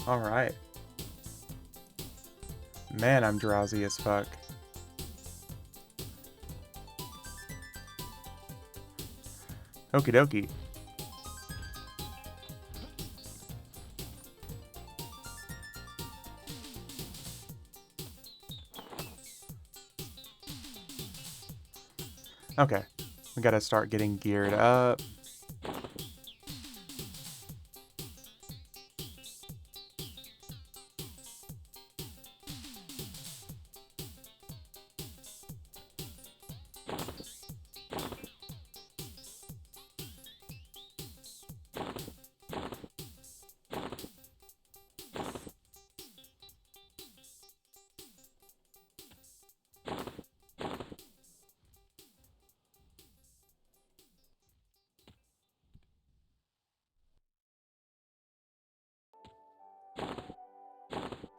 Alright. Man, I'm drowsy as fuck. Okie dokie. Okay. We gotta start getting geared up.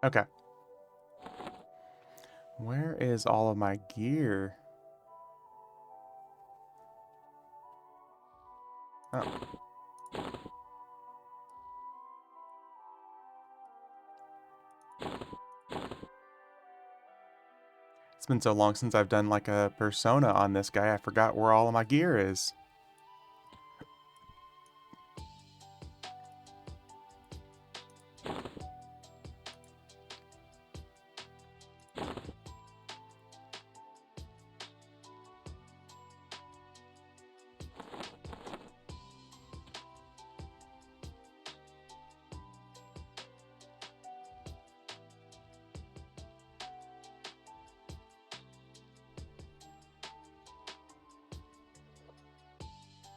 Okay. Where is all of my gear? Oh. It's been so long since I've done like a persona on this guy, I forgot where all of my gear is.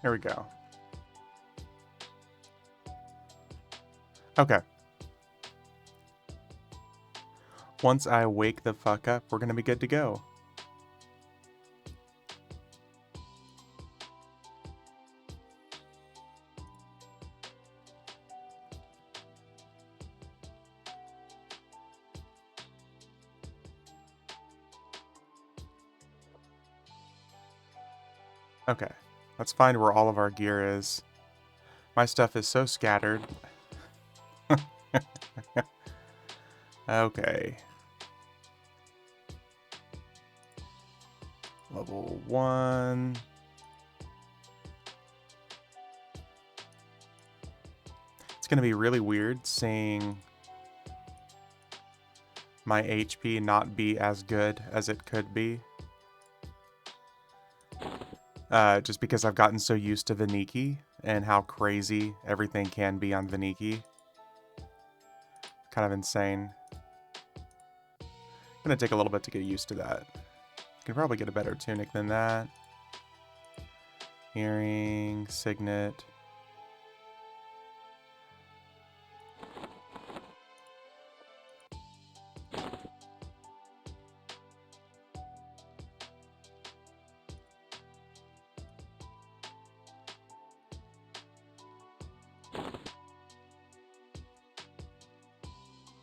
There we go. Okay. Once I wake the fuck up, we're gonna be good to go. Okay. Let's find where all of our gear is. My stuff is so scattered. Okay. Level 1. It's gonna be really weird seeing my HP not be as good as it could be. Just because I've gotten so used to Vaniki and how crazy everything can be on Vaniki. Kind of insane. Gonna take a little bit to get used to that. Can probably get a better tunic than that. Earring, signet.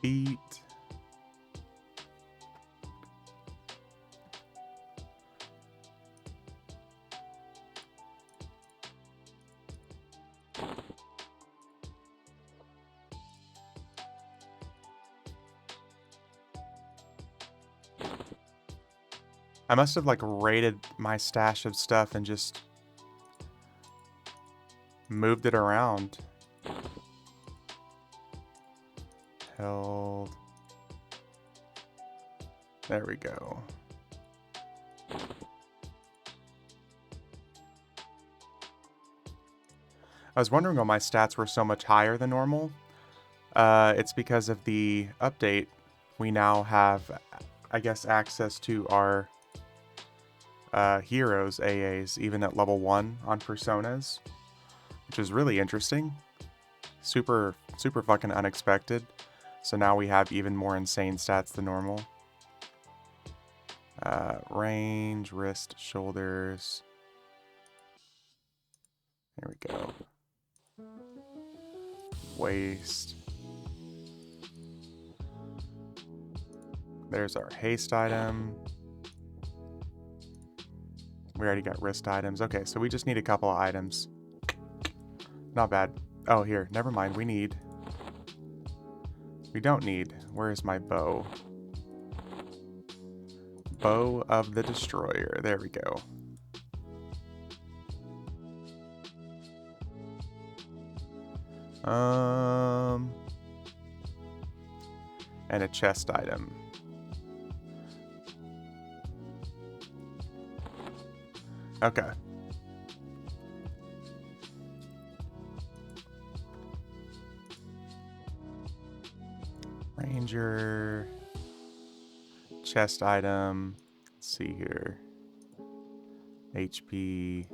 Feet. I must have like raided my stash of stuff and just moved it around. Held. There we go. I was wondering why my stats were so much higher than normal. It's because of the update. We now have, I guess, access to our heroes AAs, even at level 1 on personas, which is really interesting. Super fucking unexpected. So now we have even more insane stats than normal. Range, wrist, shoulders. There we go. Waist. There's our haste item. We already got wrist items. Okay, so we just need a couple of items. Not bad. Oh, here. Never mind. We need We don't need. Where's my bow? Bow of the Destroyer. There we go. And a chest item. Okay. Ranger. Chest item. Let's see here. HP.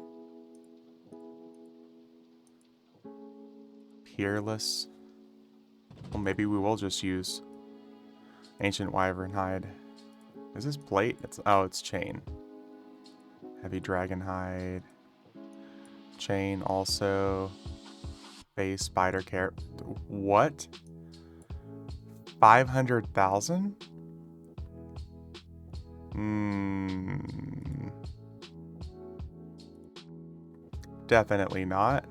Peerless. Well, maybe we will just use Ancient Wyvern Hide. Is this plate? It's chain. Heavy Dragon Hide. Chain also. Base Spider Carrot. What? 500,000? Definitely not.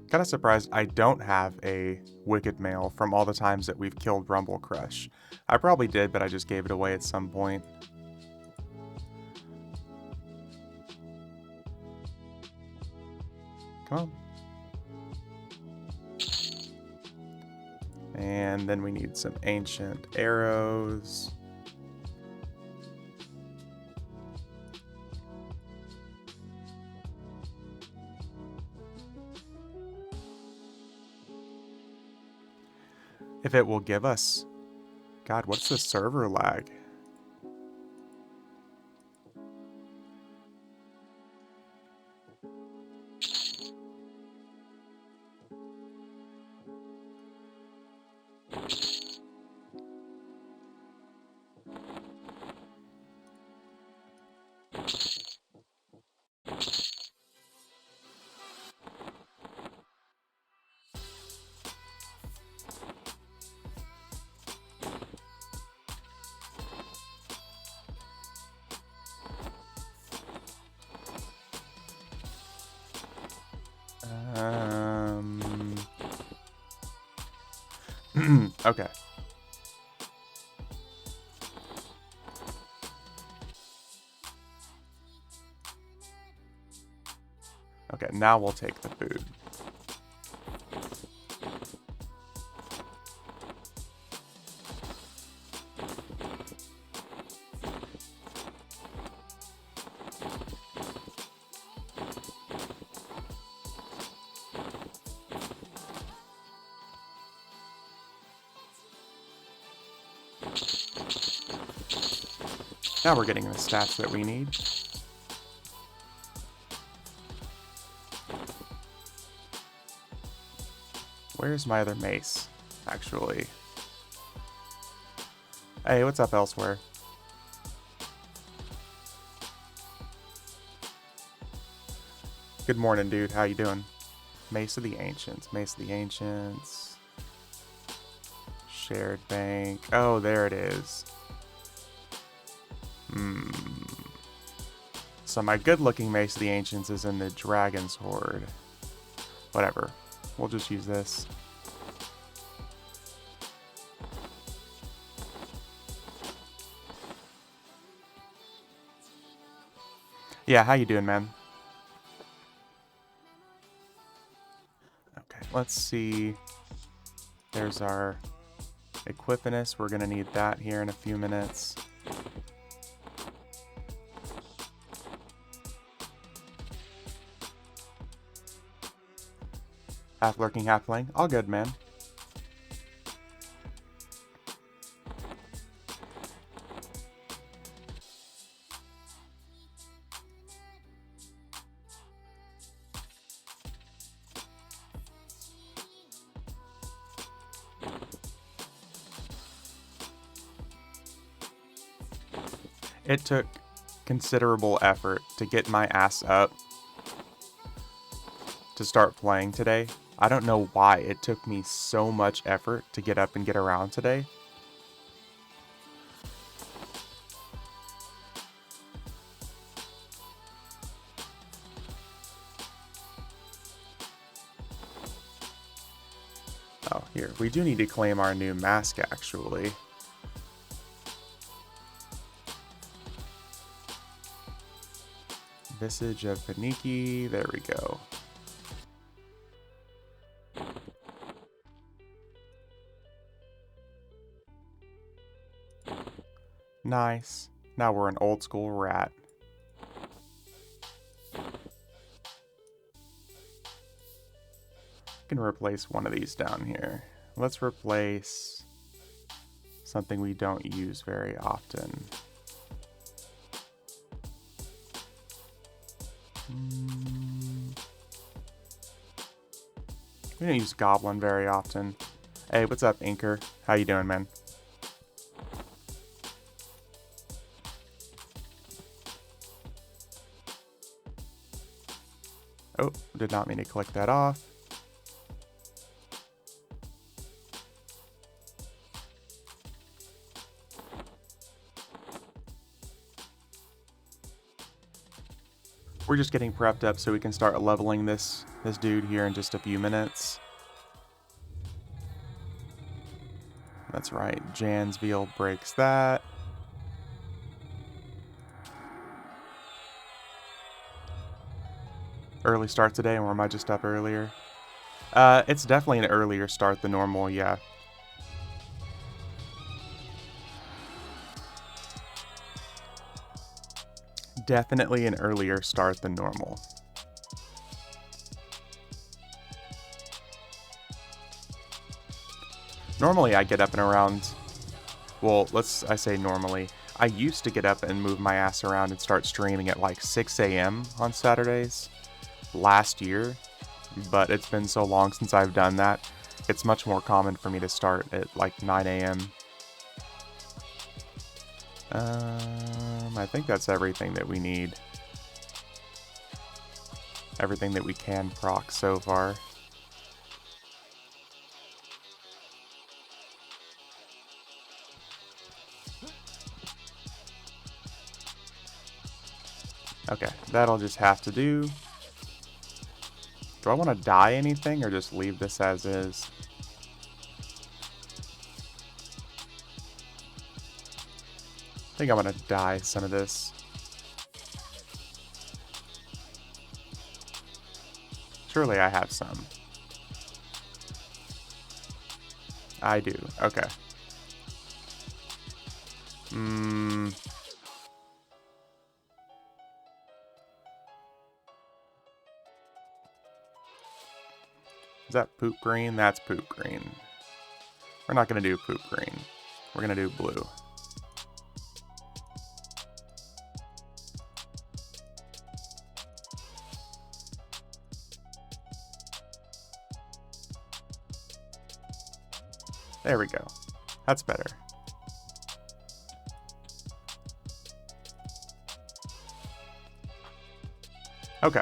Kind of surprised I don't have a Wicked Mail from all the times that we've killed Rumble Crush. I probably did, but I just gave it away at some point. Come on. And then we need some ancient arrows. If it will give us... God, what's the server lag? Okay. Okay, now we'll take the food. Now we're getting the stats that we need. Where's my other mace, actually? Hey, what's up elsewhere? Good morning, dude. How you doing? Mace of the Ancients. Mace of the Ancients. Shared bank. Oh, there it is. So my good-looking Mace of the Ancients is in the Dragon's Horde. Whatever. We'll just use this. Yeah, how you doing, man? Okay, let's see. There's our Equiponus. We're going to need that here in a few minutes. Half lurking, half playing. All good, man. It took considerable effort to get my ass up to start playing today. I don't know why it took me so much effort to get up and get around today. Oh, here. We do need to claim our new mask, actually. Visage of Paniki. There we go. Nice. Now we're an old school rat. Can replace one of these down here. Let's replace something we don't use very often. We don't use Goblin very often. Hey, what's up, Inker? How you doing, man? Oh, did not mean to click that off. We're just getting prepped up so we can start leveling this dude here in just a few minutes. That's right, Jansville breaks that. Early start today, or am I just up earlier? It's definitely an earlier start than normal, yeah. Definitely an earlier start than normal. Normally I get up and around, well, I say normally. I used to get up and move my ass around and start streaming at like 6 a.m. on Saturdays last year, but it's been so long since I've done that. It's much more common for me to start at like 9 a.m. I think that's everything that we need. Everything that we can proc so far. Okay, that'll just have to do. Do I want to dye anything or just leave this as is? I think I'm going to dye some of this. Surely I have some. I do. Okay. Is that poop green? That's poop green. We're not going to do poop green. We're going to do blue. There we go. That's better. Okay.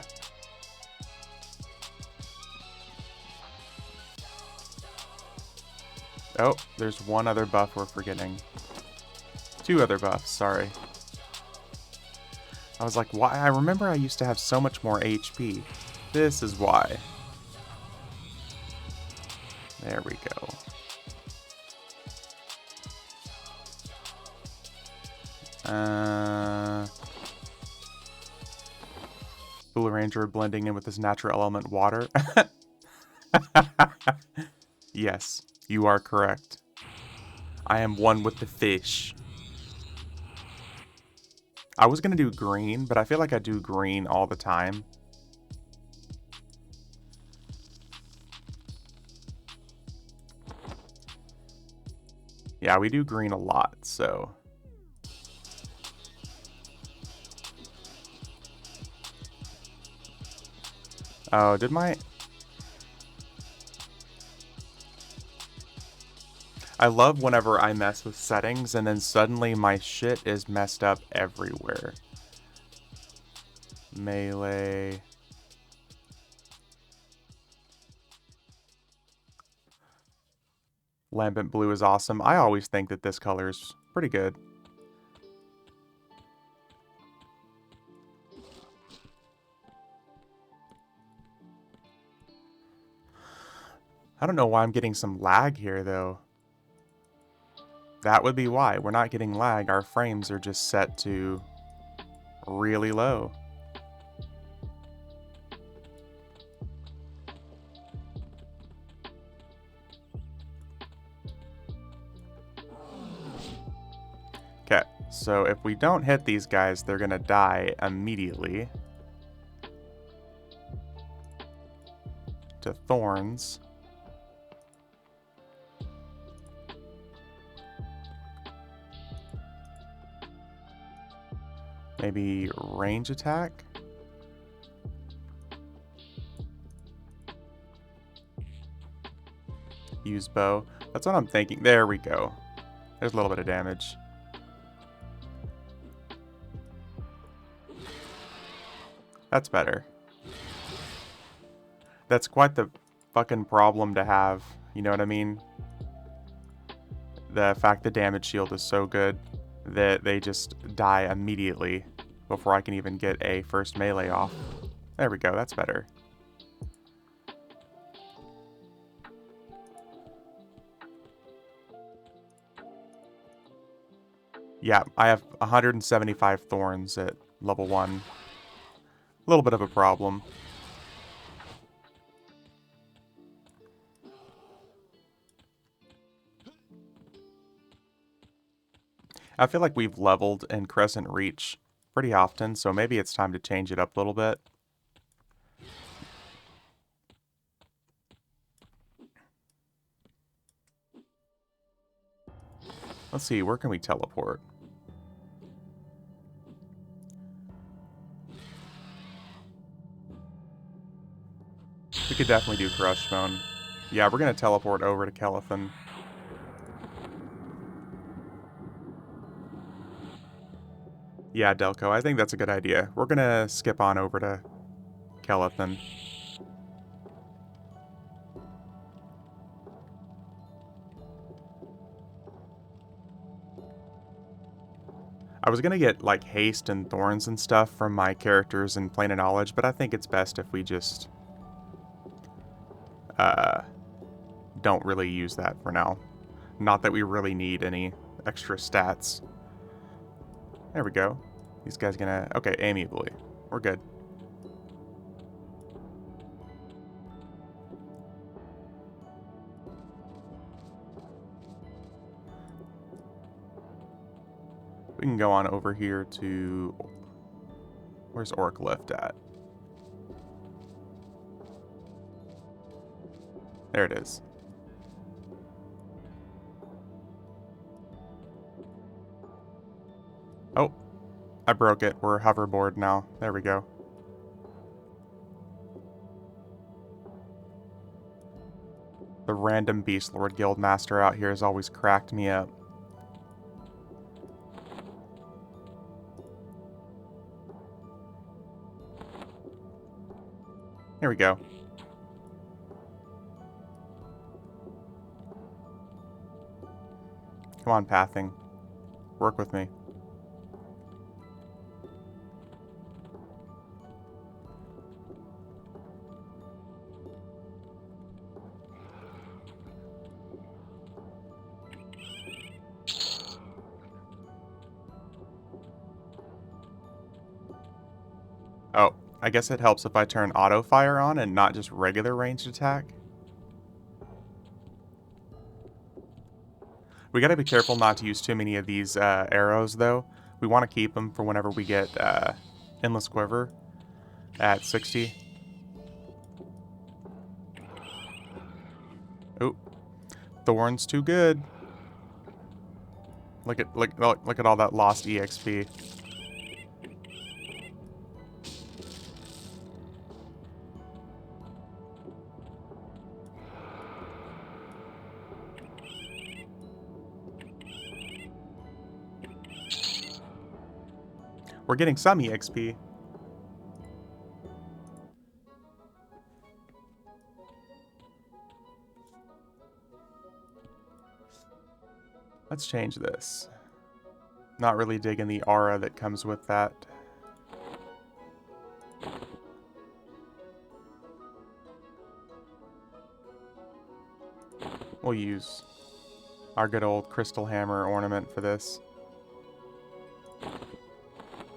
Oh, there's one other buff we're forgetting. Two other buffs, sorry. I was like, why? I remember I used to have so much more HP. This is why. There we go. Blue Ranger blending in with his natural element water. Yes, you are correct. I am one with the fish. I was gonna do green, but I feel like I do green all the time. Yeah, we do green a lot, so. Oh, did my... I love whenever I mess with settings and then suddenly my shit is messed up everywhere. Melee. Lambent blue is awesome. I always think that this color is pretty good. I don't know why I'm getting some lag here, though. That would be why. We're not getting lag. Our frames are just set to really low. Okay, so if we don't hit these guys, they're gonna die immediately. To thorns. Maybe range attack? Use bow. That's what I'm thinking. There we go. There's a little bit of damage. That's better. That's quite the fucking problem to have. You know what I mean? The fact the damage shield is so good that they just die immediately before I can even get a first melee off. There we go. That's better. Yeah, I have 175 thorns at level 1. A little bit of a problem. I feel like we've leveled in Crescent Reach pretty often, so maybe it's time to change it up a little bit. Let's see, where can we teleport? We could definitely do Crush Bone. Yeah, we're going to teleport over to Kelethan. Yeah, Delco, I think that's a good idea. We're going to skip on over to Kelethan. I was going to get, like, haste and thorns and stuff from my characters in Plane of Knowledge, but I think it's best if we just don't really use that for now. Not that we really need any extra stats. There we go. These guys gonna... Okay, amiably. We're good. We can go on over here to... Where's Orc Lift at? There it is. Oh, I broke it. We're hoverboard now. There we go. The random Beast Lord Guildmaster out here has always cracked me up. Here we go. Come on, pathing. Work with me. Oh, I guess it helps if I turn auto fire on and not just regular ranged attack. We gotta be careful not to use too many of these arrows, though. We want to keep them for whenever we get Endless Quiver at 60. Ooh, Thorn's too good. Look at all that lost EXP. We're getting some EXP. Let's change this. Not really digging the aura that comes with that. We'll use our good old crystal hammer ornament for this.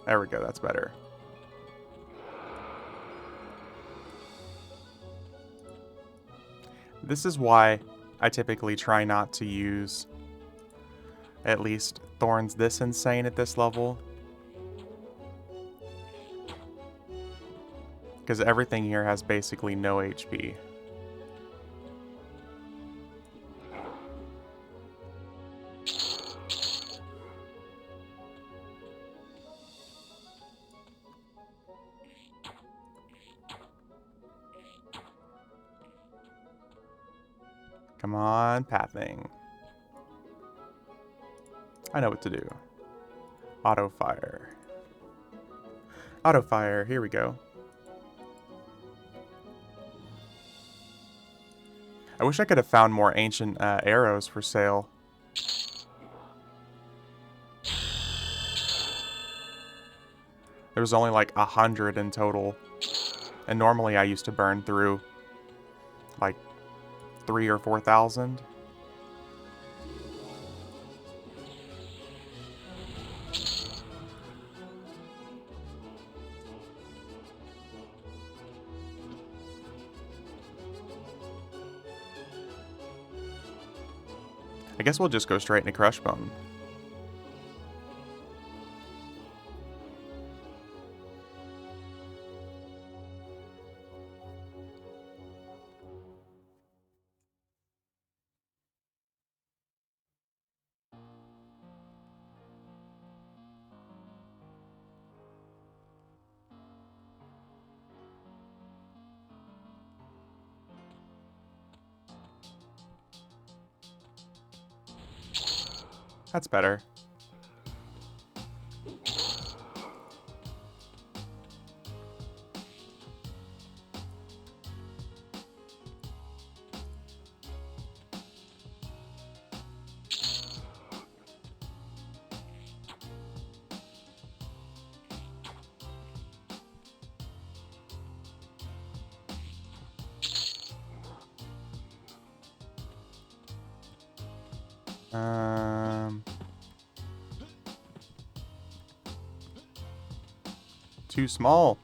There we go, that's better. This is why I typically try not to use at least thorns this insane at this level. Because everything here has basically no HP. Come on, pathing. I know what to do. Auto fire. Auto fire, here we go. I wish I could have found more ancient arrows for sale. There was only like 100 in total. And normally I used to burn through like 3,000 or 4,000. I guess we'll just go straight into Crushbone. That's better. Too small.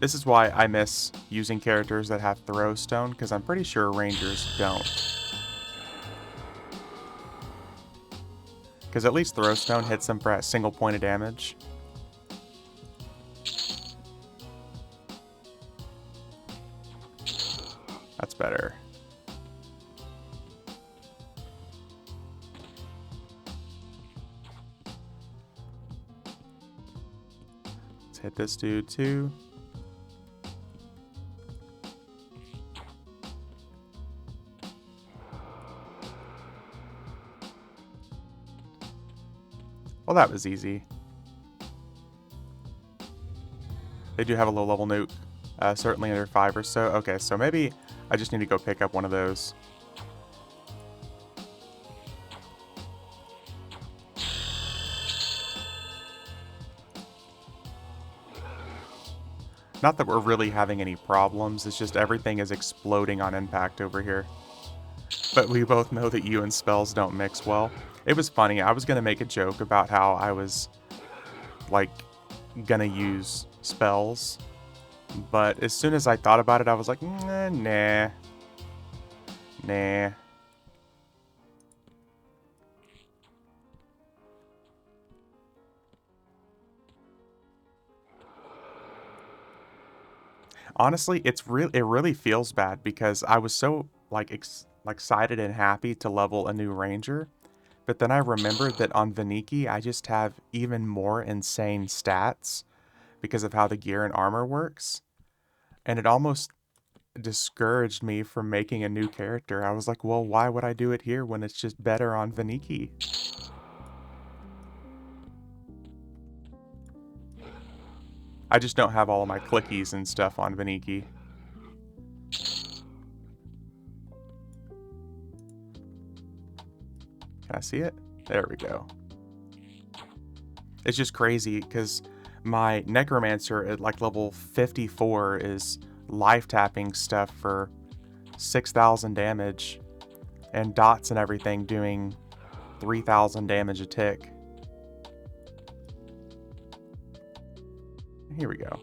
This is why I miss using characters that have throw stone, because I'm pretty sure rangers don't. Because at least throw stone hits them for a single point of damage. That's better. Let's hit this dude too. Well, that was easy. They do have a low-level nuke. Certainly under 5 or so. Okay, so maybe I just need to go pick up one of those. Not that we're really having any problems, it's just everything is exploding on impact over here. But we both know that you and spells don't mix well. It was funny, I was going to make a joke about how I was, like, gonna use spells. But as soon as I thought about it, I was like, nah. Honestly, it really feels bad because I was so like excited and happy to level a new ranger, but then I remembered that on Vaniki I just have even more insane stats because of how the gear and armor works, and it almost discouraged me from making a new character. I was like, well, why would I do it here when it's just better on Vaniki? I just don't have all of my clickies and stuff on Vaniki. Can I see it? There we go. It's just crazy because my Necromancer at like level 54 is life tapping stuff for 6,000 damage and dots and everything doing 3,000 damage a tick. Here we go.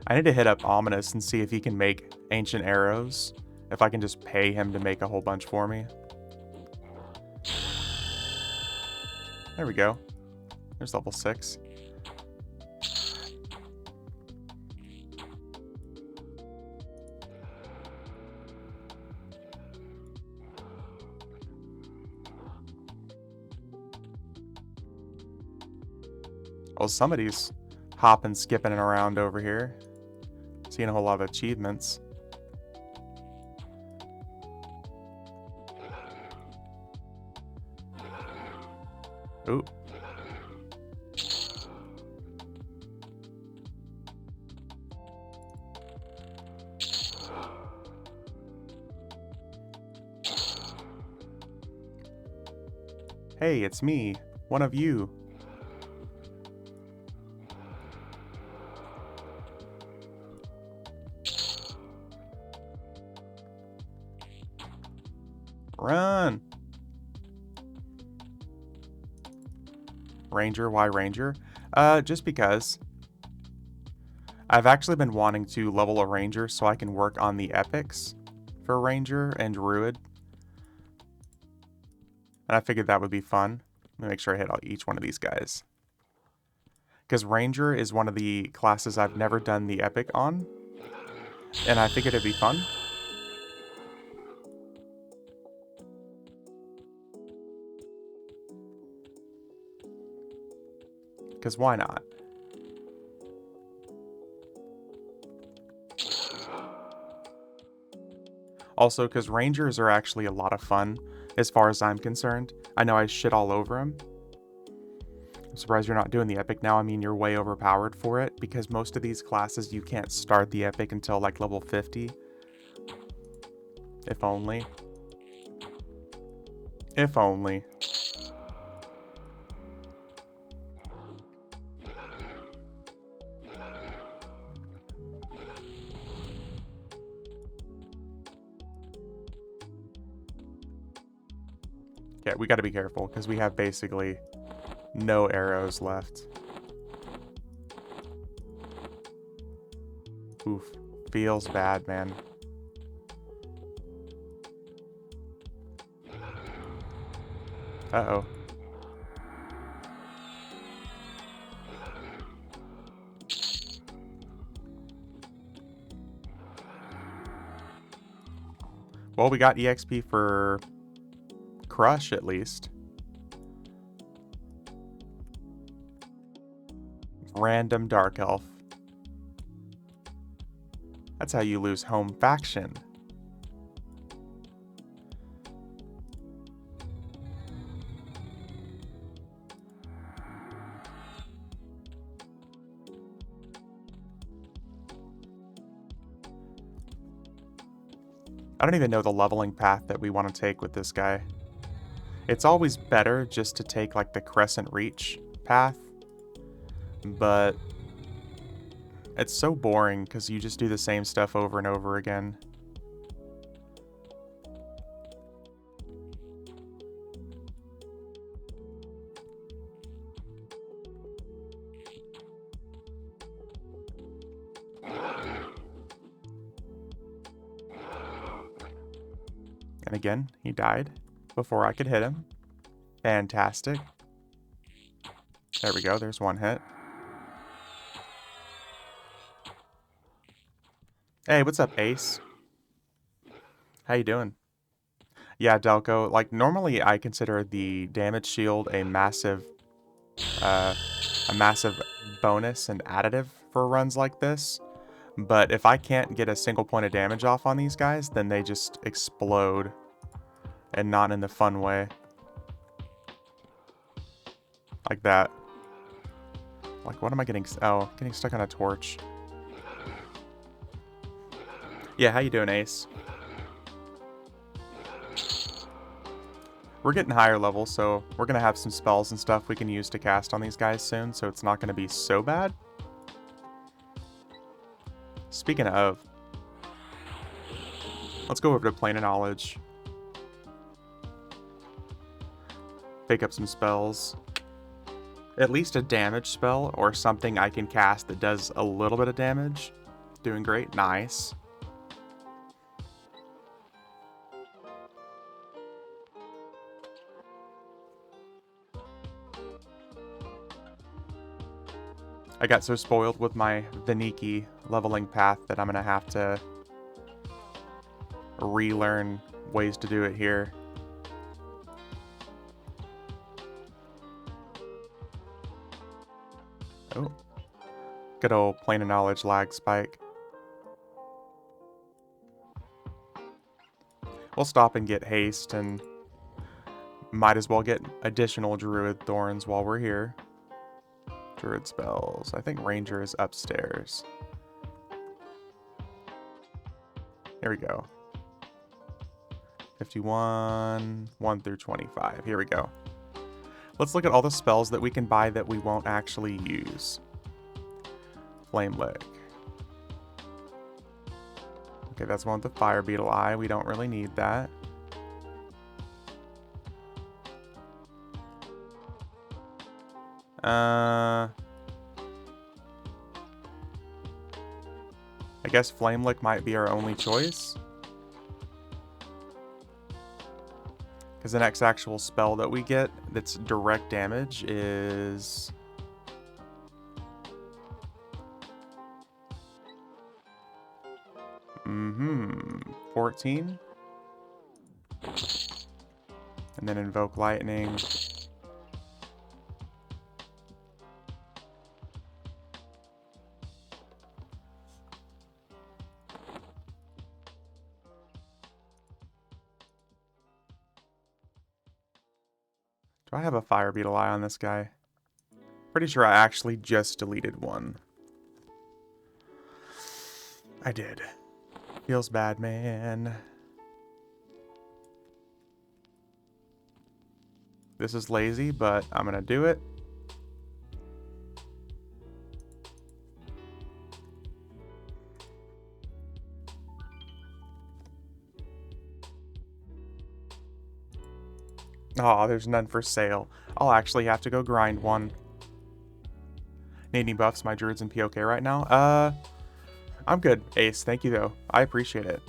I need to hit up Ominous and see if he can make ancient arrows. If I can just pay him to make a whole bunch for me. There we go. There's level 6. Well, somebody's hopping, skipping around over here. Seeing a whole lot of achievements. Ooh. Hey, it's me, one of you. Run! Ranger, why Ranger? Just because. I've actually been wanting to level a Ranger so I can work on the epics for Ranger and Druid. And I figured that would be fun. Let me make sure I hit each one of these guys. Because Ranger is one of the classes I've never done the epic on. And I figured it'd be fun. Because why not? Also, because Rangers are actually a lot of fun, as far as I'm concerned. I know I shit all over them. I'm surprised you're not doing the epic now. I mean, you're way overpowered for it, because most of these classes, you can't start the epic until, like, level 50. If only. If only. Yeah, we gotta be careful, because we have basically no arrows left. Oof. Feels bad, man. Uh-oh. Well, we got EXP for Crush, at least. Random Dark Elf. That's how you lose home faction. I don't even know the leveling path that we want to take with this guy. It's always better just to take like the Crescent Reach path, but it's so boring because you just do the same stuff over and over again. And again, he died before I could hit him. Fantastic. There we go, there's one hit. Hey, what's up, Ace? How you doing? Yeah, Delco, like, normally I consider the damage shield a massive bonus and additive for runs like this. But if I can't get a single point of damage off on these guys, then they just explode. And not in the fun way. Like that. Like, what am I getting? Oh, getting stuck on a torch. Yeah, how you doing, Ace? We're getting higher level, so we're going to have some spells and stuff we can use to cast on these guys soon, so it's not going to be so bad. Speaking of, let's go over to Plane of Knowledge. Pick up some spells. At least a damage spell or something I can cast that does a little bit of damage. Doing great. Nice. I got so spoiled with my Veniki leveling path that I'm going to have to relearn ways to do it here. Oh. Good old Plane of Knowledge lag spike. We'll stop and get haste, and might as well get additional Druid Thorns while we're here. Druid spells. I think Ranger is upstairs. Here we go. 51, 1 through 25. Here we go. Let's look at all the spells that we can buy that we won't actually use. Flame Lick. Okay, that's one with the Fire Beetle Eye. We don't really need that. I guess Flame Lick might be our only choice. Because the next actual spell that we get that's direct damage is... 14. And then Invoke Lightning. Do I have a Fire Beetle Eye on this guy? Pretty sure I actually just deleted one. I did. Feels bad, man. This is lazy, but I'm gonna do it. Oh, there's none for sale. I'll actually have to go grind one. Need any buffs? My druid's in POK right now. I'm good, Ace. Thank you, though. I appreciate it.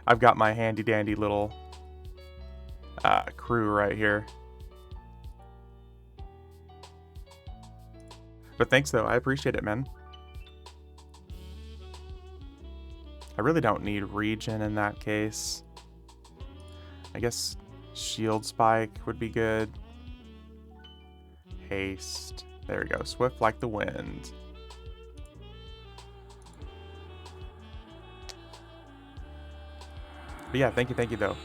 I've got my handy-dandy little crew right here. But thanks, though. I appreciate it, man. I really don't need regen in that case. I guess shield spike would be good. Haste. There we go. Swift like the wind. But yeah, thank you though.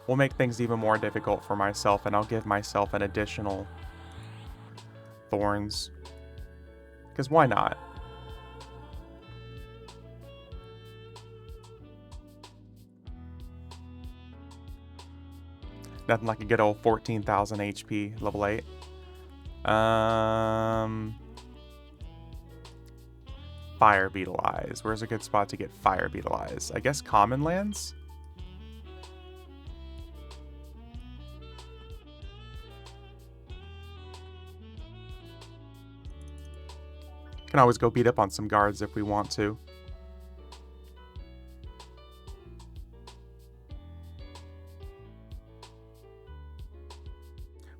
We'll make things even more difficult for myself, and I'll give myself an additional thorns. Because why not? Nothing like a good old 14,000 HP, level 8. Fire Beetle Eyes. Where's a good spot to get Fire Beetle Eyes? I guess Common Lands? Can always go beat up on some guards if we want to.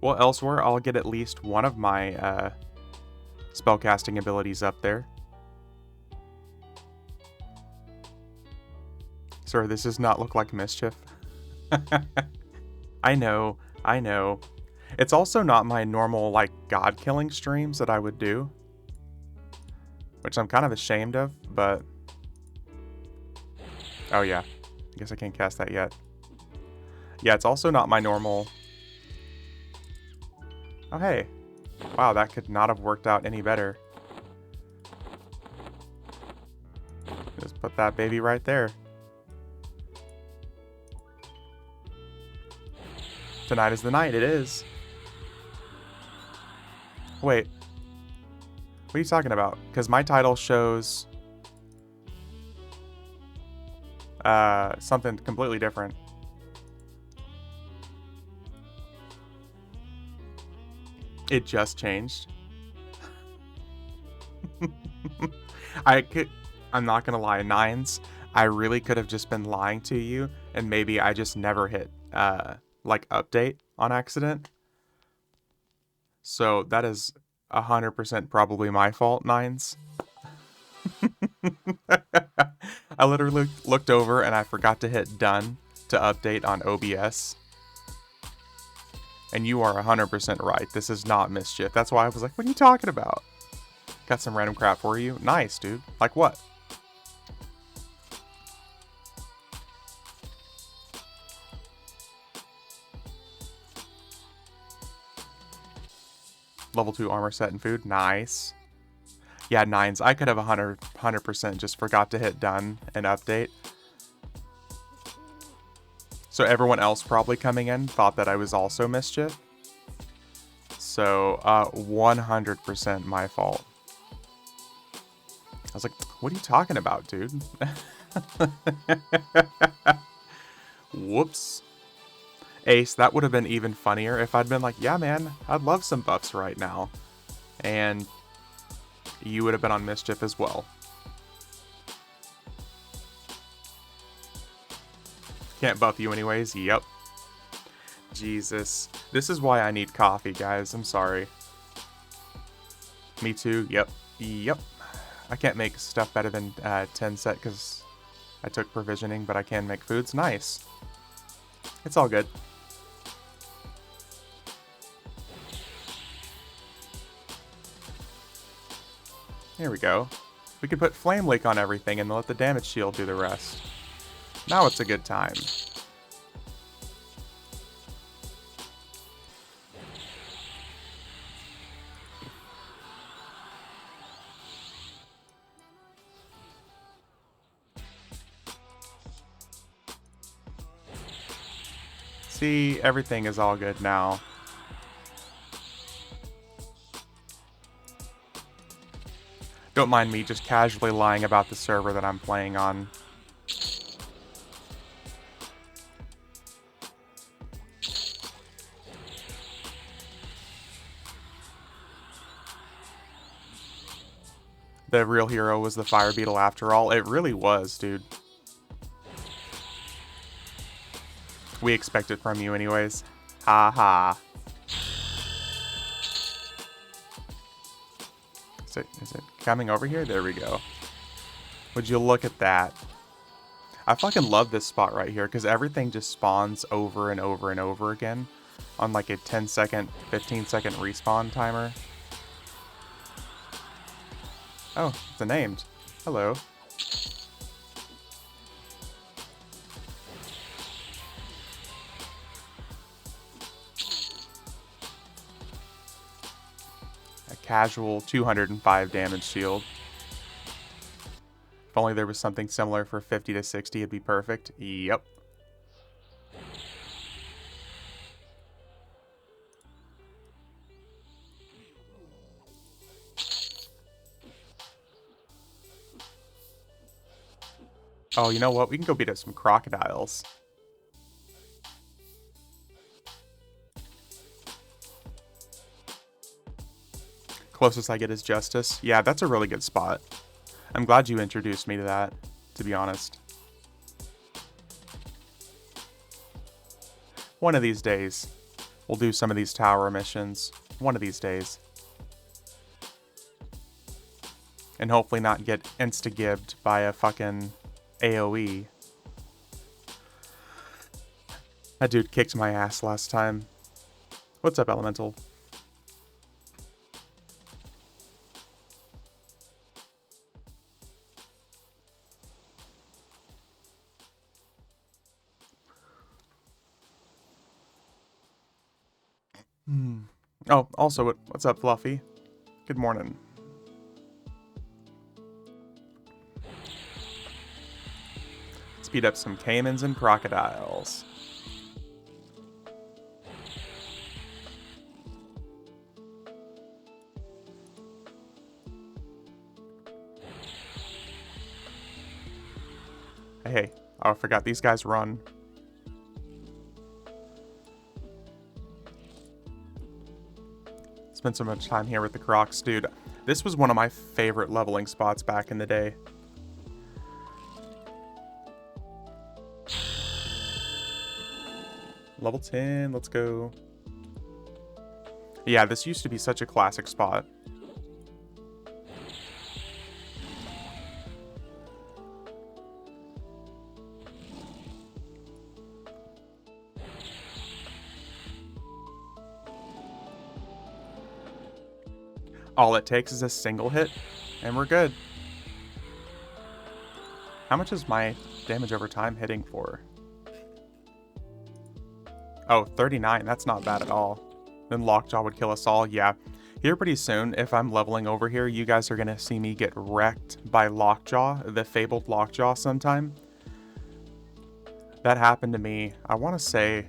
Well, elsewhere, I'll get at least one of my spellcasting abilities up there. Sir, this does not look like mischief. I know. It's also not my normal, like, god-killing streams that I would do. Which I'm kind of ashamed of, but... Oh, yeah. I guess I can't cast that yet. Yeah, it's also not my normal... Oh, hey. Wow, that could not have worked out any better. Just put that baby right there. Tonight is the night, it is. Wait. What are you talking about? Because my title shows... something completely different. It just changed. I'm not gonna lie, Nines, I really could have just been lying to you, and maybe I just never hit, like, update on accident. So that is 100% probably my fault, Nines. I literally looked over and I forgot to hit done to update on OBS. And you are 100% right. This is not mischief. That's why I was like, what are you talking about? Got some random crap for you. Nice, dude. Like what? Level 2 armor set and food. Nice. Yeah, Nines. I could have 100% just forgot to hit done and update. So everyone else probably coming in thought that I was also mischief. So, 100% my fault. I was like, what are you talking about, dude? Whoops. Ace, that would have been even funnier if I'd been like, yeah, man, I'd love some buffs right now. And you would have been on mischief as well. Can't buff you anyways. Yep. Jesus. This is why I need coffee, guys. I'm sorry. Me too. Yep. Yep. I can't make stuff better than 10 set because I took provisioning, but I can make foods. Nice. It's all good. Here we go. We could put Flame Leak on everything and let the damage shield do the rest. Now it's a good time. See, everything is all good now. Don't mind me just casually lying about the server that I'm playing on. The real hero was the Fire Beetle after all. It really was, dude. We expect it from you anyways. Ha ha. Is it coming over here? There we go. Would you look at that? I fucking love this spot right here because everything just spawns over and over and over again on like a 10-second, 15-second respawn timer. Oh, it's a named. Hello. A casual 205 damage shield. If only there was something similar for 50 to 60, it'd be perfect. Yep. Oh, you know what? We can go beat up some crocodiles. Closest I get is Justice. Yeah, that's a really good spot. I'm glad you introduced me to that, to be honest. One of these days, we'll do some of these tower missions. One of these days. And hopefully not get insta-gibbed by a fucking AoE. That dude kicked my ass last time. What's up, Elemental? Oh, also, what's up, Fluffy? Good morning. Speed up some caimans and crocodiles. Hey, oh, I forgot these guys run. Spent so much time here with the crocs, dude. This was one of my favorite leveling spots back in the day. Level 10, let's go. Yeah, this used to be such a classic spot. All it takes is a single hit, and we're good. How much is my damage over time hitting for? Oh, 39, that's not bad at all. Then Lockjaw would kill us all, yeah. Here pretty soon, if I'm leveling over here, you guys are gonna see me get wrecked by Lockjaw, the fabled Lockjaw sometime. That happened to me, I wanna say,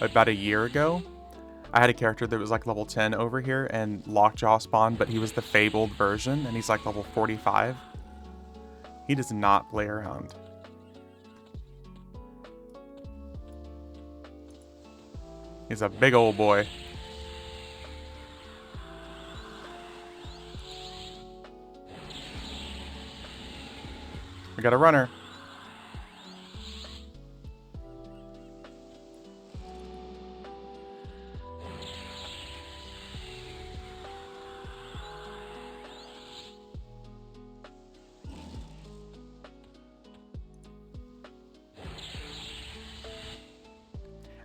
about a year ago. I had a character that was like level 10 over here, and Lockjaw spawned, but he was the fabled version, and he's like level 45. He does not play around. He's a big old boy. We got a runner.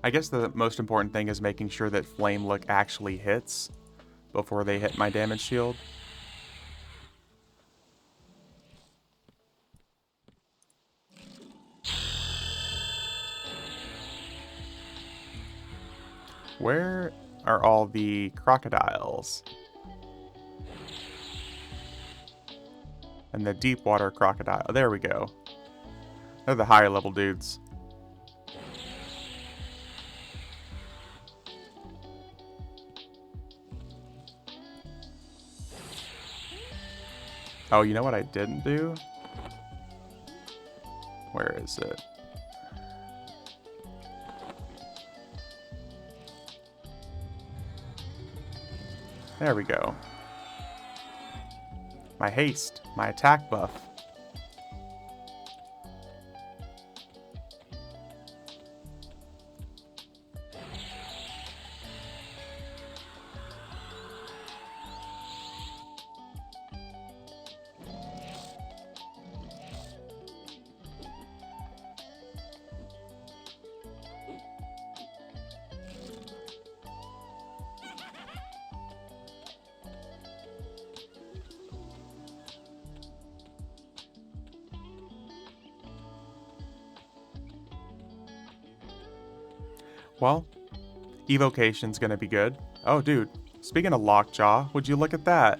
I guess the most important thing is making sure that Flame Look actually hits before they hit my damage shield. Where are all the crocodiles? And the deep water crocodile. There we go. They're the higher level dudes. Oh, you know what I didn't do? Where is it? There we go. My haste, my attack buff. Well, evocation's gonna be good. Oh, dude, speaking of Lockjaw, would you look at that?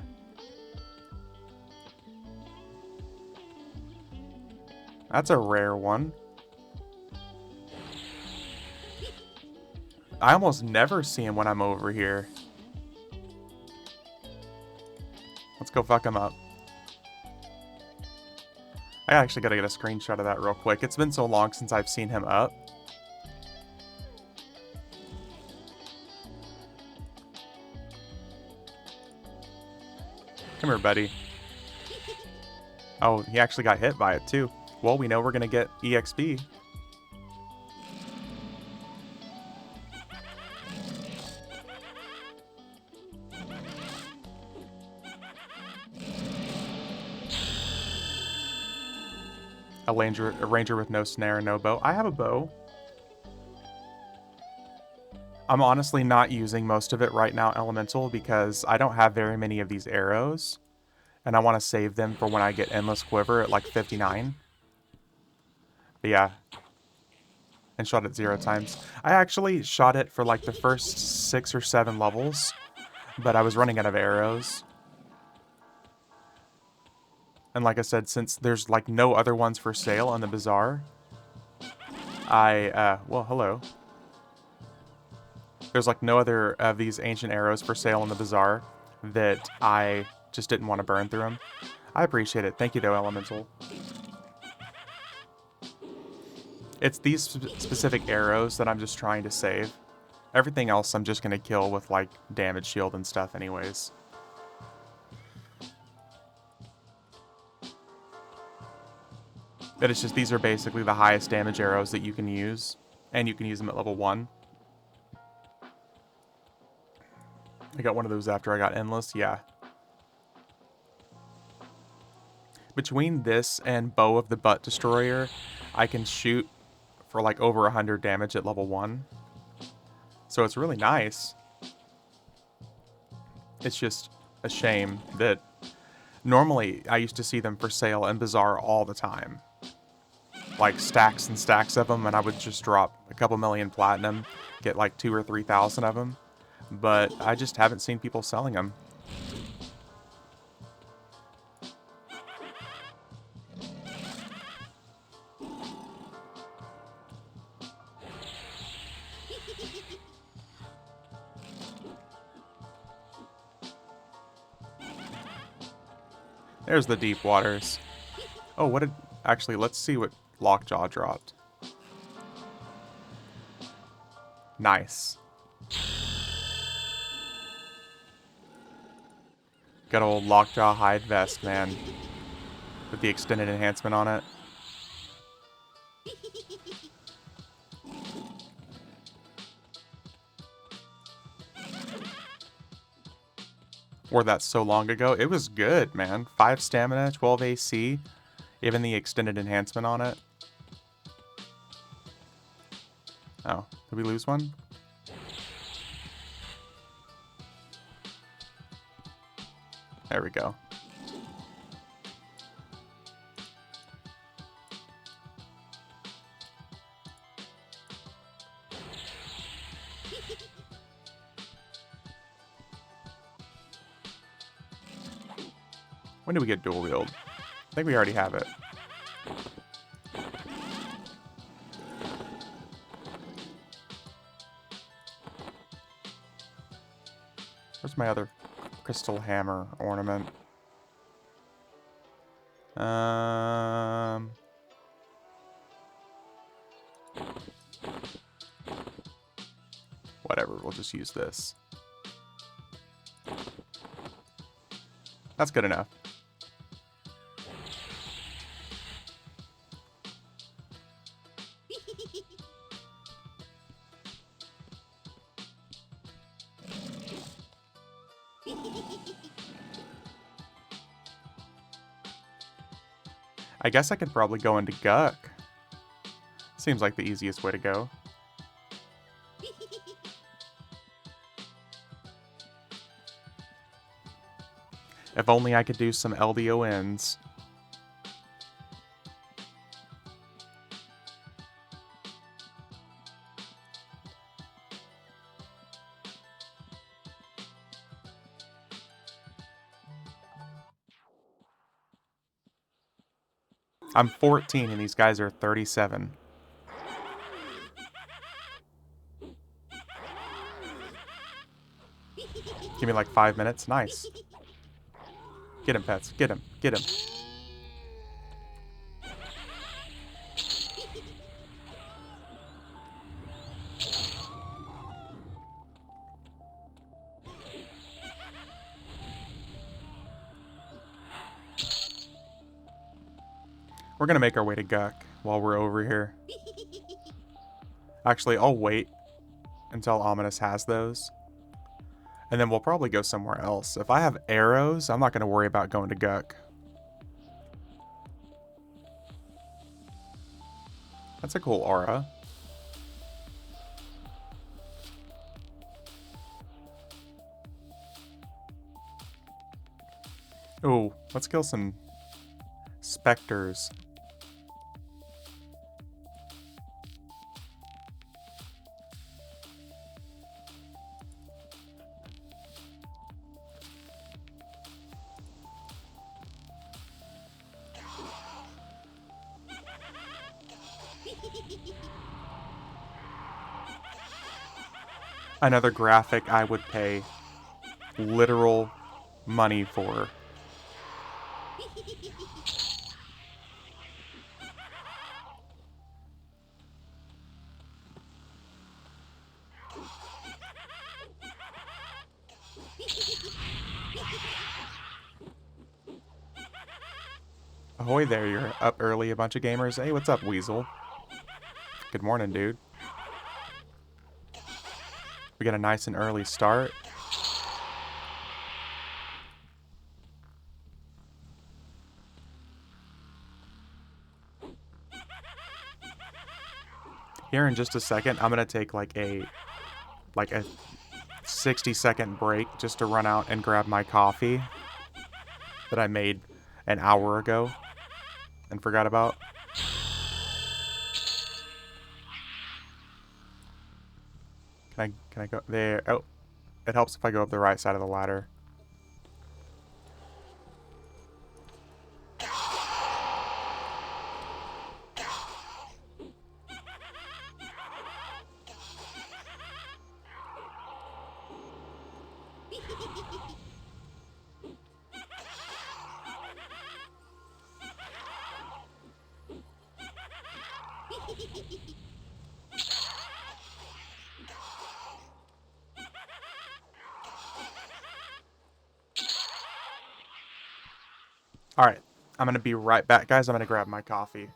That's a rare one. I almost never see him when I'm over here. Let's go fuck him up. I actually gotta get a screenshot of that real quick. It's been so long since I've seen him up. Come here, buddy. Oh, he actually got hit by it, too. Well, we know we're gonna get EXP. A ranger with no snare and no bow. I have a bow. I'm honestly not using most of it right now, Elemental, because I don't have very many of these arrows. And I want to save them for when I get Endless Quiver at like 59. But yeah. and shot it 0 times. I actually shot it for like the first 6 or 7 levels, but I was running out of arrows. And like I said, since there's like no other ones for sale on the bazaar, well, hello. There's like no other of these ancient arrows for sale in the bazaar that I just didn't want to burn through them. I appreciate it. Thank you, though, Elemental. It's these specific arrows that I'm just trying to save. Everything else I'm just going to kill with, like, damage shield and stuff anyways. But it's just these are basically the highest damage arrows that you can use. And you can use them at level 1. I got one of those after I got Endless, yeah. Between this and Bow of the Butt Destroyer, I can shoot for like over 100 damage at level 1. So it's really nice. It's just a shame that normally I used to see them for sale in Bazaar all the time. Like stacks and stacks of them, and I would just drop a couple million platinum, get like 2,000 or 3,000 of them. But I just haven't seen people selling them. There's the deep waters. Oh, what did... Actually, let's see what Lockjaw dropped. Nice. Got old Lockjaw hide vest, man. With the extended enhancement on it. Wore that so long ago. It was good, man. 5 stamina, 12 AC. Even the extended enhancement on it. Oh, did we lose one? There we go. When do we get dual wield? I think we already have it. Where's my other crystal hammer ornament? Whatever, we'll just use this. That's good enough. I guess I could probably go into Guck. Seems like the easiest way to go. If only I could do some LDONs. I'm 14 and these guys are 37. Give me like 5 minutes. Nice. Get him, pets. Get him. Get him. We're gonna make our way to Guck while we're over here. Actually, I'll wait until Ominous has those. And then we'll probably go somewhere else. If I have arrows, I'm not gonna worry about going to Guck. That's a cool aura. Ooh, let's kill some specters. Another graphic I would pay literal money for. Ahoy there, you're up early, a bunch of gamers. Hey, what's up, Weasel? Good morning, dude. We got a nice and early start. Here in just a second, I'm gonna take like a 60-second break just to run out and grab my coffee that I made an hour ago and forgot about. Can I go there? Oh, it helps if I go up the right side of the ladder. Alright, I'm gonna be right back, guys. I'm gonna grab my coffee.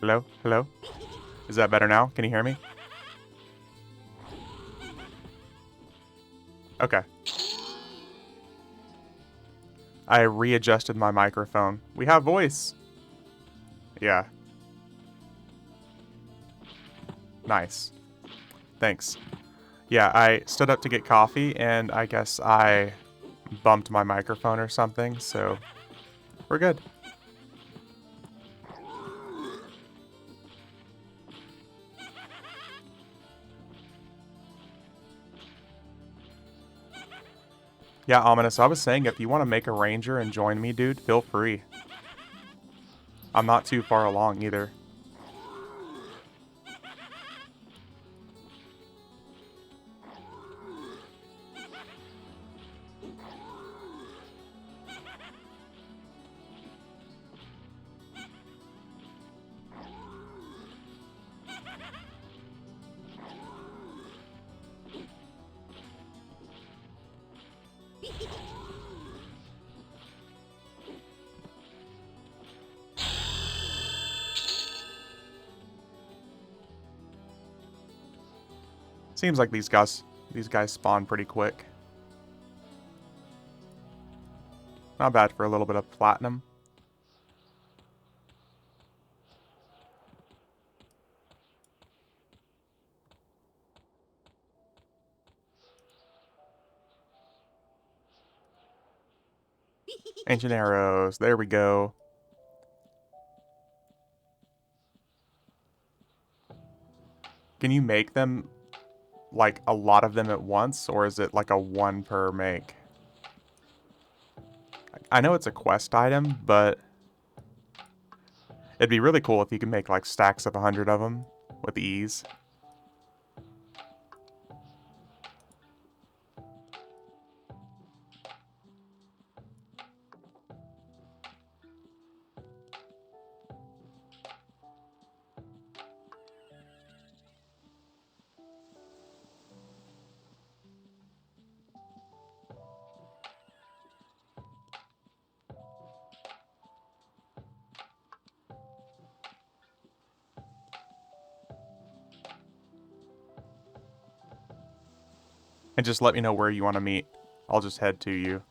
Hello? Hello? Is that better now? Can you hear me? Okay. I readjusted my microphone. We have voice. Yeah. Nice. Thanks. Yeah, I stood up to get coffee, and I guess I bumped my microphone or something, so we're good. Yeah, Ominous, I was saying if you want to make a ranger and join me, dude, feel free. I'm not too far along either. Seems like these guys spawn pretty quick. Not bad for a little bit of platinum. Ancient arrows. There we go. Can you make them, like, a lot of them at once, or is it like a one per make? I know it's a quest item, but it'd be really cool if you could make, like, stacks of 100 of them with ease. And just let me know where you want to meet. I'll just head to you.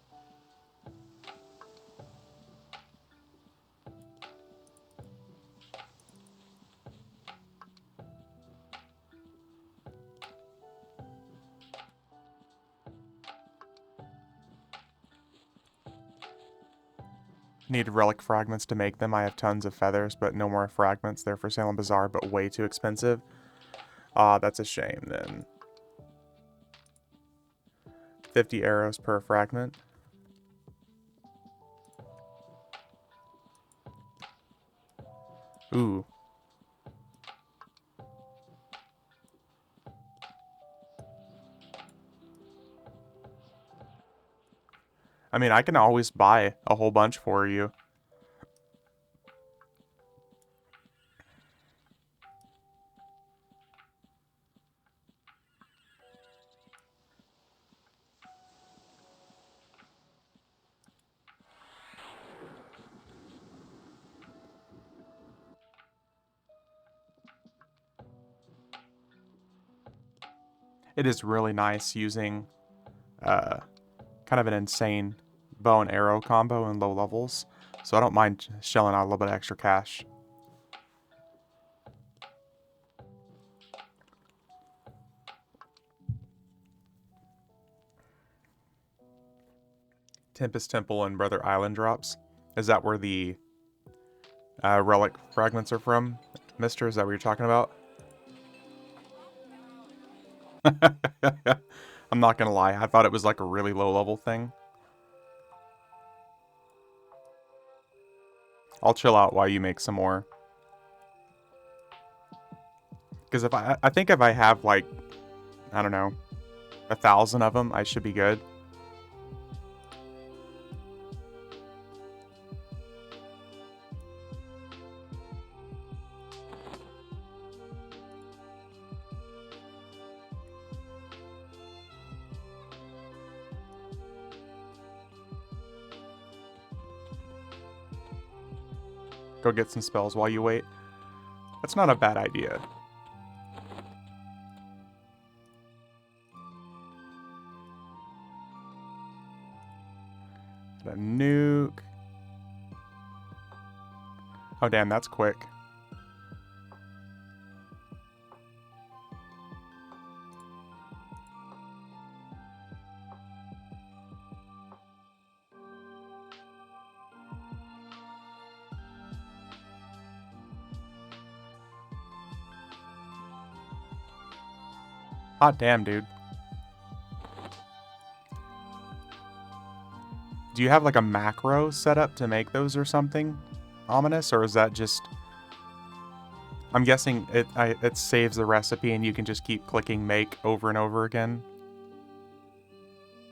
Need relic fragments to make them. I have tons of feathers, but no more fragments. They're for sale in Bazaar, but way too expensive. That's a shame then. 50 arrows per fragment. Ooh. I mean, I can always buy a whole bunch for you. It is really nice using kind of an insane bow and arrow combo in low levels, so I don't mind shelling out a little bit of extra cash. Tempest Temple and Brother Island drops. Is that where the relic fragments are from, mister? Is that what you're talking about? I'm not gonna lie, I thought it was like a really low level thing. I'll chill out while you make some more. Because if I think if I have like, I don't know, 1,000 of them, I should be good. Go get some spells while you wait. That's not a bad idea. A nuke. Oh, damn, that's quick. Hot damn, dude. Do you have like a macro set up to make those or something, Ominous? Or is that just... I'm guessing it saves the recipe and you can just keep clicking make over and over again.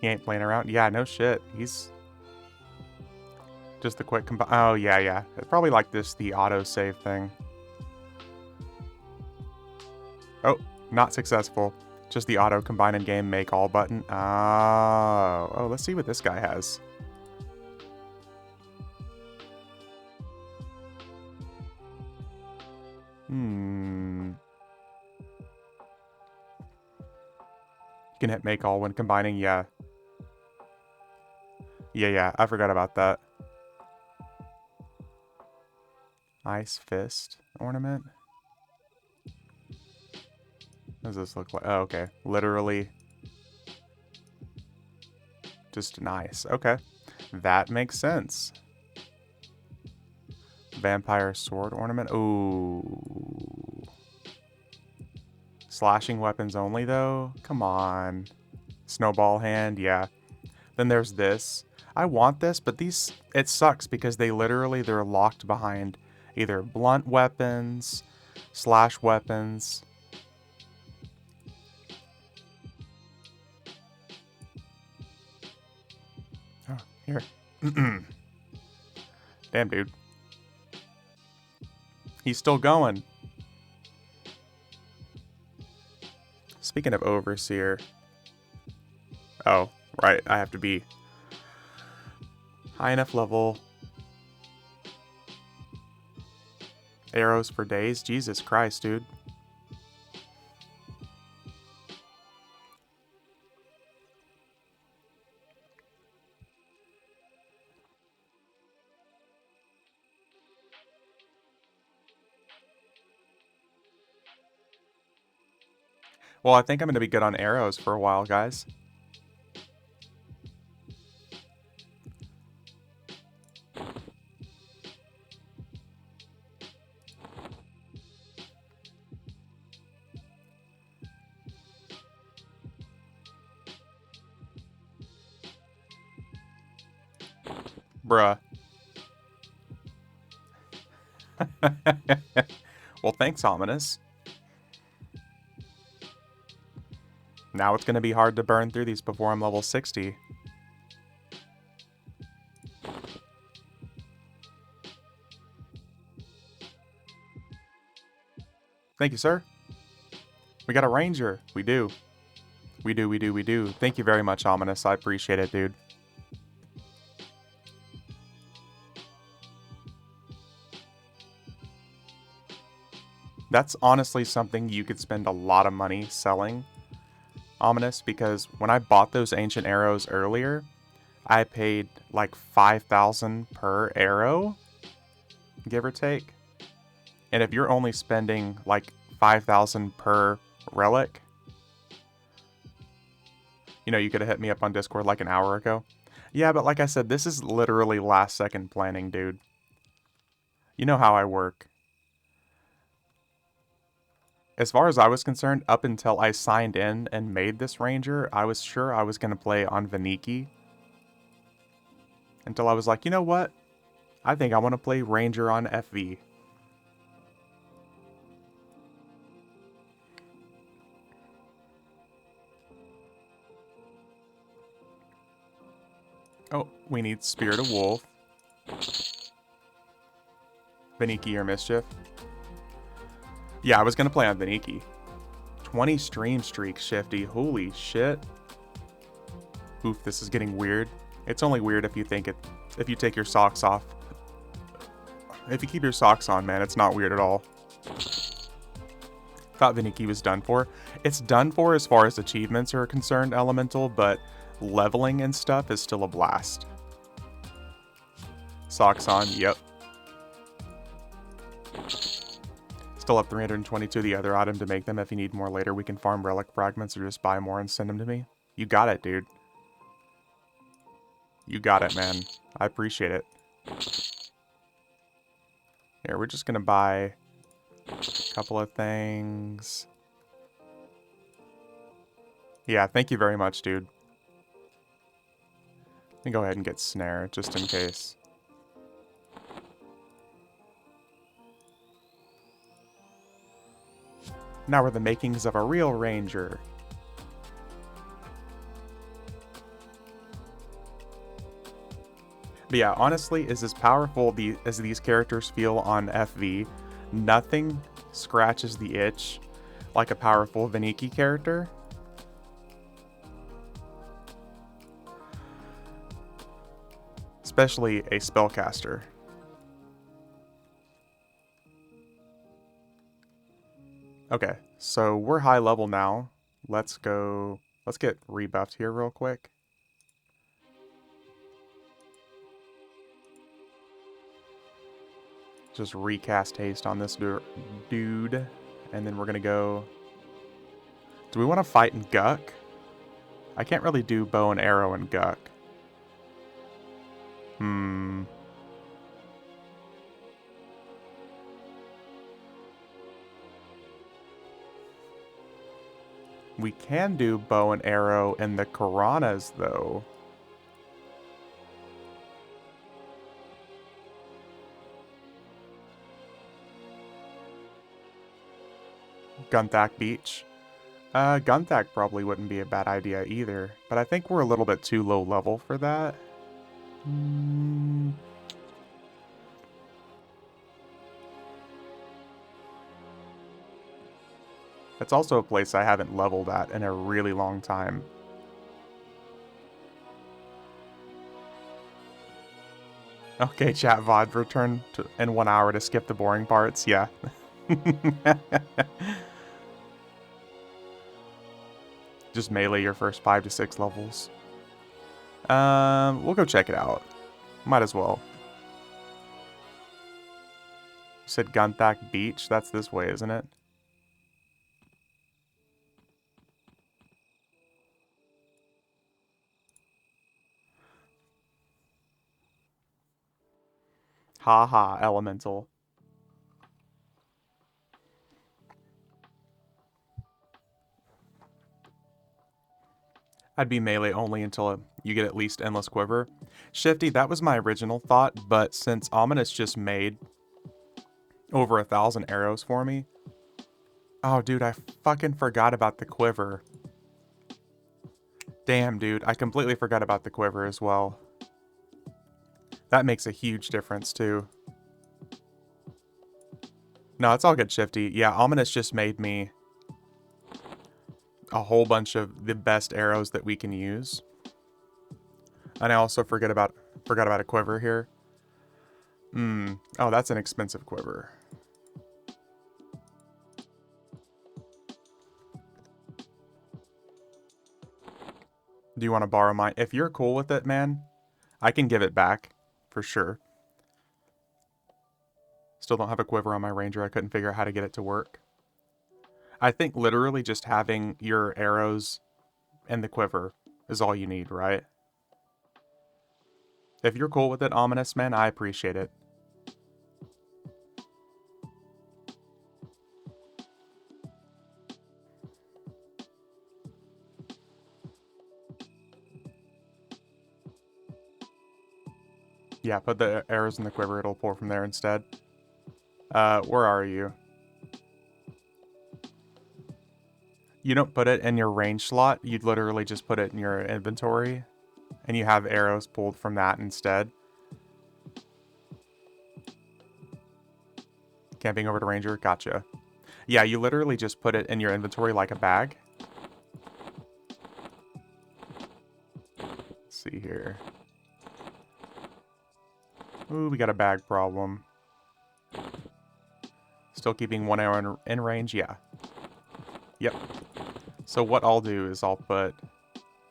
He ain't playing around. Yeah, no shit. He's... just a quick oh, yeah. It's probably like this, the autosave thing. Oh, not successful. Just the auto combine and game make all button. Oh, let's see what this guy has. You can hit make all when combining, yeah. Yeah, I forgot about that. Ice Fist ornament. What does this look like? Oh, okay. Literally. Just nice. Okay. That makes sense. Vampire sword ornament. Ooh. Slashing weapons only, though? Come on. Snowball hand, yeah. Then there's this. I want this, but these... it sucks because they're locked behind either blunt weapons, slash weapons. Oh, here. Damn, dude. He's still going. Speaking of Overseer. Oh, right. I have to be high enough level. Arrows for days? Jesus Christ, dude. Well, I think I'm going to be good on arrows for a while, guys. Bruh. Well, thanks, Ominous. Now it's going to be hard to burn through these before I'm level 60. Thank you, sir. We got a ranger. We do. We do. Thank you very much, Ominous. I appreciate it, dude. That's honestly something you could spend a lot of money selling, Ominous, because when I bought those ancient arrows earlier, I paid like 5,000 per arrow, give or take. And if you're only spending like 5,000 per relic, you know, you could have hit me up on Discord like an hour ago. Yeah, but like I said, this is literally last second planning, dude. You know how I work. As far as I was concerned, up until I signed in and made this ranger, I was sure I was going to play on Vaniki. Until I was like, you know what? I think I want to play ranger on FV. Oh, we need Spirit of Wolf. Vaniki or Mischief. Yeah, I was going to play on Vaniki. 20 stream streak, Shifty. Holy shit. Oof, this is getting weird. It's only weird if you take your socks off. If you keep your socks on, man, it's not weird at all. Thought Veniki was done for. It's done for as far as achievements are concerned, Elemental, but leveling and stuff is still a blast. Socks on, yep. Still have 322 the other item to make them. If you need more later, we can farm relic fragments or just buy more and send them to me. You got it, dude. You got it, man. I appreciate it. Here, we're just gonna buy a couple of things. Yeah, thank you very much, dude. Let me go ahead and get Snare, just in case. Now we're the makings of a real ranger. But yeah, honestly, is as powerful as these characters feel on FV, nothing scratches the itch like a powerful Veniki character. Especially a spellcaster. Okay, so we're high level now. Let's get rebuffed here real quick. Just recast haste on this dude. And then we're gonna go... Do we want to fight in Guck? I can't really do bow and arrow in Guck. We can do bow and arrow in the Karanas, though. Gunthak Beach. Gunthak probably wouldn't be a bad idea either, but I think we're a little bit too low level for that. It's also a place I haven't leveled at in a really long time. Okay, chat VOD, return in 1 hour to skip the boring parts, yeah. Just melee your first 5 to 6 levels. We'll go check it out. Might as well. You said Gunthak Beach? That's this way, isn't it? Haha, Elemental. I'd be melee only until you get at least Endless Quiver. Shifty, that was my original thought, but since Ominous just made over 1,000 arrows for me... Oh, dude, I fucking forgot about the quiver. Damn, dude, I completely forgot about the quiver as well. That makes a huge difference, too. No, it's all good, Shifty. Yeah, Ominous just made me a whole bunch of the best arrows that we can use. And I also forgot about a quiver here. Oh, that's an expensive quiver. Do you want to borrow mine? If you're cool with it, man, I can give it back, for sure. Still don't have a quiver on my ranger. I couldn't figure out how to get it to work. I think literally just having your arrows and the quiver is all you need, right? If you're cool with it, Ominous, man, I appreciate it. Yeah, put the arrows in the quiver. It'll pour from there instead. Where are you? You don't put it in your range slot. You'd literally just put it in your inventory. And you have arrows pulled from that instead. Camping over to Ranger? Gotcha. Yeah, you literally just put it in your inventory like a bag. Let's see here. Ooh, we got a bag problem. Still keeping 1 arrow in range? Yeah. Yep. So what I'll do is I'll put...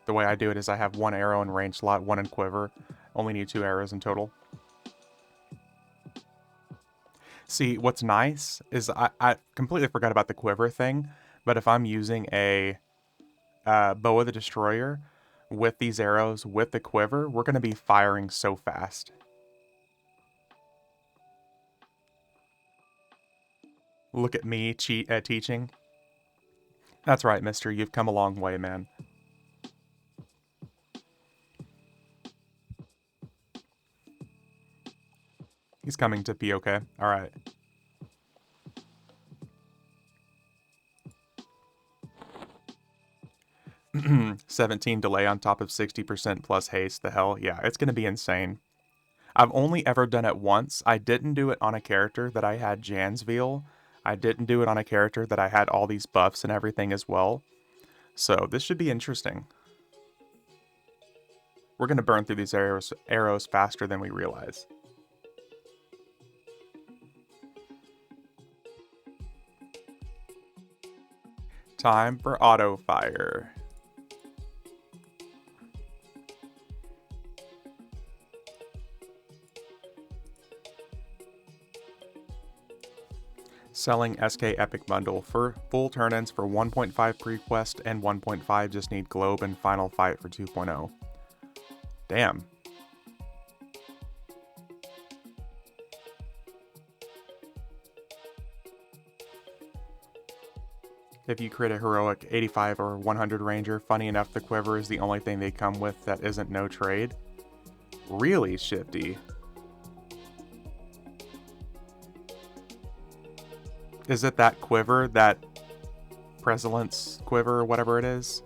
The way I do it is I have 1 arrow in range slot, 1 in quiver. Only need 2 arrows in total. See, what's nice is I completely forgot about the quiver thing, but if I'm using a Boa the Destroyer with these arrows, with the quiver, we're going to be firing so fast. Look at me teaching. That's right, mister. You've come a long way, man. He's coming to POK. Alright. $17 delay on top of 60% plus haste. The hell? Yeah, it's going to be insane. I've only ever done it once. I didn't do it on a character that I had Jansville. I didn't do it on a character that I had all these buffs and everything as well. So this should be interesting. We're going to burn through these arrows faster than we realize. Time for auto fire. Selling SK Epic Bundle for full turn-ins for 1.5 pre-quest and 1.5 just need Globe and Final Fight for 2.0. Damn. If you crit a heroic 85 or 100 ranger, funny enough the quiver is the only thing they come with that isn't no trade. Really shifty. Is it that quiver, that Prevalence quiver, or whatever it is?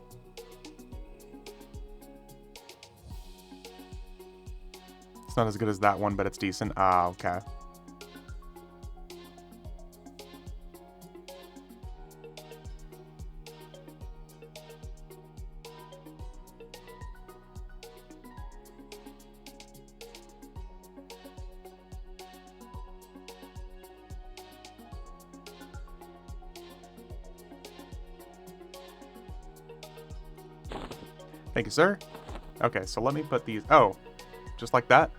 It's not as good as that one, but it's decent. Ah, okay. Thank you, sir. Okay, so let me put these... Oh, just like that?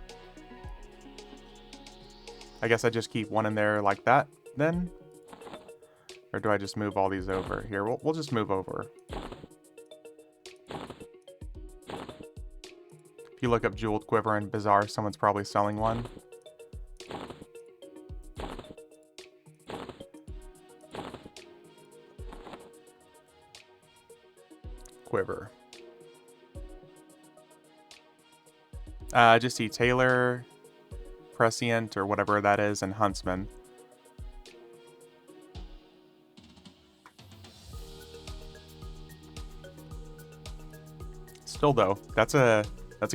I guess I just keep one in there like that, then? Or do I just move all these over? Here, we'll just move over. If you look up Jeweled Quiver and Bazaar, someone's probably selling one. Quiver. I just see Taylor, Prescient, or whatever that is, and Huntsman. Still though, that's a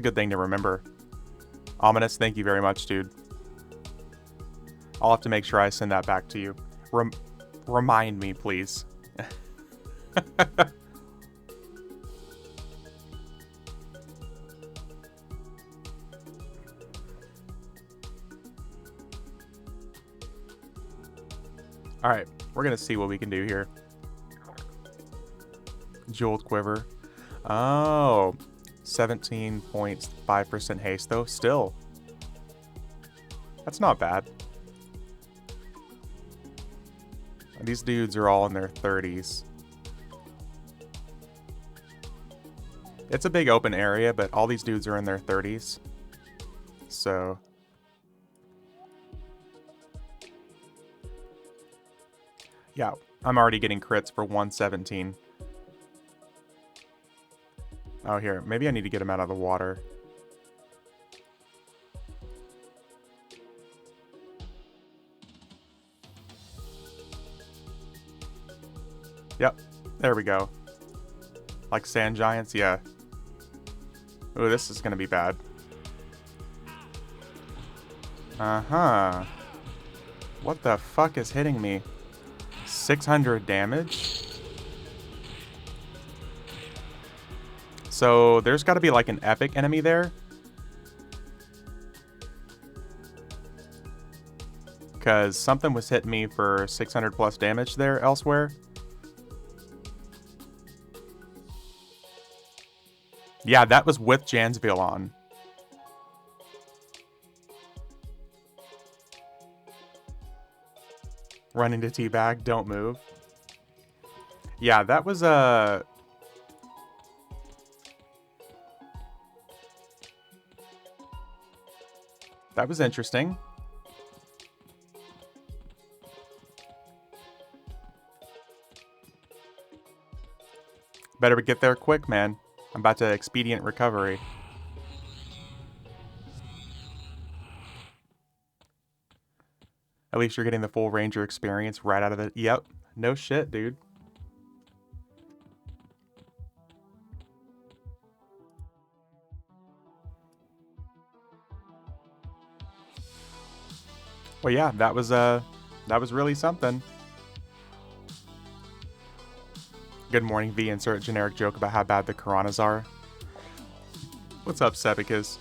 good thing to remember. Ominous, thank you very much, dude. I'll have to make sure I send that back to you. Remind me, please. Alright, we're gonna see what we can do here. Jeweled Quiver. Oh, 17.5% haste though. Still, that's not bad. These dudes are all in their 30s. It's a big open area, but all these dudes are in their 30s. So... yeah, I'm already getting crits for 117. Oh, here. Maybe I need to get him out of the water. Yep. There we go. Like sand giants? Yeah. Ooh, this is gonna be bad. Uh-huh. What the fuck is hitting me? 600 damage? So there's got to be like an epic enemy there. Because something was hitting me for 600 plus damage there elsewhere. Yeah, that was with Jansville on. Run into teabag, don't move. Yeah, that was that was interesting. Better get there quick, man. I'm about to expedient recovery. At least you're getting the full Ranger experience right out of the... Yep. No shit, dude. Well, yeah, that was really something. Good morning, V. Insert generic joke about how bad the Karanas are. What's up, Sebicus?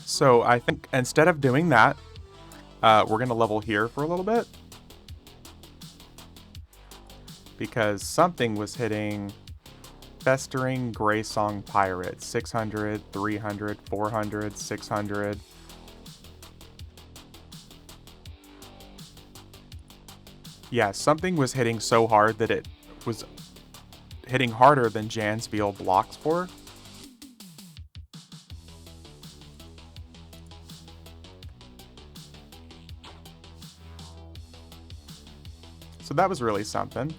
So I think instead of doing that, we're going to level here for a little bit. Because something was hitting Festering Gray Song Pirate. 600, 300, 400, 600. Yeah, something was hitting so hard that it was hitting harder than Jansville blocks for. So that was really something.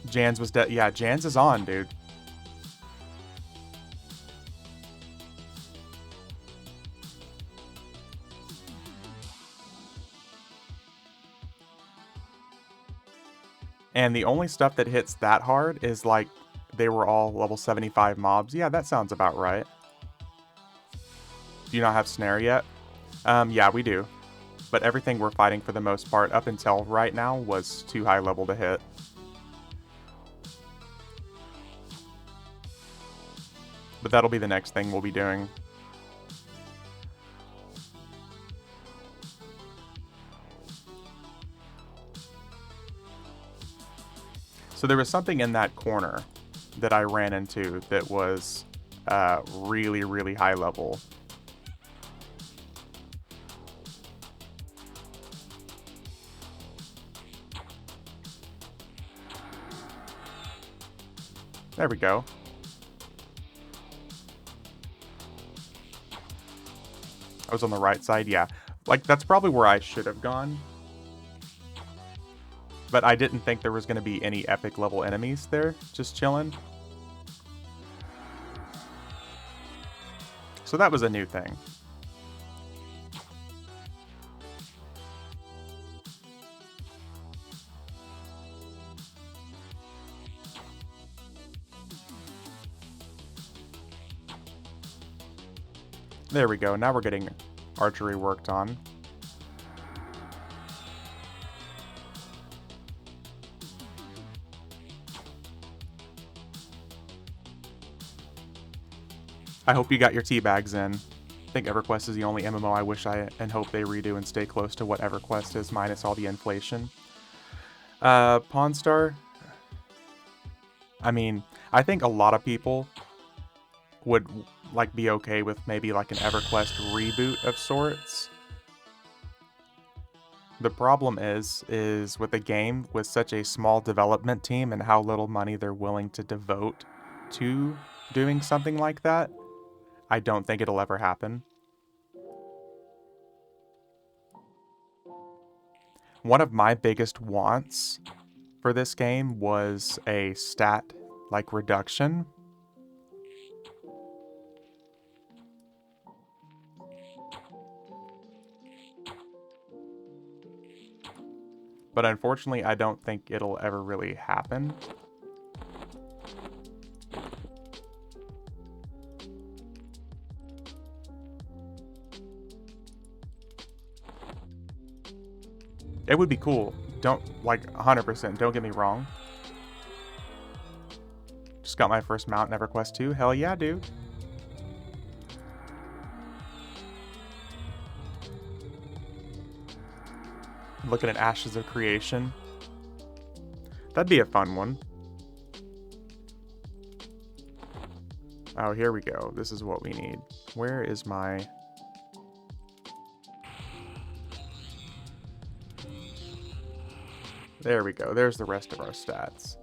Jans was dead. Yeah, Jans is on, dude. And the only stuff that hits that hard is like they were all level 75 mobs. Yeah, that sounds about right. Do you not have Snare yet? Yeah, we do. But everything we're fighting for the most part up until right now was too high level to hit. But that'll be the next thing we'll be doing. So there was something in that corner that I ran into that was really, really high level. There we go. I was on the right side, yeah. Like, that's probably where I should have gone. But I didn't think there was going to be any epic level enemies there, just chilling. So that was a new thing. There we go, now we're getting archery worked on. I hope you got your tea bags in. I think EverQuest is the only MMO I wish and hope they redo and stay close to what EverQuest is, minus all the inflation. Pawn Star? I mean, I think a lot of people would like be okay with maybe like an EverQuest reboot of sorts. The problem is with a game with such a small development team and how little money they're willing to devote to doing something like that, I don't think it'll ever happen. One of my biggest wants for this game was a stat like reduction. But unfortunately, I don't think it'll ever really happen. It would be cool. Don't, like, 100%, don't get me wrong. Just got my first mount in EverQuest 2. Hell yeah, dude. Looking at Ashes of Creation. That'd be a fun one. Oh, here we go. This is what we need. Where is my... There we go. There's the rest of our stats.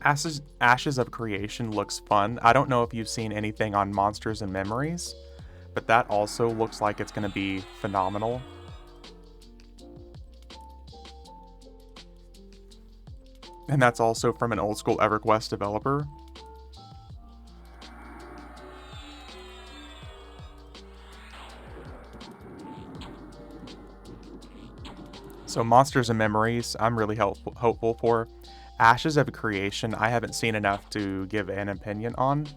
Ashes of Creation looks fun. I don't know if you've seen anything on Monsters and Memories, but that also looks like it's going to be phenomenal. And that's also from an old school EverQuest developer. So Monsters and Memories, I'm really hopeful for. Ashes of Creation, I haven't seen enough to give an opinion on.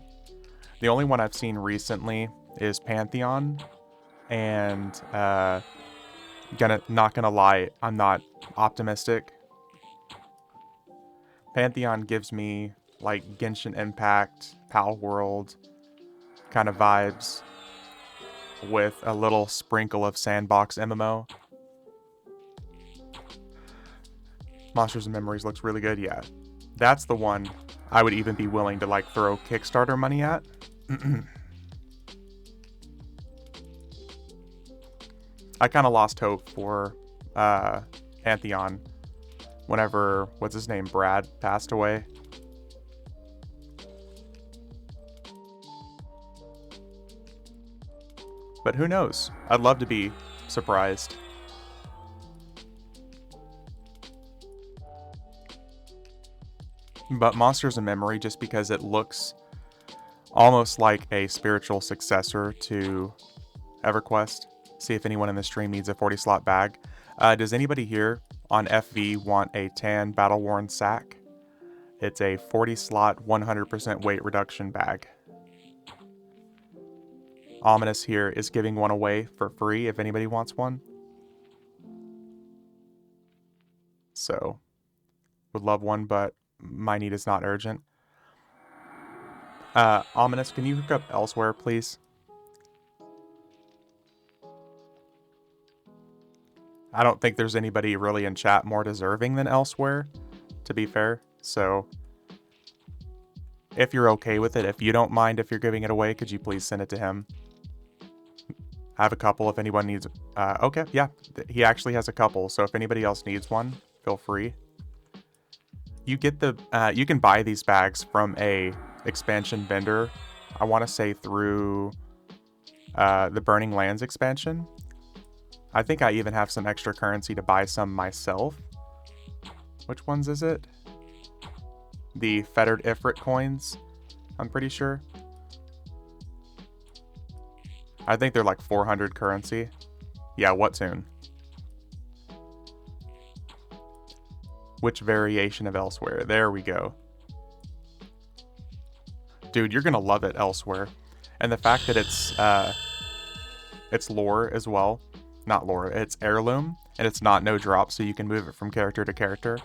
The only one I've seen recently is Pantheon, and not gonna lie, I'm not optimistic. Pantheon gives me like Genshin Impact, Pal World kind of vibes with a little sprinkle of sandbox MMO. Monsters and Memories looks really good, yeah. That's the one I would even be willing to like throw Kickstarter money at. I kind of lost hope for Pantheon whenever, what's his name, Brad passed away. But who knows? I'd love to be surprised. But Monsters in Memory, just because it looks almost like a spiritual successor to EverQuest. See if anyone in the stream needs a 40 slot bag. Does anybody here on FV want a tan battle worn sack? It's a 40 slot 100% weight reduction bag. Ominous here is giving one away for free if anybody wants one. So, would love one, but my need is not urgent. Ominous, can you hook up elsewhere, please? I don't think there's anybody really in chat more deserving than elsewhere, to be fair. So, if you're okay with it, if you don't mind if you're giving it away, could you please send it to him? I have a couple if anyone needs... okay, yeah. He actually has a couple, so if anybody else needs one, feel free. You get the... you can buy these bags from a expansion vendor. I want to say through the Burning Lands expansion. I think I even have some extra currency to buy some myself. Which ones is it? The Fettered Ifrit coins, I'm pretty sure. I think they're like 400 currency. Yeah, what tune? Which variation of Elsewhere? There we go. Dude, you're gonna love it, Elsewhere. And the fact that it's lore as well. Not lore, it's heirloom, and it's not no drop, so you can move it from character to character.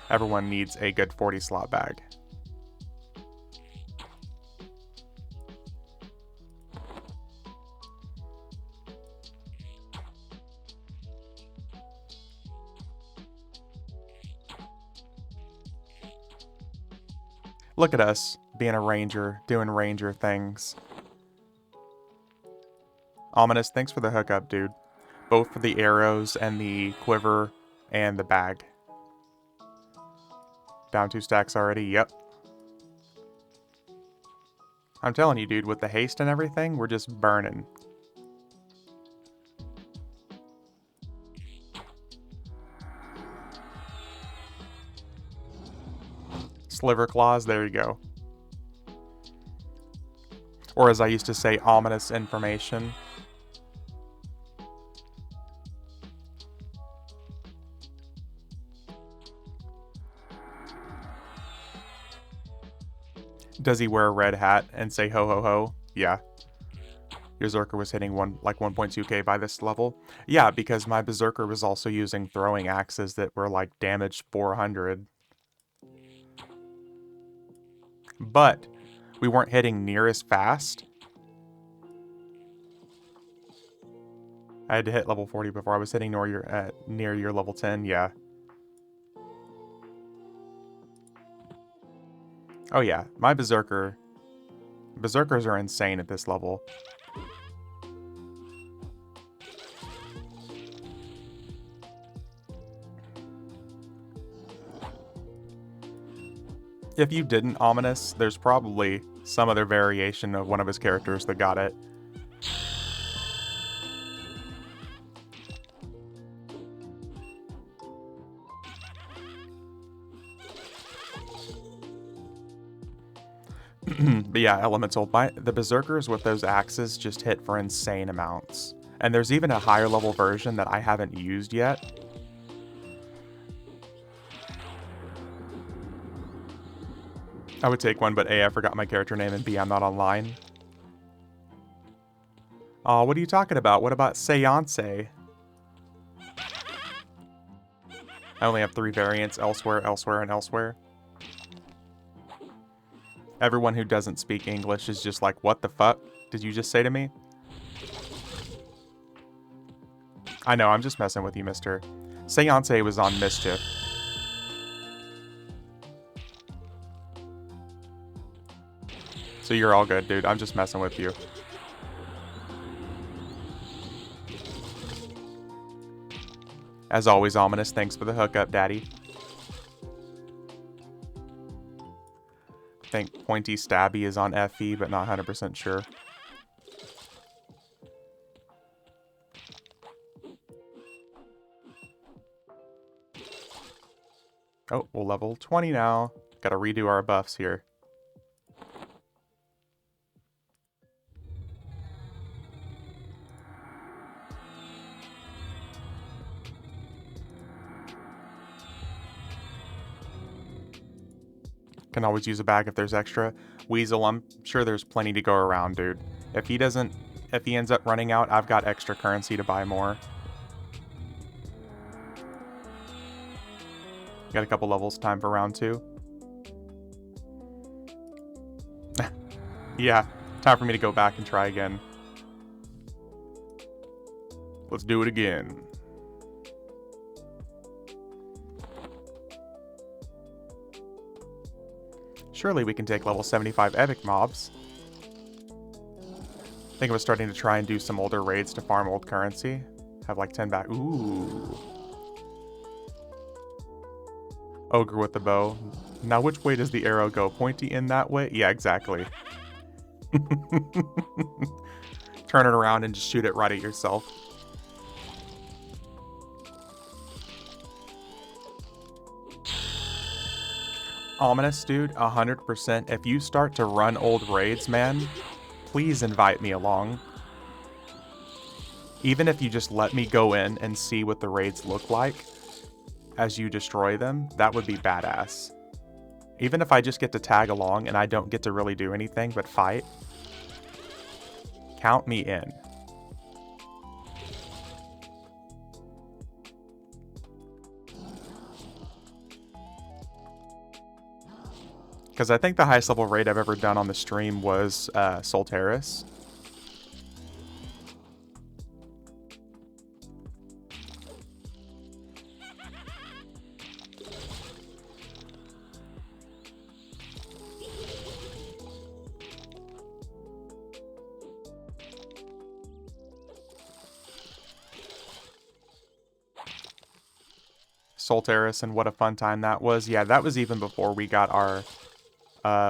Everyone needs a good 40 slot bag. Look at us, being a ranger, doing ranger things. Ominous, thanks for the hookup, dude. Both for the arrows and the quiver and the bag. Down 2 stacks already, yep. I'm telling you, dude, with the haste and everything, we're just burning. Sliver claws, there you go. Or as I used to say, ominous information. Does he wear a red hat and say ho ho ho? Yeah. Your Berserker was hitting 1.2k by this level. Yeah, because my Berserker was also using throwing axes that were like damage 400. But we weren't hitting near as fast. I had to hit level 40 before I was hitting near your level 10, yeah. Oh yeah, my Berserkers are insane at this level. If you didn't Ominous, there's probably some other variation of one of his characters that got it. But yeah, Elemental. The Berserkers with those axes just hit for insane amounts. And there's even a higher level version that I haven't used yet. I would take one, but A, I forgot my character name, and B, I'm not online. Oh, what are you talking about? What about Seance? I only have 3 variants, elsewhere, elsewhere, and elsewhere. Everyone who doesn't speak English is just like, what the fuck did you just say to me? I know, I'm just messing with you, mister. Seance was on Mischief. So you're all good, dude. I'm just messing with you. As always, Ominous, thanks for the hookup, daddy. I think Pointy Stabby is on FE, but not 100% sure. Oh, we'll level 20 now. Gotta redo our buffs here. Can always use a bag if there's extra. Weasel, I'm sure there's plenty to go around, dude. If he ends up running out, I've got extra currency to buy more. Got a couple levels, time for round 2. Yeah, time for me to go back and try again. Let's do it again. Surely we can take level 75 epic mobs. I think I was starting to try and do some older raids to farm old currency. Have like 10 back. Ooh. Ogre with the bow. Now which way does the arrow go? Pointy in that way? Yeah, exactly. Turn it around and just shoot it right at yourself. Ominous, dude, 100%. If you start to run old raids, man, please invite me along. Even if you just let me go in and see what the raids look like as you destroy them, that would be badass. Even if I just get to tag along and I don't get to really do anything but fight, count me in. Because I think the highest level raid I've ever done on the stream was Solteris. Solteris, and what a fun time that was. Yeah, that was even before we got our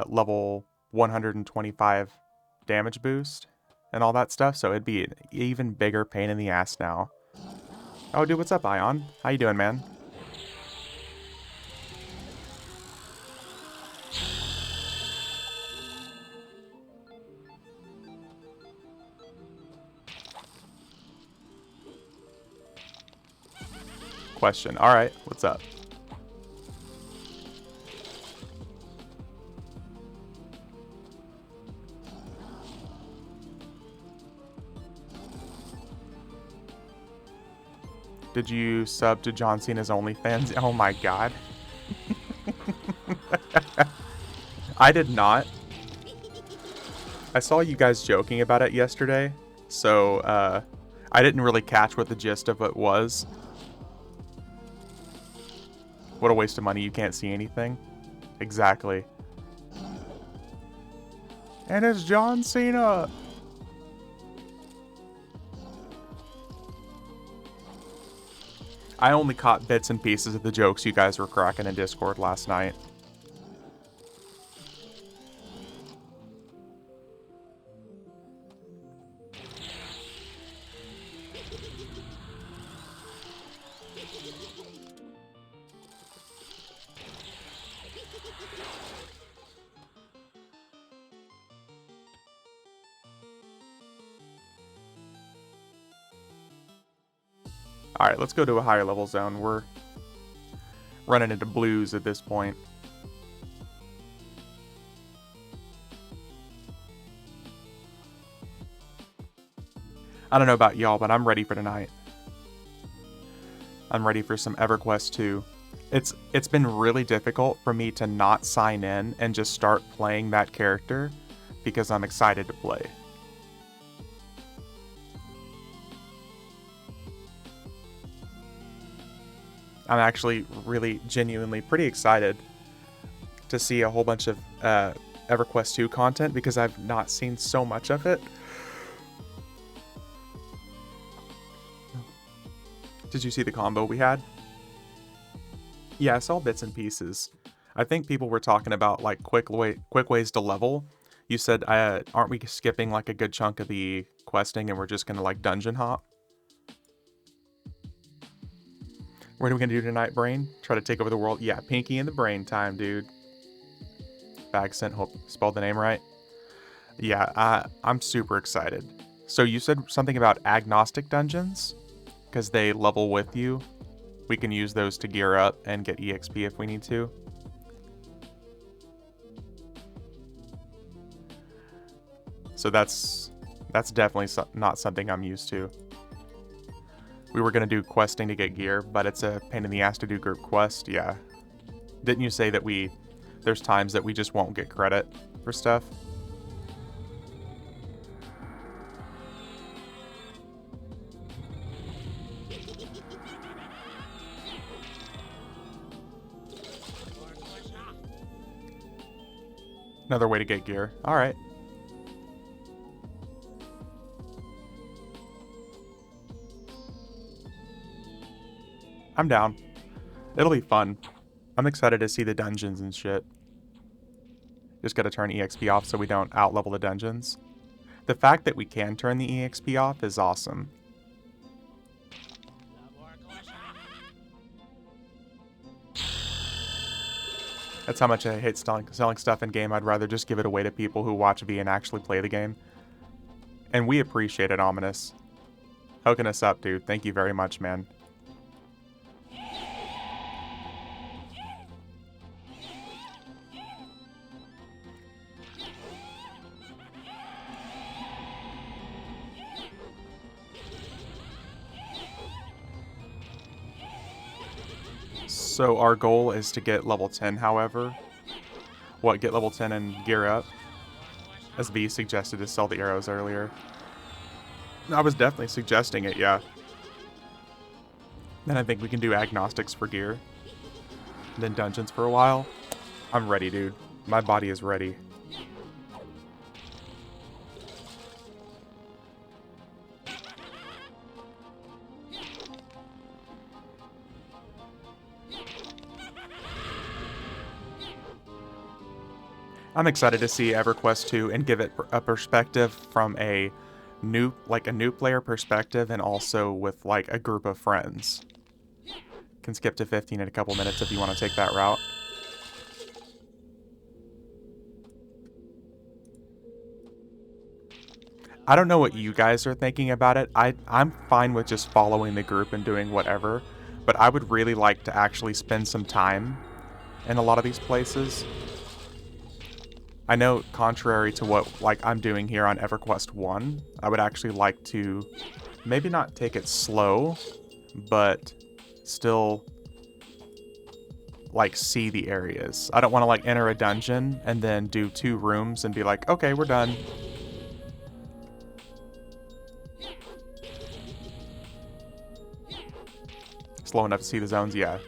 level 125 damage boost and all that stuff, so it'd be an even bigger pain in the ass now. Oh, dude, what's up, Ion? How you doing, man? Question. All right, what's up? Did you sub to John Cena's OnlyFans? Oh my god. I did not. I saw you guys joking about it yesterday, so I didn't really catch what the gist of it was. What a waste of money, you can't see anything. Exactly. And it's John Cena! I only caught bits and pieces of the jokes you guys were cracking in Discord last night. Alright, let's go to a higher level zone. We're running into blues at this point. I don't know about y'all, but I'm ready for tonight. I'm ready for some EverQuest 2. It's been really difficult for me to not sign in and just start playing that character because I'm excited to play. I'm actually really genuinely pretty excited to see a whole bunch of EverQuest 2 content because I've not seen so much of it. Did you see the combo we had? Yeah, I saw bits and pieces. I think people were talking about like quick ways to level. You said, aren't we skipping like a good chunk of the questing and we're just gonna like dungeon hop? What are we gonna do tonight, Brain? Try to take over the world? Yeah, Pinky in the Brain time, dude. Bagsent, hope spelled the name right. Yeah, I'm super excited. So you said something about agnostic dungeons? Because they level with you. We can use those to gear up and get EXP if we need to. So that's definitely not something I'm used to. We were going to do questing to get gear, but it's a pain in the ass to do group quest, yeah. Didn't you say that there's times that we just won't get credit for stuff? Another way to get gear. Alright. I'm down. It'll be fun. I'm excited to see the dungeons and shit. Just gotta turn EXP off so we don't out-level the dungeons. The fact that we can turn the EXP off is awesome. That's how much I hate selling stuff in game. I'd rather just give it away to people who watch V and actually play the game. And we appreciate it, Ominous. Hooking us up, dude. Thank you very much, man. So our goal is to get level 10, however. Get level 10 and gear up? As V suggested to sell the arrows earlier. I was definitely suggesting it, yeah. Then I think we can do agnostics for gear. Then dungeons for a while. I'm ready, dude. My body is ready. I'm excited to see EverQuest 2 and give it a perspective from a new player perspective and also with like a group of friends. Can skip to 15 in a couple minutes if you want to take that route. I don't know what you guys are thinking about it. I'm fine with just following the group and doing whatever, but I would really like to actually spend some time in a lot of these places. I know, contrary to what I'm doing here on EverQuest 1, I would actually like to maybe not take it slow, but still see the areas. I don't want to enter a dungeon and then do 2 rooms and be like, okay, we're done. Slow enough to see the zones, yeah.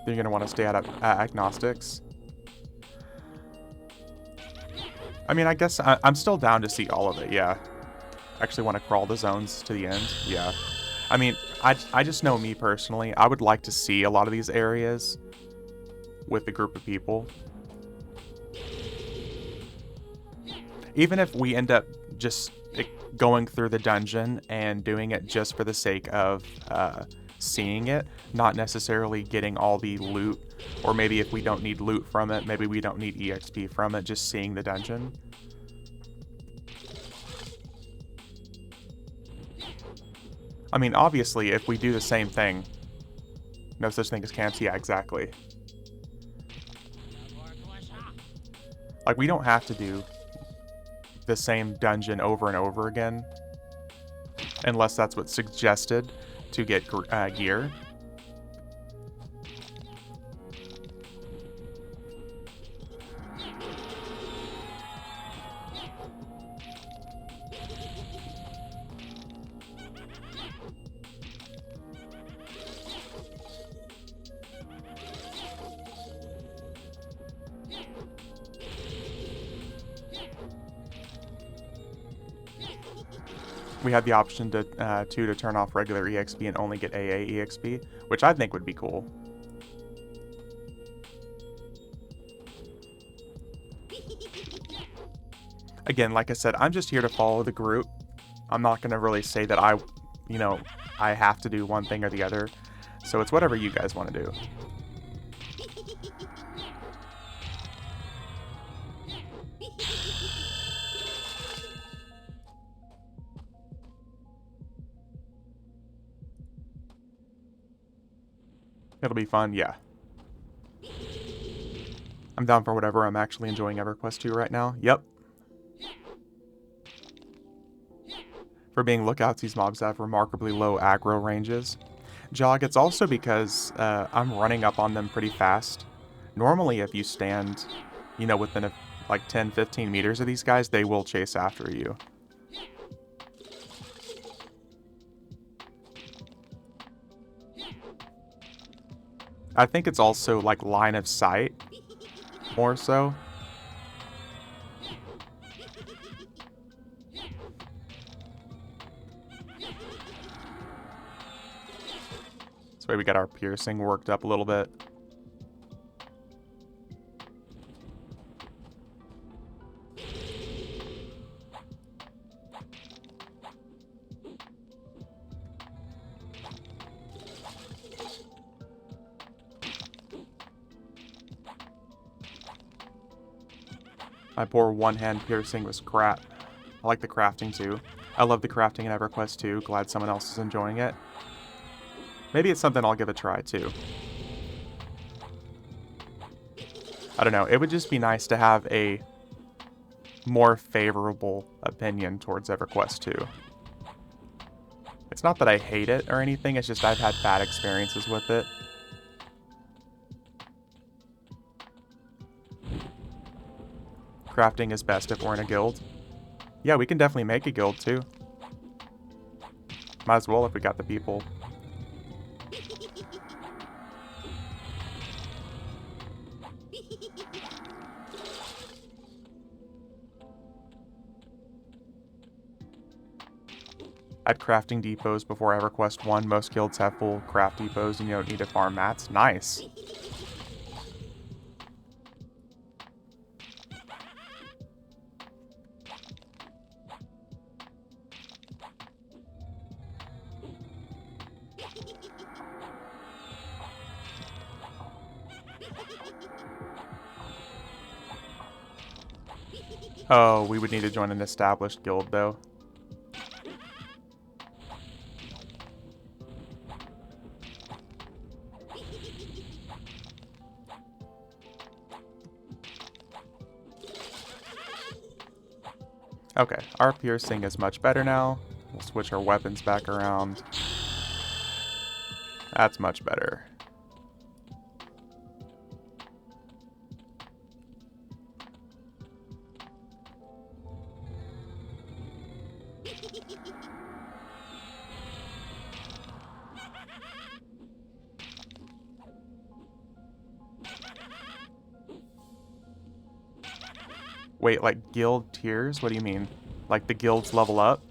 Then you're going to want to stay at agnostics. I mean, I guess I'm still down to see all of it, yeah. Actually want to crawl the zones to the end, yeah. I mean, I just know me personally. I would like to see a lot of these areas with a group of people. Even if we end up just going through the dungeon and doing it just for the sake of seeing it, not necessarily getting all the loot, or maybe if we don't need loot from it, maybe we don't need EXP from it, just seeing the dungeon. I mean, obviously, if we do the same thing, no such thing as camps, yeah, exactly. Like, we don't have to do the same dungeon over and over again, unless that's what's suggested to get gear. We had the option to turn off regular EXP and only get AA EXP, which I think would be cool. Again, like I said, I'm just here to follow the group. I'm not going to really say that I have to do one thing or the other. So it's whatever you guys want to do. It'll be fun, yeah. I'm down for whatever. I'm actually enjoying EverQuest 2 right now. Yep. For being lookouts, these mobs have remarkably low aggro ranges. Jog, it's also because I'm running up on them pretty fast. Normally, if you stand, within like 10, 15 meters of these guys, they will chase after you. I think it's also like line of sight, more so. This way we get our piercing worked up a little bit. My poor one-hand piercing was crap. I like the crafting too. I love the crafting in EverQuest 2. Glad someone else is enjoying it. Maybe it's something I'll give a try too. I don't know. It would just be nice to have a more favorable opinion towards EverQuest 2. It's not that I hate it or anything. It's just I've had bad experiences with it. Crafting is best if we're in a guild. Yeah, we can definitely make a guild too. Might as well if we got the people. At crafting depots before EverQuest 1, most guilds have full craft depots and you don't need to farm mats. Nice. Oh, we would need to join an established guild, though. Okay, our piercing is much better now. We'll switch our weapons back around. That's much better. Wait, like guild tiers? What do you mean? Like the guilds level up?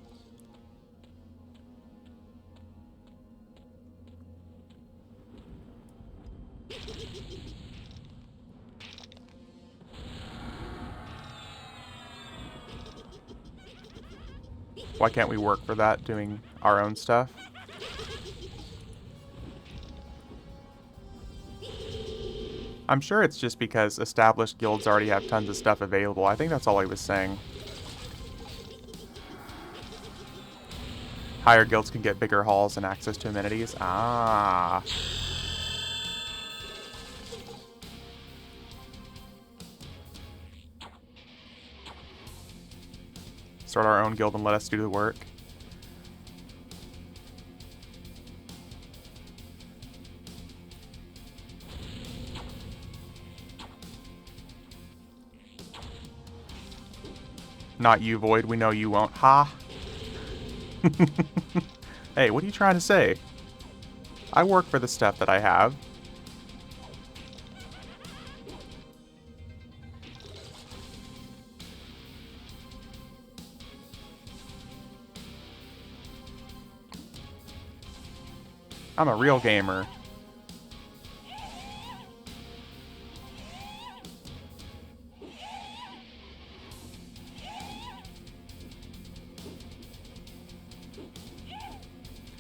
Why can't we work for that doing our own stuff? I'm sure it's just because established guilds already have tons of stuff available. I think that's all he was saying. Higher guilds can get bigger halls and access to amenities. Ah. Start our own guild and let us do the work. Not you, Void. We know you won't. Ha! Hey, what are you trying to say? I work for the stuff that I have. I'm a real gamer.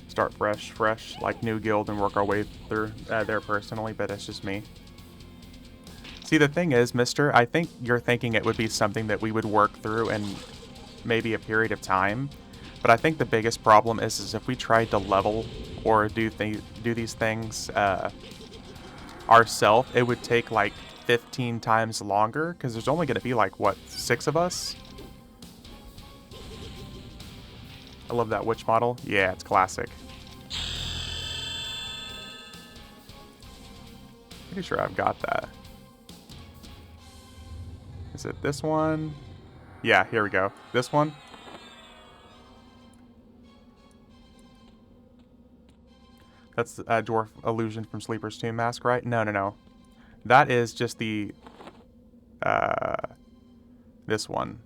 Start fresh, like new guild and work our way through there personally, but it's just me. See, the thing is, mister, I think you're thinking it would be something that we would work through in maybe a period of time, but I think the biggest problem is if we tried to level or do these things ourselves, it would take like 15 times longer, because there's only going to be like, what, 6 of us? I love that witch model. Yeah, it's classic. Pretty sure I've got that. Is it this one? Yeah, here we go. This one? That's a dwarf illusion from Sleeper's Tomb Mask, right? No. That is just the... this one.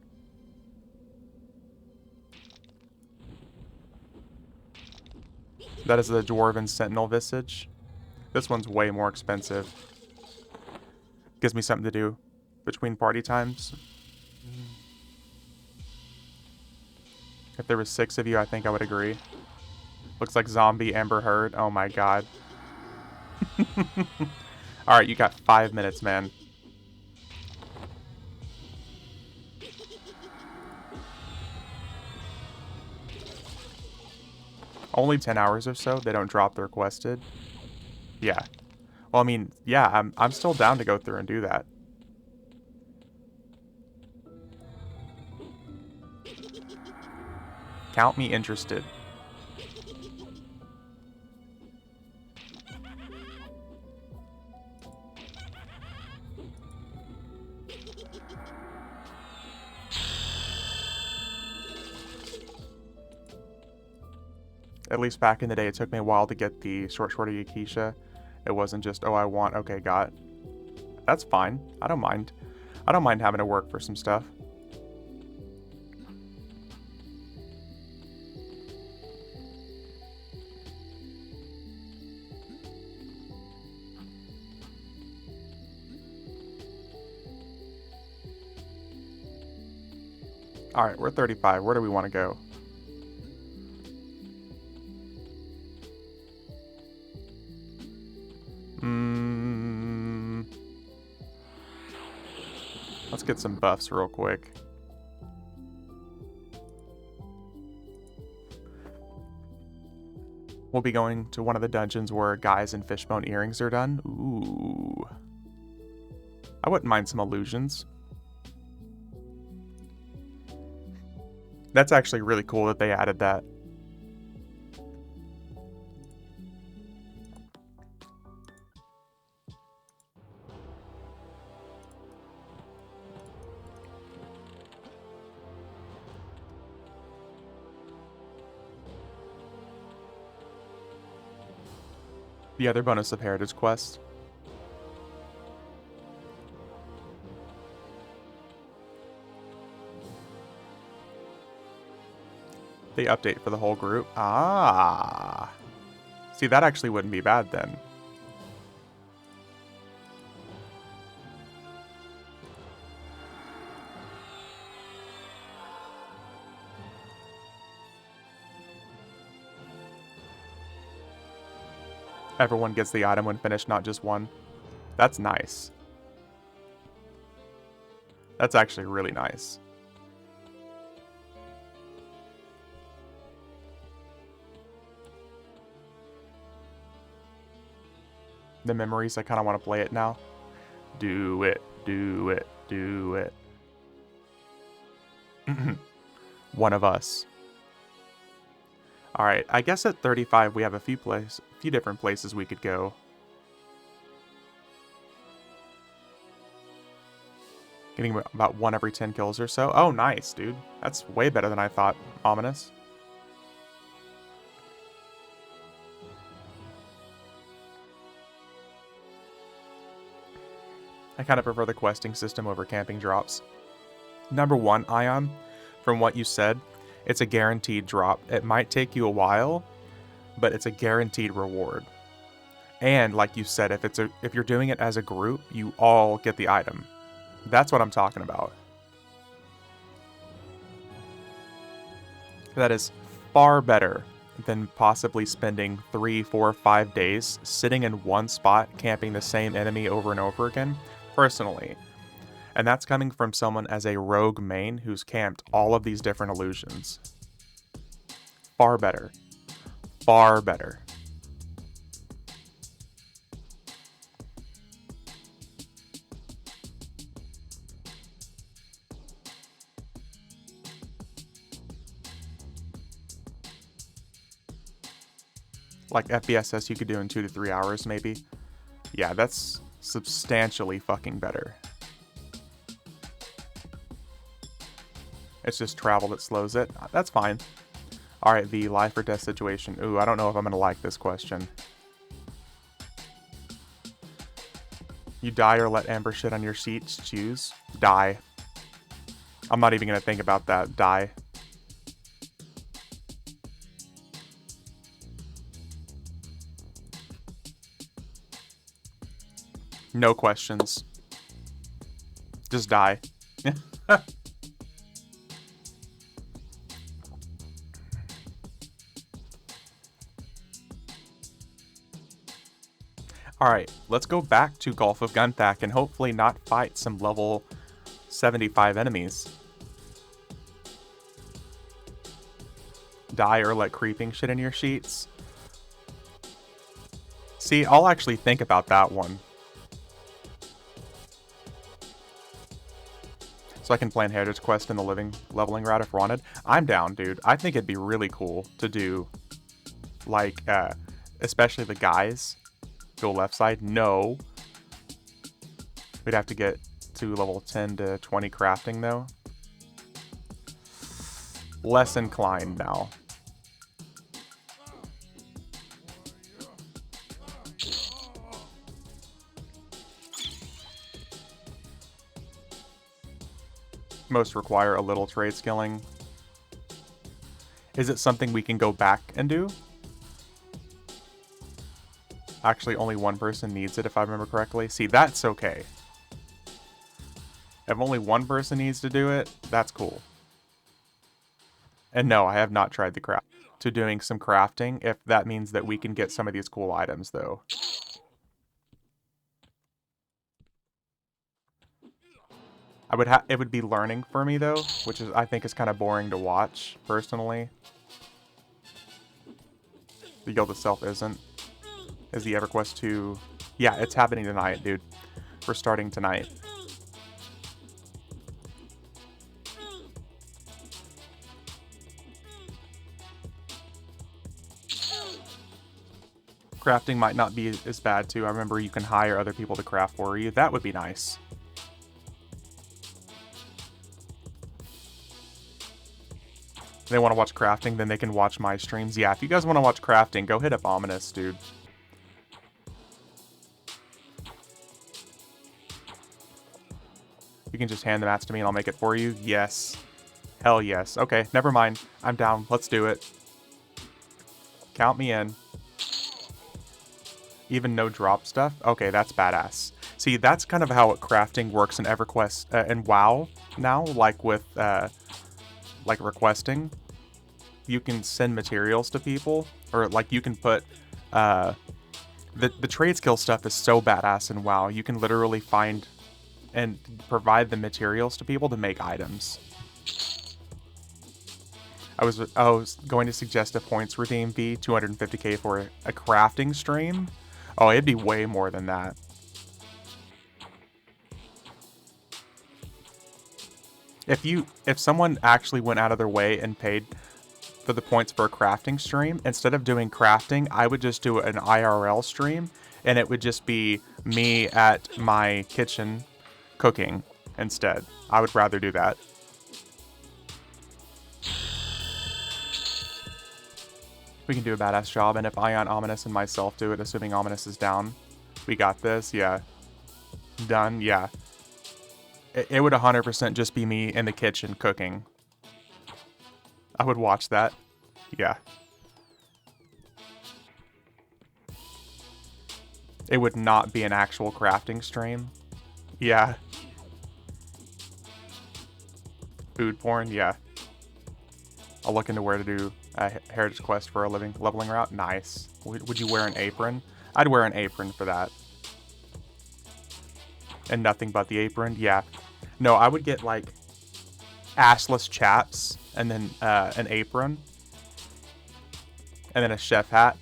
That is the Dwarven Sentinel Visage. This one's way more expensive. Gives me something to do between party times. If there was 6 of you, I think I would agree. Looks like zombie Ember Herd. Oh my god. Alright, you got 5 minutes, man. Only 10 hours or so. They don't drop the requested. Yeah. Well, I mean, yeah, I'm still down to go through and do that. Count me interested. At least back in the day, it took me a while to get the short Yakisha. It wasn't just, oh, I want, okay, got. That's fine. I don't mind. I don't mind having to work for some stuff. Alright, we're 35. Where do we want to go? Let's get some buffs real quick. We'll be going to one of the dungeons where guys in fishbone earrings are done. Ooh. I wouldn't mind some illusions. That's actually really cool that they added that. The other bonus of Heritage Quest. birthday update for the whole group. Ah. See, that actually wouldn't be bad then. Everyone gets the item when finished, not just one. That's nice. That's actually really nice. The memories, I kind of want to play it now. Do it, do it, do it. One of us. Alright, I guess at 35 we have a few different places we could go. Getting about 1 every 10 kills or so. Oh, nice, dude. That's way better than I thought. Ominous. I kind of prefer the questing system over camping drops. Number 1, Ion, from what you said, it's a guaranteed drop. It might take you a while, but it's a guaranteed reward. And like you said, if you're doing it as a group, you all get the item. That's what I'm talking about. That is far better than possibly spending 3, 4, 5 days sitting in one spot camping the same enemy over and over again, personally. And that's coming from someone as a rogue main who's camped all of these different illusions. Far better. Far better. Like FBSS you could do in 2 to 3 hours maybe. Yeah, that's substantially fucking better. It's just travel that slows it. That's fine. Alright, the life or death situation. Ooh, I don't know if I'm gonna like this question. You die or let Amber shit on your sheets? Choose. Die. I'm not even gonna think about that. Die. No questions. Just die. Alright, let's go back to Gulf of Gunthak and hopefully not fight some level 75 enemies. Die or let creeping shit in your sheets. See, I'll actually think about that one. So I can plan Heritage Quest in the leveling route if wanted. I'm down, dude. I think it'd be really cool to do, like, especially the guys. Go left side. No. We'd have to get to level 10 to 20 crafting, though. Less inclined now. Most require a little trade skilling. Is it something we can go back and do? Actually, only one person needs it, if I remember correctly. See, that's okay. If only one person needs to do it, that's cool. And no, I have not tried the craft. To doing some crafting, if that means that we can get some of these cool items, though. It would be learning for me, though, which is I think is kind of boring to watch, personally. The Guild itself isn't. Is the EverQuest 2... Yeah, it's happening tonight, dude. We're starting tonight. Crafting might not be as bad, too. I remember you can hire other people to craft for you. That would be nice. If they want to watch crafting, then they can watch my streams. Yeah, if you guys want to watch crafting, go hit up Ominous, dude. You can just hand the mats to me and I'll make it for you. Yes. Hell yes. Okay, never mind. I'm down. Let's do it. Count me in. Even no drop stuff? Okay, that's badass. See, that's kind of how crafting works in EverQuest and WoW now, like with like requesting. You can send materials to people, or like you can put the trade skill stuff is so badass in WoW. You can literally find and provide the materials to people to make items. I was going to suggest a points redeem fee, 250k for a crafting stream. Oh, it'd be way more than that. If someone actually went out of their way and paid for the points for a crafting stream, instead of doing crafting, I would just do an IRL stream, and it would just be me at my kitchen cooking instead. I would rather do that. We can do a badass job, and if Ion, Ominous, and myself do it, assuming Ominous is down, we got this, yeah. Done, yeah. It would 100% just be me in the kitchen cooking. I would watch that. Yeah. It would not be an actual crafting stream. Yeah. Food porn, yeah. I'll look into where to do a heritage quest for a leveling route. Nice. Would you wear an apron? I'd wear an apron for that. And nothing but the apron? Yeah. No, I would get like assless chaps and then an apron. And then a chef hat.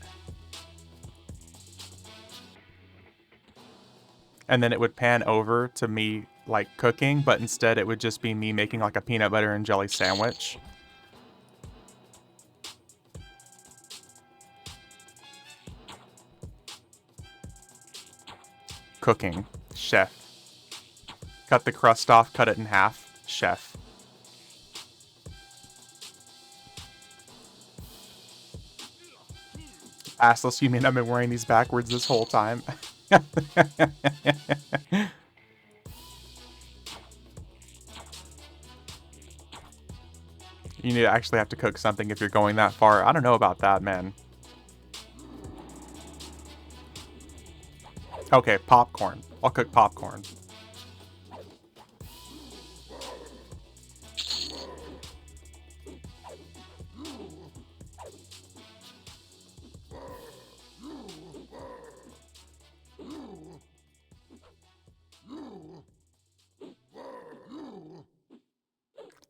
And then it would pan over to me like cooking, but instead it would just be me making like a peanut butter and jelly sandwich. Cooking. Chef. Cut the crust off, cut it in half. Chef. Assless, you mean I've been wearing these backwards this whole time? You need to actually have to cook something if you're going that far. I don't know about that, man. Okay, popcorn. I'll cook popcorn.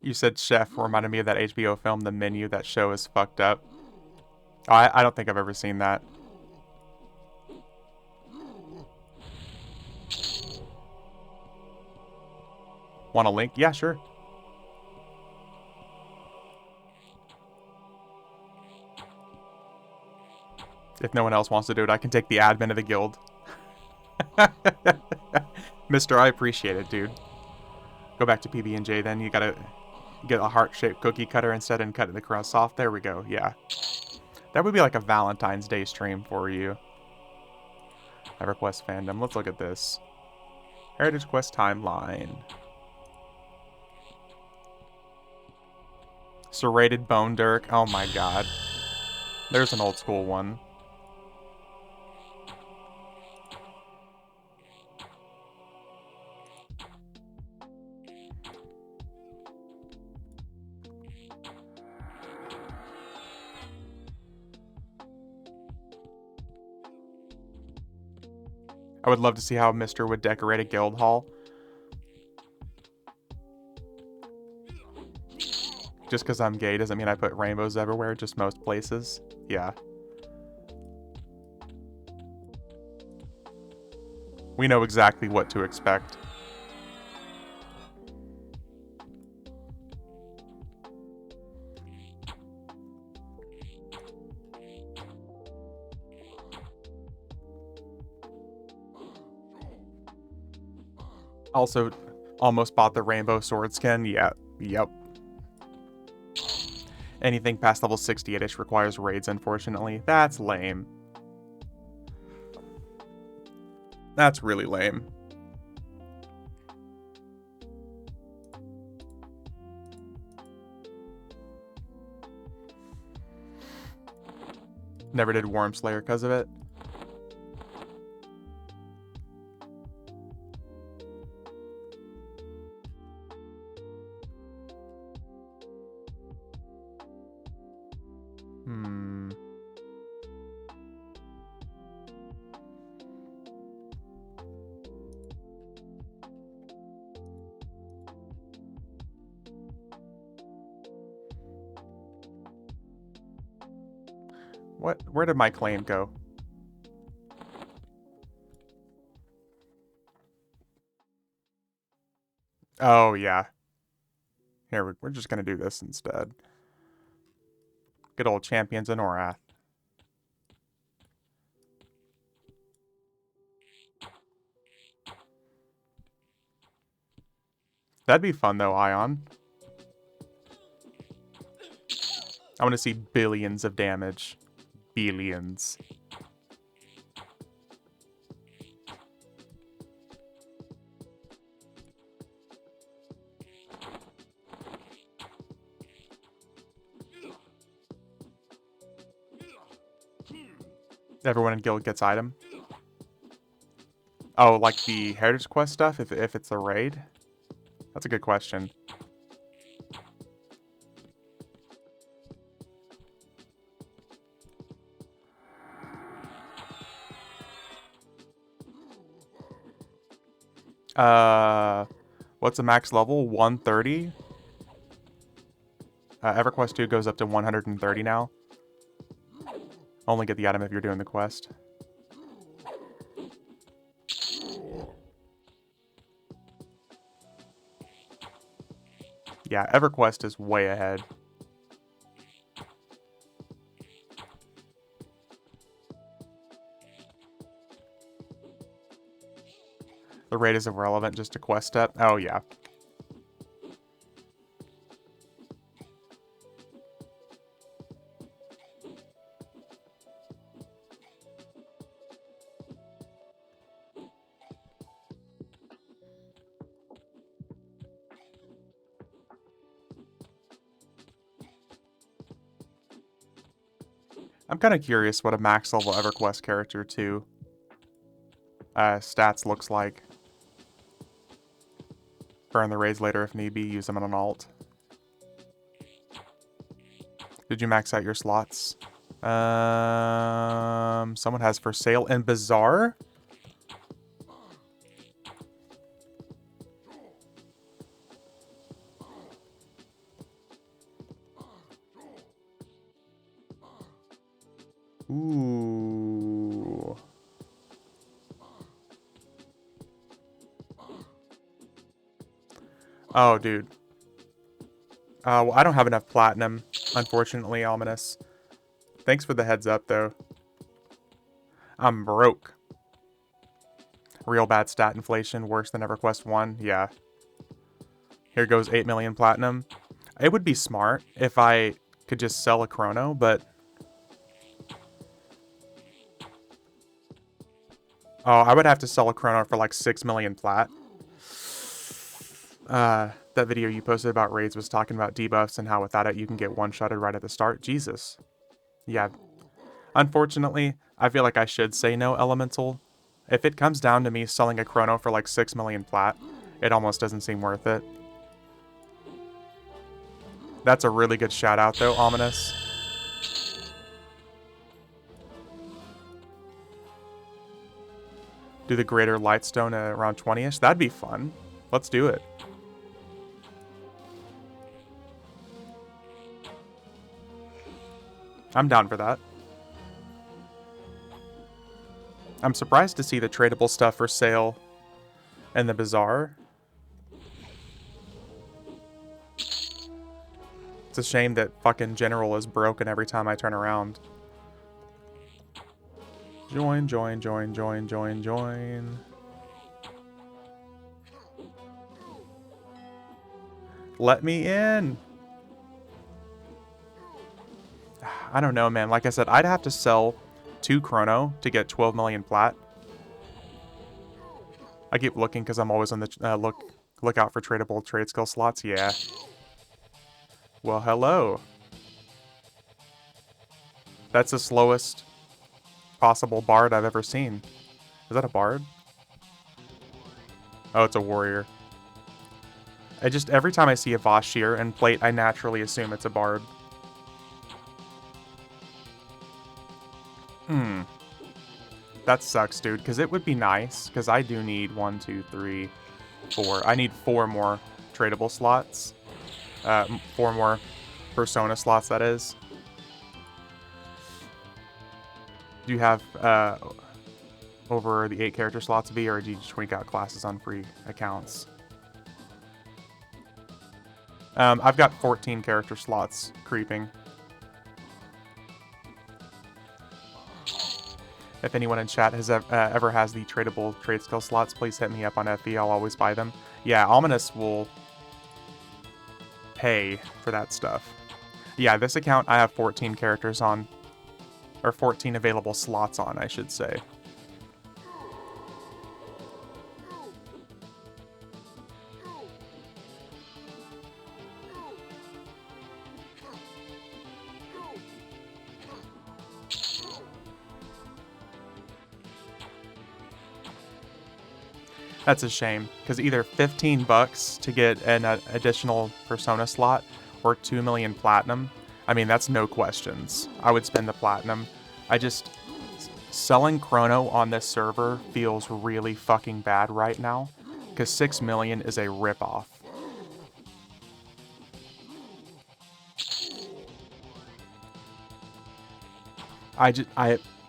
You said chef reminded me of that HBO film, The Menu. That show is fucked up. Oh, I don't think I've ever seen that. Want a link? Yeah, sure. If no one else wants to do it, I can take the admin of the guild. Mister, I appreciate it, dude. Go back to PB&J then. You gotta get a heart-shaped cookie cutter instead and cut the crust off. There we go, yeah. That would be like a Valentine's Day stream for you. EverQuest fandom. Let's look at this. Heritage Quest timeline. Serrated Bone Dirk. Oh my god. There's an old school one. I would love to see how Mister would decorate a guild hall. Just because I'm gay doesn't mean I put rainbows everywhere, just most places. Yeah. We know exactly what to expect. Also, almost bought the rainbow sword skin. Yeah, yep. Anything past level 68-ish requires raids, unfortunately. That's lame. That's really lame. Never did Worm Slayer because of it. What? Where did my claim go? Oh, yeah. Here, we're just going to do this instead. Good old Champions in Orath. That'd be fun, though, Ion. I want to see billions of damage. Billions. Everyone in guild gets item. Oh, like the Heritage Quest stuff, if it's a raid? That's a good question. What's the max level? 130? EverQuest 2 goes up to 130 now. Only get the item if you're doing the quest. Yeah, EverQuest is way ahead. The raid is irrelevant, just a quest step. Oh, yeah. I'm kind of curious what a max level EverQuest character 2 stats looks like. Burn the raids later if need be, use them on an alt. Did you max out your slots? Someone has for sale in Bazaar? Ooh. Oh, dude. Well, I don't have enough platinum, unfortunately, Ominous. Thanks for the heads up, though. I'm broke. Real bad stat inflation, worse than EverQuest 1. Yeah. Here goes 8 million platinum. It would be smart if I could just sell a chrono, but... Oh, I would have to sell a chrono for like 6 million plat. That video you posted about raids was talking about debuffs and how without it you can get one-shotted right at the start. Jesus. Yeah. Unfortunately, I feel like I should say no, Elemental. If it comes down to me selling a chrono for like 6 million plat, it almost doesn't seem worth it. That's a really good shout out though, Ominous. Do the Greater Lightstone around 20-ish? That'd be fun. Let's do it. I'm down for that. I'm surprised to see the tradable stuff for sale in the Bazaar. It's a shame that fucking General is broken every time I turn around. Join, join, join, join, join, join. Let me in. I don't know, man. Like I said, I'd have to sell 2 chrono to get 12 million plat. I keep looking because I'm always on the look out for tradable trade skill slots. Yeah. Well, hello. That's the slowest possible bard I've ever seen. Is that a bard? Oh, it's a warrior. Every time I see a Vashir and plate, I naturally assume it's a bard. That sucks, dude, because it would be nice, because I do need 1, 2, 3, 4. I need 4 more tradable slots. 4 more persona slots, that is. Do you have over the 8 character slots, V, or do you just tweak out classes on free accounts? I've got 14 character slots creeping. If anyone in chat has ever has the tradable trade skill slots, please hit me up on FB. I'll always buy them. Yeah, Ominous will pay for that stuff. Yeah, this account I have 14 characters on. Or 14 available slots on, I should say. That's a shame, because either 15 bucks to get an additional persona slot or 2 million platinum. I mean, that's no questions. I would spend the platinum. Selling Chrono on this server feels really fucking bad right now, because 6 million is a ripoff.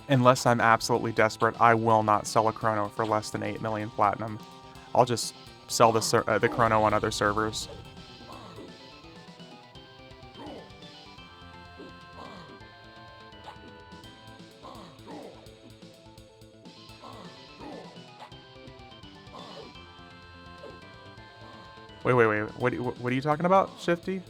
Unless I'm absolutely desperate, I will not sell a Chrono for less than 8 million platinum. I'll just sell the Chrono on other servers. Wait. What are you talking about, Shifty?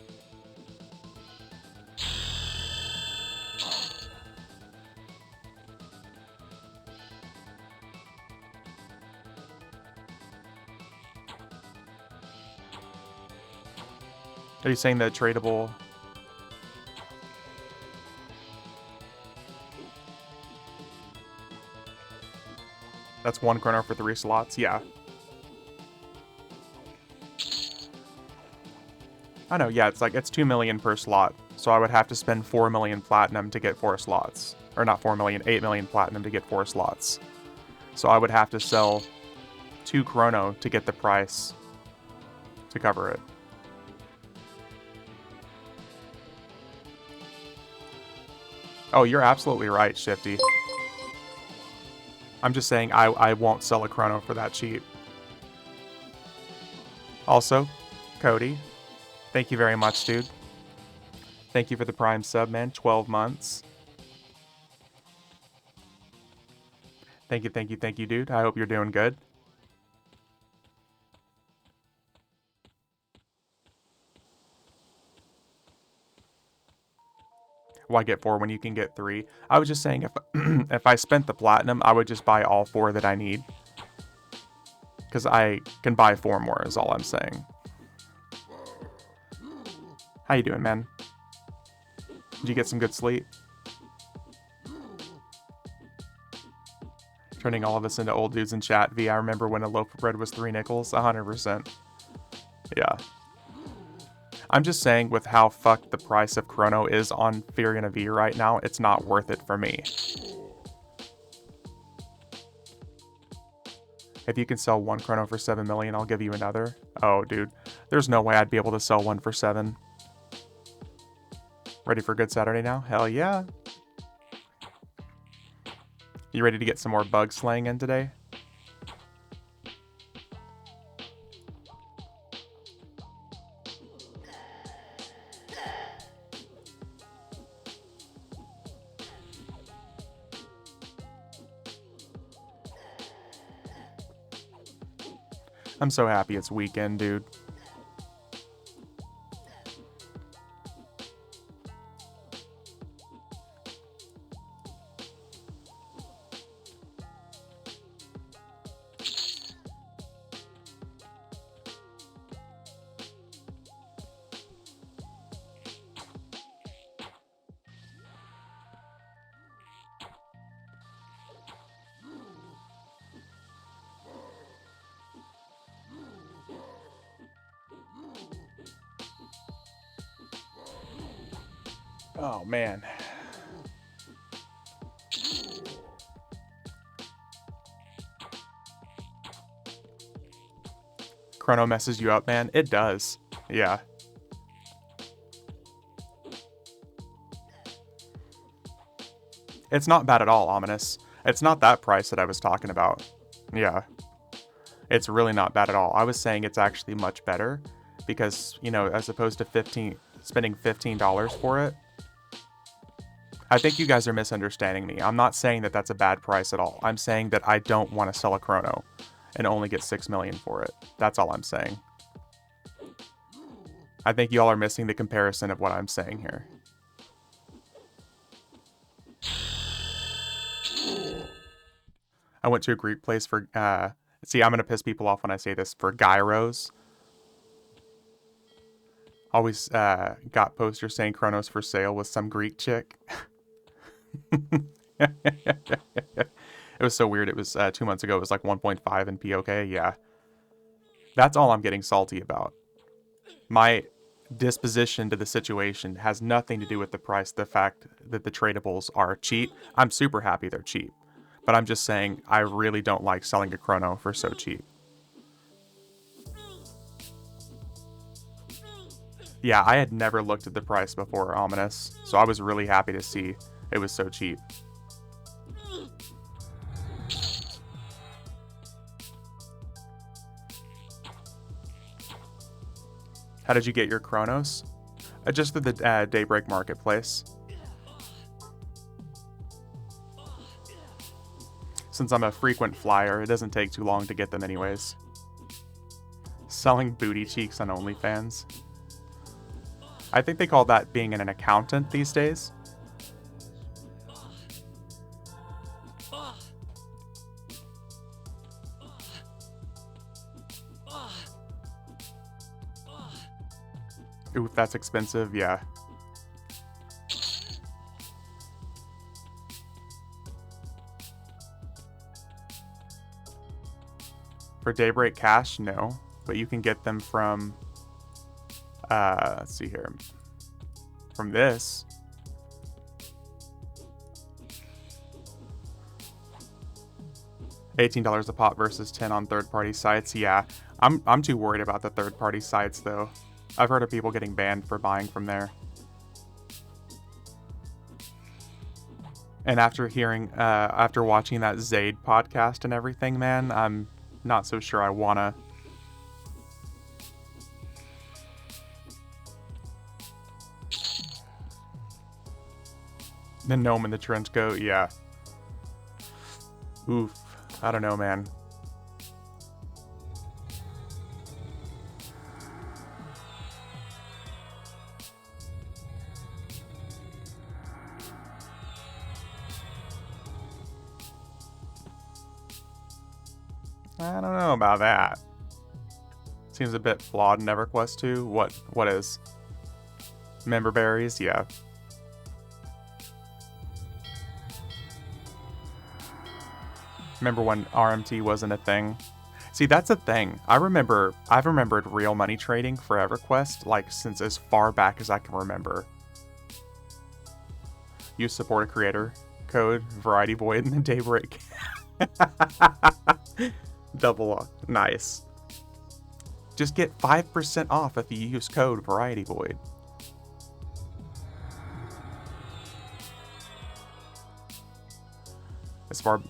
Are you saying that tradable... That's 1 Chrono for 3 slots? Yeah. I know, yeah, it's 2 million per slot. So I would have to spend 4 million platinum to get 4 slots. Or not 4 million, 8 million platinum to get 4 slots. So I would have to sell 2 Chrono to get the price to cover it. Oh, you're absolutely right, Shifty. I'm just saying I won't sell a Chrono for that cheap. Also, Cody, thank you very much, dude. Thank you for the Prime sub, man. 12 months. Thank you, dude. I hope you're doing good. Why get 4 when you can get 3? I was just saying if I spent the platinum, I would just buy all 4 that I need. Because I can buy 4 more is all I'm saying. How you doing, man? Did you get some good sleep? Turning all of us into old dudes in chat. V, I remember when a loaf of bread was 3 nickels. 100%. Yeah. I'm just saying, with how fucked the price of Chrono is on Furion V right now, it's not worth it for me. If you can sell 1 Chrono for 7 million, I'll give you another. Oh, dude. There's no way I'd be able to sell 1 for 7. Ready for a good Saturday now? Hell yeah. You ready to get some more bug slaying in today? I'm so happy it's weekend, dude. Oh, man. Chrono messes you up, man? It does. Yeah. It's not bad at all, Ominous. It's not that price that I was talking about. Yeah. It's really not bad at all. I was saying it's actually much better because, you know, as opposed to spending $15 for it, I think you guys are misunderstanding me. I'm not saying that that's a bad price at all. I'm saying that I don't want to sell a chrono and only get 6 million for it. That's all I'm saying. I think y'all are missing the comparison of what I'm saying here. I went to a Greek place for, see, I'm going to piss people off when I say this, for gyros. Always got posters saying Chronos for sale with some Greek chick. It was so weird. It was 2 months ago. It was like 1.5 in POK. Yeah. That's all I'm getting salty about. My disposition to the situation has nothing to do with the price, the fact that the tradables are cheap. I'm super happy they're cheap. But I'm just saying I really don't like selling a chrono for so cheap. Yeah, I had never looked at the price before Ominous, so I was really happy to see it was so cheap. How did you get your chronos? Just through the Daybreak Marketplace. Since I'm a frequent flyer, it doesn't take too long to get them anyways. Selling booty cheeks on OnlyFans. I think they call that being an accountant these days. Ooh, that's expensive, yeah. For Daybreak Cash, no. But you can get them from, let's see here. From this. $18 a pop versus 10 on third-party sites. Yeah, I'm too worried about the third-party sites, though. I've heard of people getting banned for buying from there. And after watching that Zayd podcast and everything, man, I'm not so sure I wanna. The gnome in the trench coat, yeah. Oof, I don't know, man. I don't know about that. Seems a bit flawed in EverQuest 2. What is? Member berries? Yeah. Remember when RMT wasn't a thing? See, that's a thing. I've remembered real money trading for EverQuest, like, since as far back as I can remember. You support a creator code, Variety Void, in the Daybreak. Double nice. Just get 5% off if you use code Variety Void.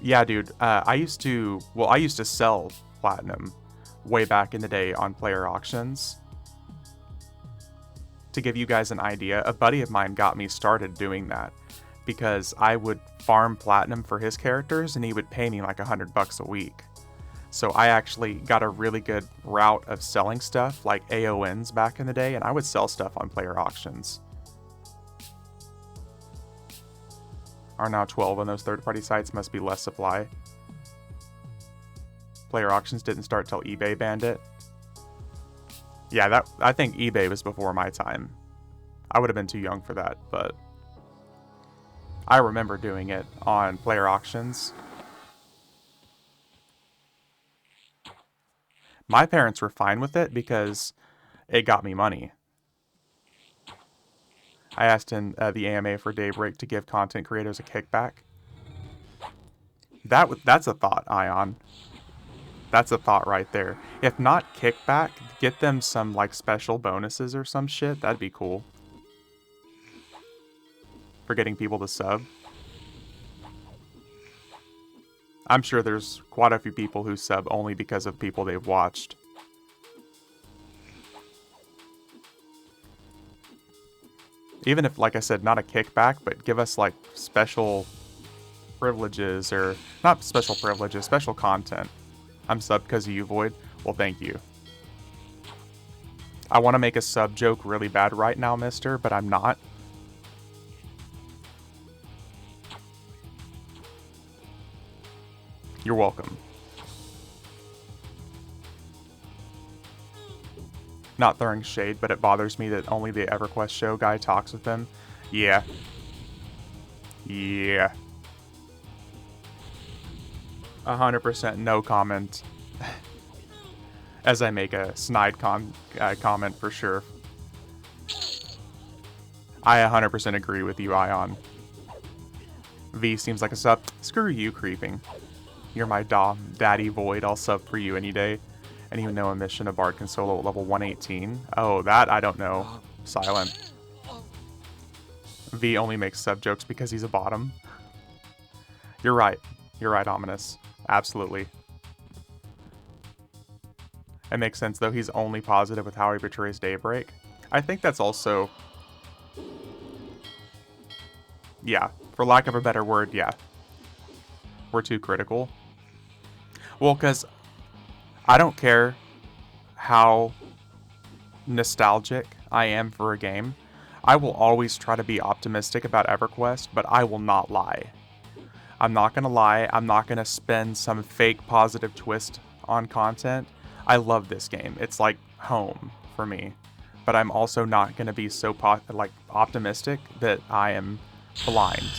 Yeah, dude. I used to sell platinum way back in the day on player auctions. To give you guys an idea, a buddy of mine got me started doing that because I would farm platinum for his characters and he would pay me like $100 a week. So I actually got a really good route of selling stuff like AONs back in the day, and I would sell stuff on player auctions. Are now 12 on those third-party sites, must be less supply. Player auctions didn't start till eBay banned it. Yeah, I think eBay was before my time. I would have been too young for that, but I remember doing it on player auctions. My parents were fine with it because it got me money. I asked in the AMA for Daybreak to give content creators a kickback. That's a thought, Ion. That's a thought right there. If not kickback, get them some like special bonuses or some shit. That'd be cool. For getting people to sub. I'm sure there's quite a few people who sub only because of people they've watched. Even if, like I said, not a kickback, but give us like special privileges, or not special privileges, special content. I'm subbed because of you, Void. Well, thank you. I want to make a sub joke really bad right now, mister, but I'm not. You're welcome. Not throwing shade, but it bothers me that only the EverQuest show guy talks with them. Yeah. Yeah. 100% no comment. As I make a snide comment for sure. I 100% agree with you, Ion. V seems like a sub. Screw you, creeping. You're my daddy Void. I'll sub for you any day. And even know a mission of Bard can solo at level 118. Oh, that I don't know. Silent. V only makes sub jokes because he's a bottom. You're right. You're right, Ominous. Absolutely. It makes sense, though. He's only positive with how he portrays Daybreak. I think that's also... Yeah. For lack of a better word, yeah. We're too critical. Well, because I don't care how nostalgic I am for a game. I will always try to be optimistic about EverQuest, but I will not lie. I'm not going to lie. I'm not going to spin some fake positive twist on content. I love this game. It's like home for me. But I'm also not going to be so optimistic that I am blind.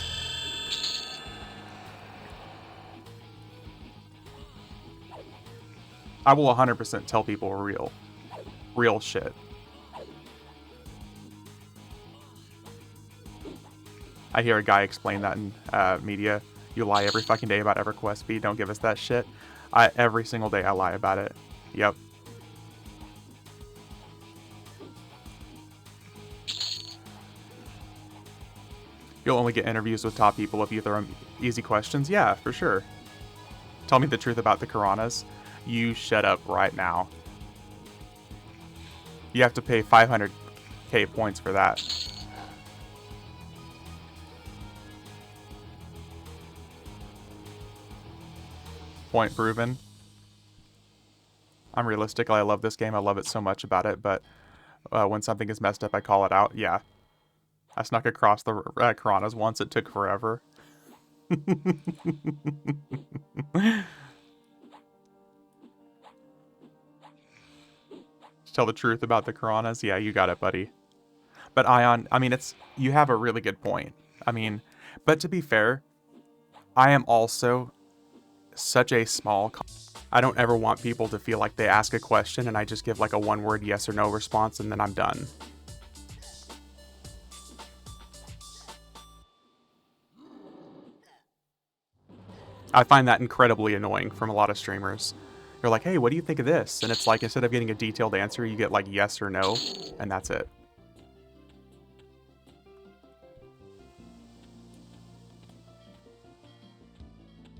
I will 100% tell people real shit. I hear a guy explain that in media. You lie every fucking day about EverQuest B. Don't give us that shit. Every single day I lie about it. Yep. You'll only get interviews with top people if you throw them easy questions. Yeah, for sure. Tell me the truth about the Karanas. You shut up right now. You have to pay 500k points for that. Point proven. I'm realistic. I love this game. I love it so much about it, but when something is messed up, I call it out. Yeah. I snuck across the Karanas once. It took forever. Tell the truth about the Karanas? Yeah, you got it, buddy. But Ion, I mean, you have a really good point. I mean, but to be fair, I am also such a small... I don't ever want people to feel like they ask a question and I just give like a one-word yes or no response and then I'm done. I find that incredibly annoying from a lot of streamers. They're like, hey, what do you think of this? And it's like, instead of getting a detailed answer, you get like yes or no, and that's it.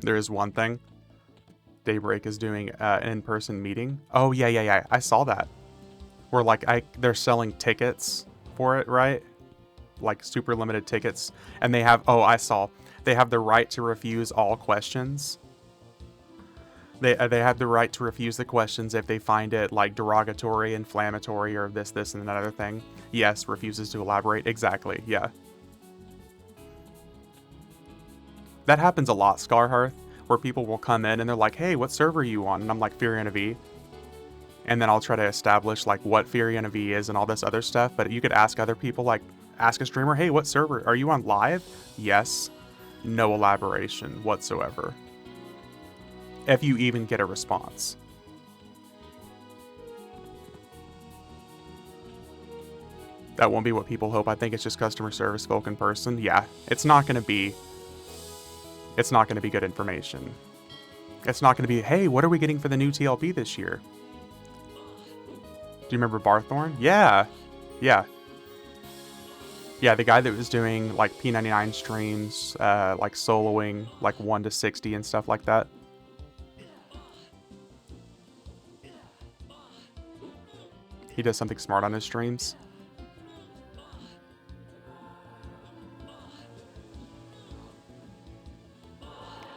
There is one thing. Daybreak is doing an in-person meeting. Oh, yeah. I saw that. Where like they're selling tickets for it, right? Like super limited tickets. And they have, I saw. They have the right to refuse all questions. They have the right to refuse the questions if they find it like derogatory, inflammatory, or this, and that other thing. Yes, refuses to elaborate. Exactly, yeah. That happens a lot, Scarhearth, where people will come in and they're like, hey, what server are you on? And I'm like, Furion V. And then I'll try to establish like what Furion V is and all this other stuff. But you could ask other people, like ask a streamer, hey, what server? Are you on live? Yes. No elaboration whatsoever. If you even get a response. That won't be what people hope. I think it's just customer service folk in person. Yeah, it's not going to be good information. It's not going to be, hey, what are we getting for the new TLP this year? Do you remember Barthorn? Yeah. Yeah. Yeah, the guy that was doing like P99 streams, like soloing like 1 to 60 and stuff like that. He does something smart on his streams.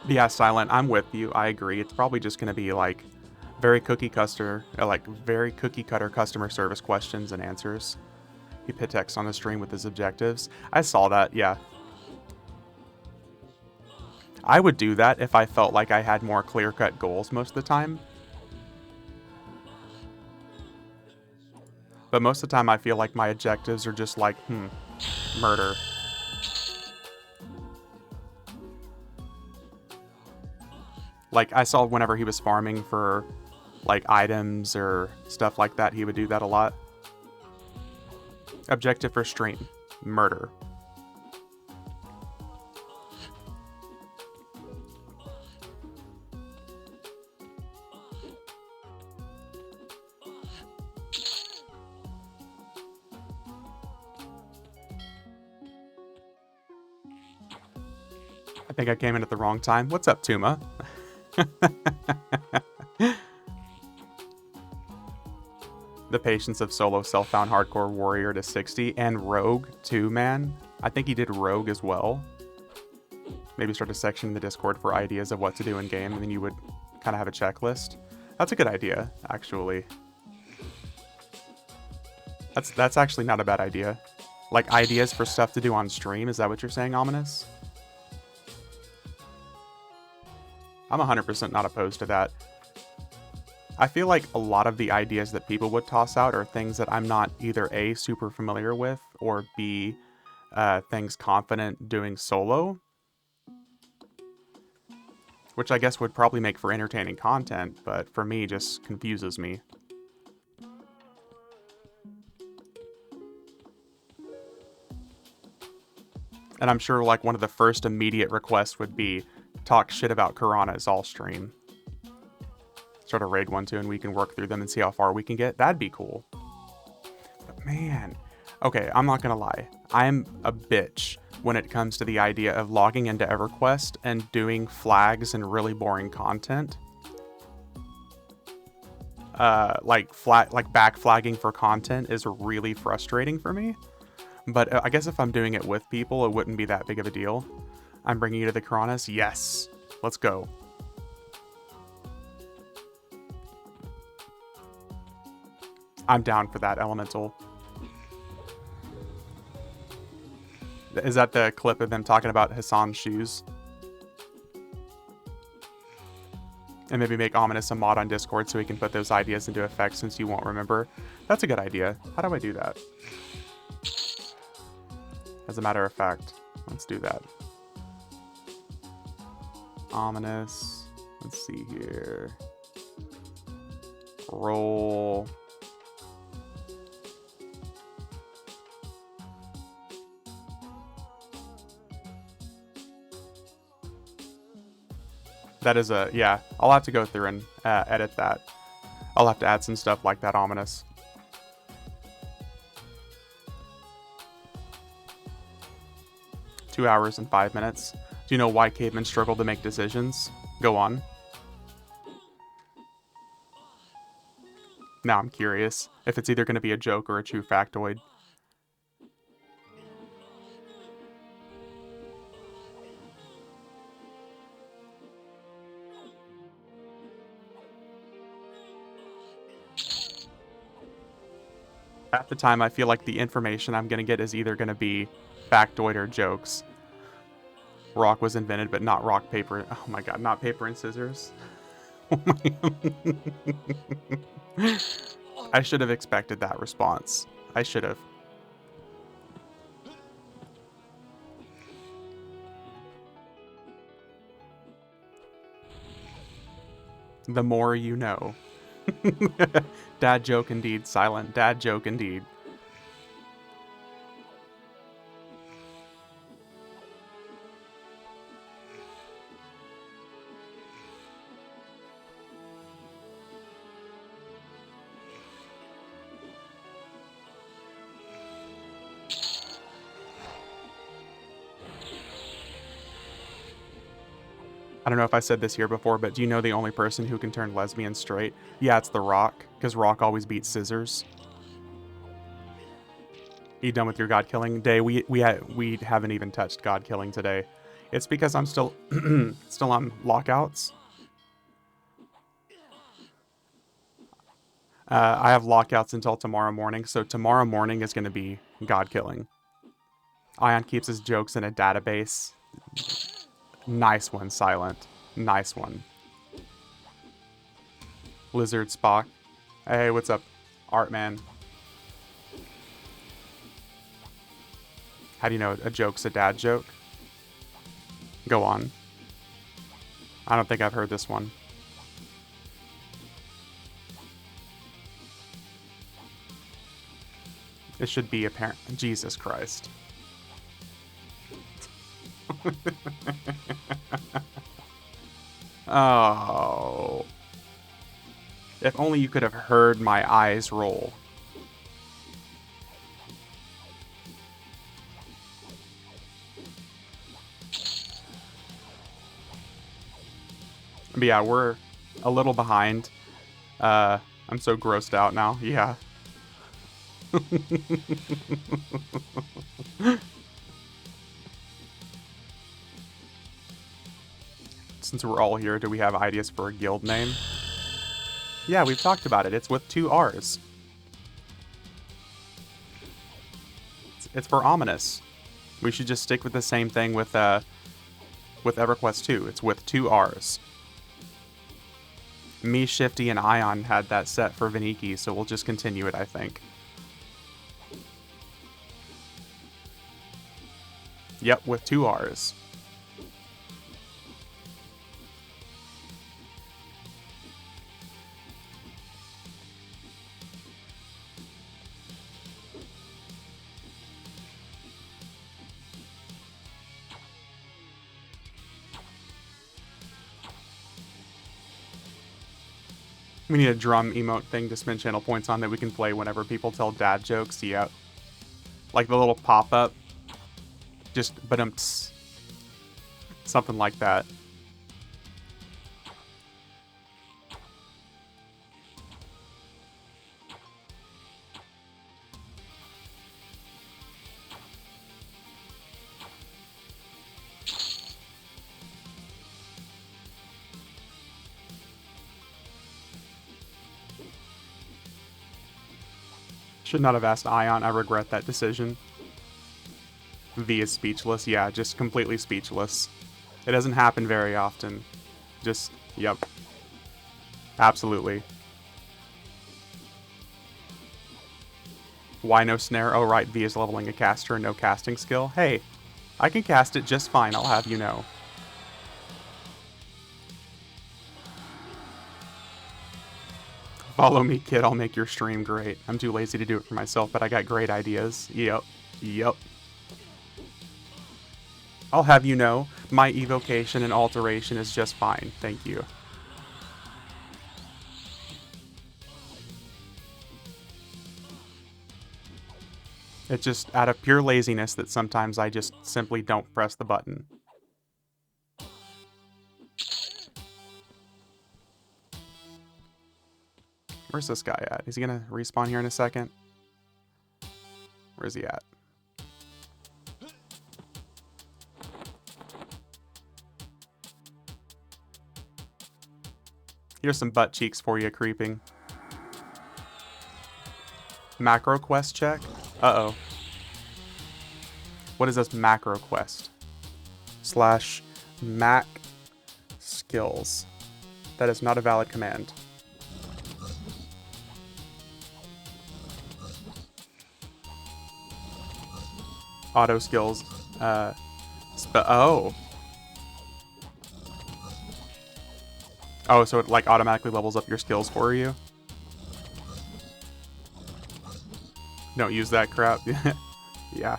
Yeah, Silent, I'm with you. I agree. It's probably just going to be like very cookie cutter customer service questions and answers. He put text on the stream with his objectives. I saw that, yeah. I would do that if I felt like I had more clear-cut goals most of the time. But most of the time I feel like my objectives are just like, murder. Like, I saw whenever he was farming for, like, items or stuff like that, he would do that a lot. Objective for stream. Murder. I think I came in at the wrong time. What's up, Tuma? The patience of solo self-found hardcore warrior to 60 and rogue too, man. I think he did rogue as well. Maybe start a section in the Discord for ideas of what to do in game, and then you would kind of have a checklist. That's a good idea, actually. That's actually not a bad idea. Like ideas for stuff to do on stream, is that what you're saying, Ominous? I'm 100% not opposed to that. I feel like a lot of the ideas that people would toss out are things that I'm not either A, super familiar with, or B, things confident doing solo. Which I guess would probably make for entertaining content, but for me, just confuses me. And I'm sure like one of the first immediate requests would be, talk shit about Piranhas all stream. Start a raid 1-2 and we can work through them and see how far we can get. That'd be cool. But man, okay, I'm not gonna lie. I'm a bitch when it comes to the idea of logging into EverQuest and doing flags and really boring content. Like back flagging for content is really frustrating for me. But I guess if I'm doing it with people, it wouldn't be that big of a deal. I'm bringing you to the Piranhas? Yes. Let's go. I'm down for that, Elemental. Is that the clip of them talking about Hassan's shoes? And maybe make Ominous a mod on Discord so he can put those ideas into effect since you won't remember. That's a good idea. How do I do that? As a matter of fact, let's do that. Ominous. Let's see here. Roll. That is a, yeah, I'll have to go through and edit that. I'll have to add some stuff like that, Ominous. Two hours and 5 minutes. Do you know why cavemen struggle to make decisions? Go on. Now I'm curious if it's either going to be a joke or a true factoid. At the time, I feel like the information I'm going to get is either going to be factoid or jokes. Rock was invented, but not rock, paper. Oh my god, not paper and scissors. Oh my I should have expected that response. I should have. The more you know. Dad joke indeed, Silent. Dad joke indeed. I don't know if I said this here before, but do you know the only person who can turn lesbian straight? Yeah, it's The Rock, because Rock always beats Scissors. You done with your god killing day? We haven't even touched god killing today. It's because I'm still still on lockouts. I have lockouts until tomorrow morning, so tomorrow morning is going to be god killing. Ion keeps his jokes in a database. Nice one, Silent. Nice one. Lizard Spock. Hey, what's up, Artman? How do you know a joke's a dad joke? Go on. I don't think I've heard this one. It should be apparent. Jesus Christ. Oh. If only you could have heard my eyes roll. But yeah, we're a little behind. I'm so grossed out now. Yeah. Since we're all here, do we have ideas for a guild name? Yeah, we've talked about it. It's with 2 R's. It's for ominous. We should just stick with the same thing with EverQuest 2. It's with 2 R's. Me, Shifty, and Ion had that set for Veniki, so we'll just continue it, I think. Yep, with 2 R's. We need a drum emote thing to spend channel points on that we can play whenever people tell dad jokes. Yep. Like the little pop-up. Just ba-dumps. Something like that. Should not have asked Ion. I regret that decision. V is speechless. Yeah, just completely speechless. It doesn't happen very often. Just, yep. Absolutely. Why no snare? Oh, right, V is leveling a caster, no casting skill. Hey, I can cast it just fine, I'll have you know. Follow me, kid, I'll make your stream great. I'm too lazy to do it for myself, but I got great ideas. Yep. Yep. I'll have you know, my evocation and alteration is just fine. Thank you. It's just out of pure laziness that sometimes I just simply don't press the button. Where's this guy at? Is he gonna respawn here in a second? Where's he at? Here's some butt cheeks for you, creeping. Macro quest check? Uh-oh. What is this macro quest? / Mac skills. That is not a valid command. Auto skills. Oh. Oh, so it like automatically levels up your skills for you? Don't use that crap. Yeah.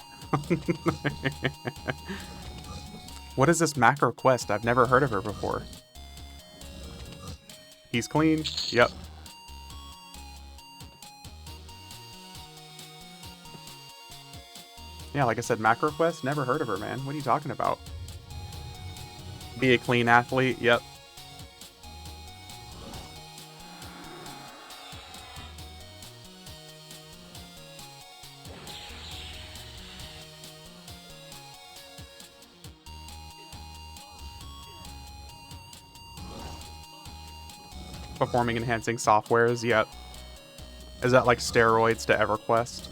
What is this macro quest? I've never heard of her before. He's clean. Yep. Yeah, like I said, macro quest? Never heard of her, man. What are you talking about? Be a clean athlete. Yep. Performing enhancing softwares. Yep. Is that like steroids to EverQuest?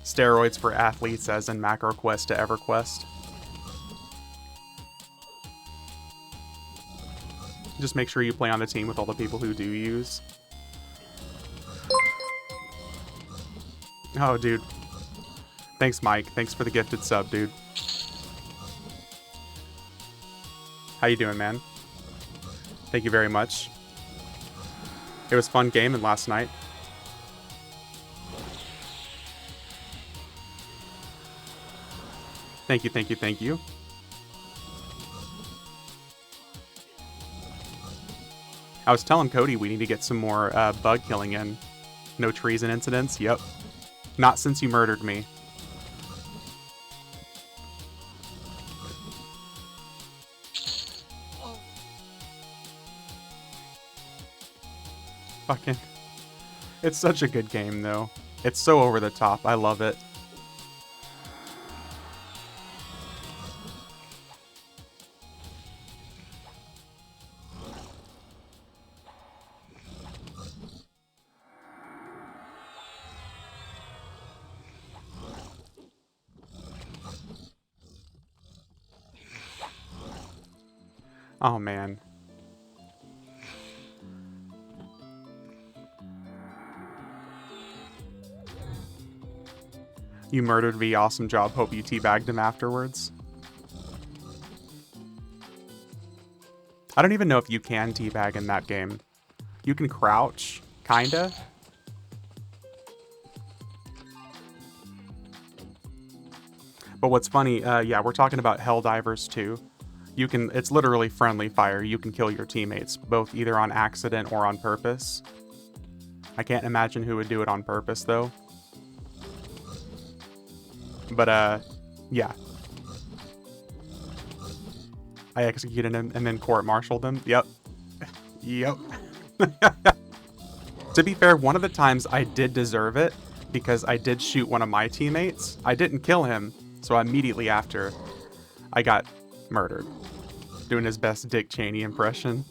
Steroids for athletes as in MacroQuest to EverQuest. Just make sure you play on the team with all the people who do use. Oh, dude. Thanks, Mike. Thanks for the gifted sub, dude. How you doing, man? Thank you very much. It was fun gaming last night. Thank you, thank you, thank you. I was telling Cody we need to get some more bug killing in. No treason incidents? Yep. Not since you murdered me. Fucking... It's such a good game, though. It's so over the top. I love it. Oh, man. You murdered V. Awesome job. Hope you teabagged him afterwards. I don't even know if you can teabag in that game. You can crouch, kinda. But what's funny, yeah, we're talking about Helldivers too. You can, it's literally friendly fire. You can kill your teammates, both either on accident or on purpose. I can't imagine who would do it on purpose, though. But, yeah. I executed him and then court-martialed him. Yep. Yep. To be fair, one of the times I did deserve it, because I did shoot one of my teammates. I didn't kill him, so immediately after, I got murdered. Doing his best Dick Cheney impression.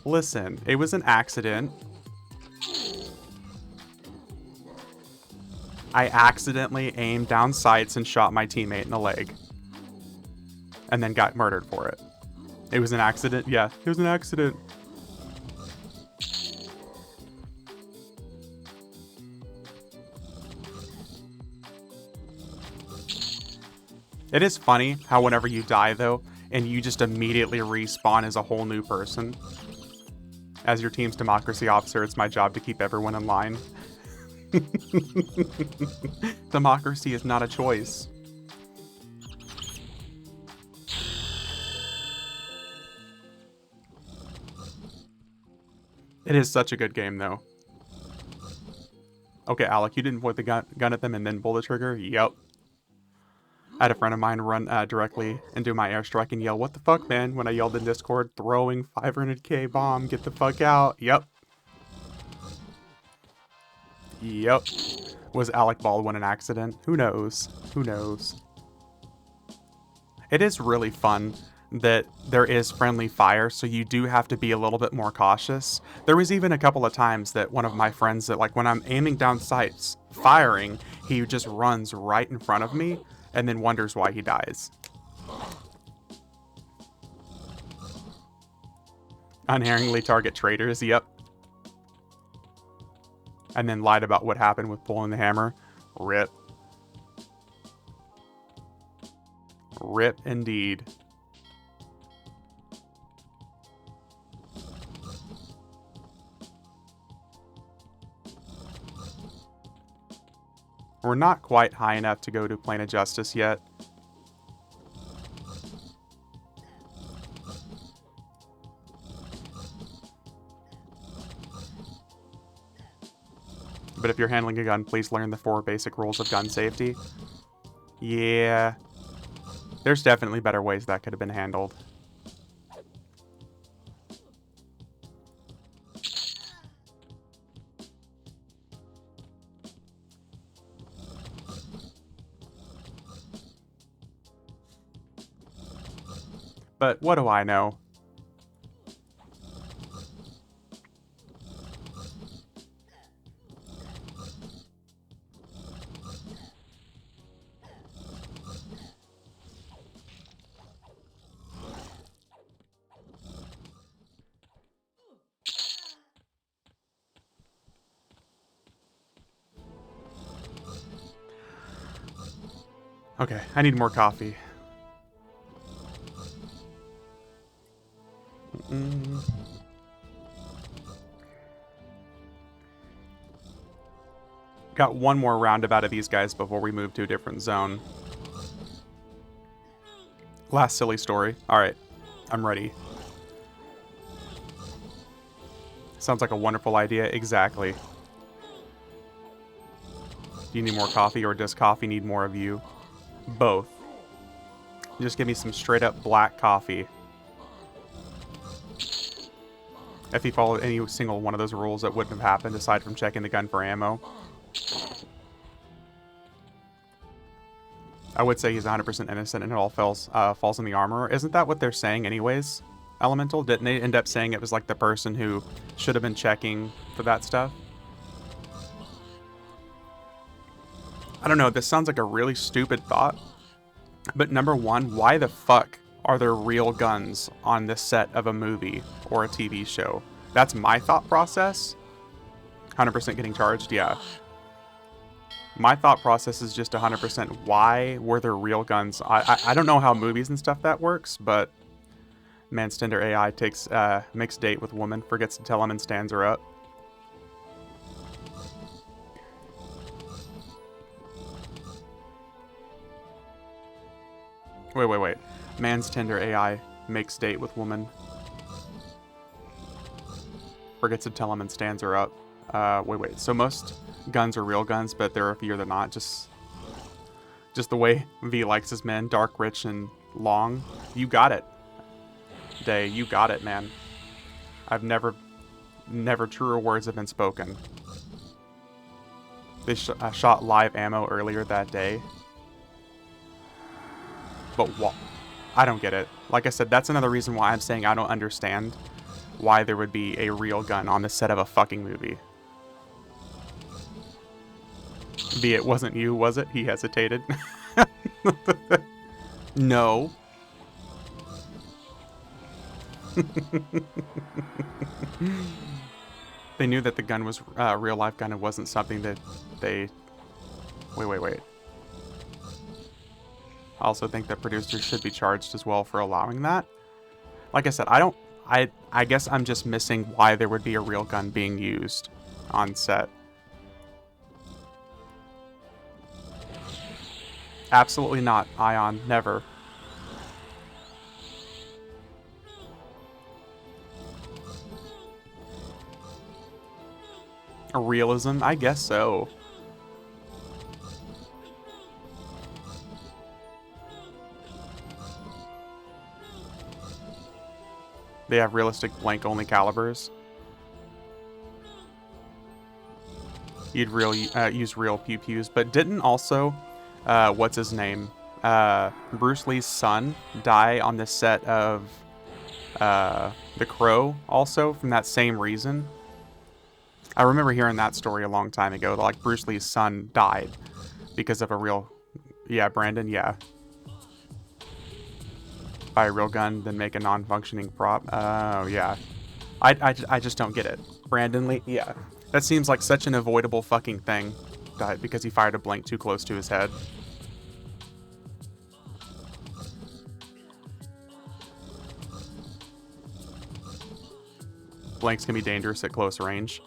Listen, it was an accident. I accidentally aimed down sights and shot my teammate in the leg. And then got murdered for it. It was an accident? Yeah, it was an accident. It is funny how whenever you die, though, and you just immediately respawn as a whole new person. As your team's democracy officer, it's my job to keep everyone in line. Democracy is not a choice. It is such a good game, though. Okay, Alec, you didn't point the gun at them and then pull the trigger? Yep. I had a friend of mine run directly into my airstrike and yell, "What the fuck, man?" when I yelled in Discord, "Throwing 500k bomb, get the fuck out." Yep. Yep. Was Alec Baldwin an accident? Who knows? Who knows? It is really fun that there is friendly fire, so you do have to be a little bit more cautious. There was even a couple of times that one of my friends that, like, when I'm aiming down sights, firing, he just runs right in front of me and then wonders why he dies. Unerringly target traitors, yep. And then lied about what happened with pulling the hammer. Rip. Rip indeed. We're not quite high enough to go to Plane of Justice yet. but if you're handling a gun, please learn the 4 basic rules of gun safety. Yeah. There's definitely better ways that could have been handled. But what do I know? Okay, I need more coffee. Got one more roundabout of these guys before we move to a different zone. Last silly story. Alright, I'm ready. Sounds like a wonderful idea. Exactly. Do you need more coffee, or does coffee need more of you? Both. Just give me some straight up black coffee. If he followed any single one of those rules, that wouldn't have happened aside from checking the gun for ammo. I would say he's 100% innocent and it all falls in the armor. Isn't that what they're saying anyways? Elemental? Didn't they end up saying it was like the person who should have been checking for that stuff? I don't know, this sounds like a really stupid thought. But number one, why the fuck are there real guns on the set of a movie or a TV show? That's my thought process. 100% getting charged, yeah. My thought process is just 100% why were there real guns? I don't know how movies and stuff that works, but man's Tinder AI takes mixed date with woman, forgets to tell him and stands her up. Wait. Man's Tinder AI makes date with woman. Forgets to tell him and stands her up. Wait. So most guns are real guns, but there are a few that are not. Just the way V likes his men. Dark, rich, and long. You got it. Day, you got it, man. I've never truer words have been spoken. They shot live ammo earlier that day. But what? I don't get it. Like I said, that's another reason why I'm saying I don't understand why there would be a real gun on the set of a fucking movie. V, it wasn't you, was it? He hesitated. No. They knew that the gun was a real life gun. It wasn't something that they... Wait. I also think that producers should be charged as well for allowing that. Like I said, I guess I'm just missing why there would be a real gun being used on set. Absolutely not, Ion. Never. A realism? I guess so. They have realistic blank-only calibers. You'd use real pew-pews, but didn't also, what's his name? Bruce Lee's son die on the set of The Crow also from that same reason? I remember hearing that story a long time ago. Like, Bruce Lee's son died because of a real... Yeah, Brandon, yeah. Buy a real gun, then make a non-functioning prop. Oh, yeah. I just don't get it. Brandon Lee? Yeah. That seems like such an avoidable fucking thing. Died because he fired a blank too close to his head. Blanks can be dangerous at close range.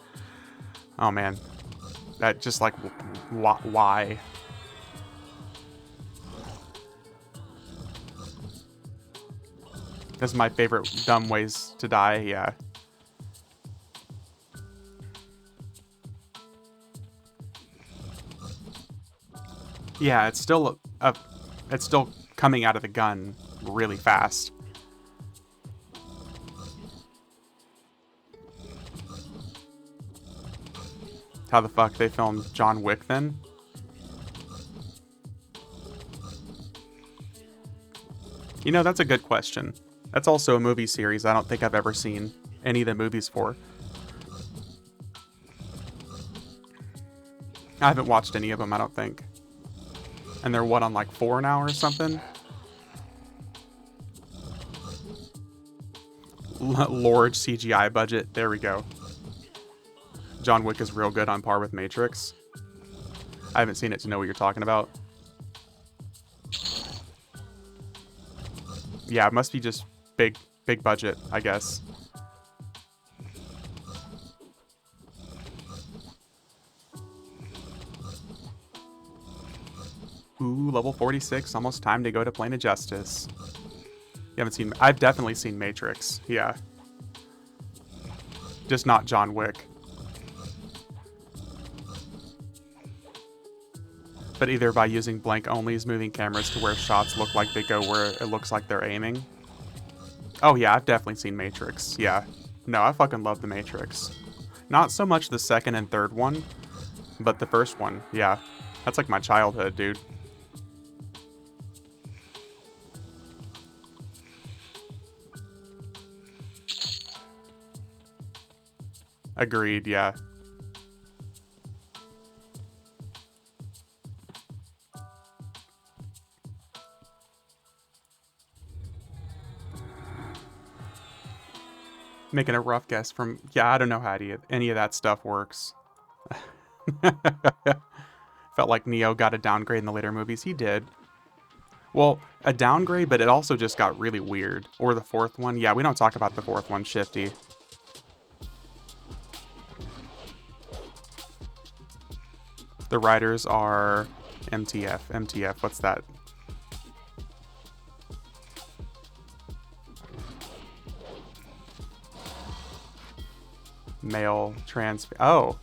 Oh, man. That just, like, why? This is my favorite dumb ways to die, yeah. Yeah, it's still coming out of the gun really fast. How the fuck they filmed John Wick then? You know, that's a good question. That's also a movie series I don't think I've ever seen any of the movies for. I haven't watched any of them, I don't think. And they're what, on like 4 now or something? Large CGI budget. There we go. John Wick is real good, on par with Matrix. I haven't seen it to know what you're talking about. Yeah, it must be just big budget, I guess. Ooh, level 46. Almost time to go to Plane of Justice. You haven't seen... I've definitely seen Matrix. Yeah. Just not John Wick. But either by using blank onlys, moving cameras to where shots look like they go where it looks like they're aiming. Oh yeah, I've definitely seen Matrix. Yeah. No, I fucking love the Matrix. Not so much the second and third one, but the first one. Yeah. That's like my childhood, dude. Agreed, yeah. Making a rough guess from... Yeah, I don't know how any of that stuff works. Felt like Neo got a downgrade in the later movies. He did. Well, a downgrade, but it also just got really weird. Or the fourth one. Yeah, we don't talk about the fourth one, Shifty. The writers are MTF. MTF, what's that? Male trans... Oh.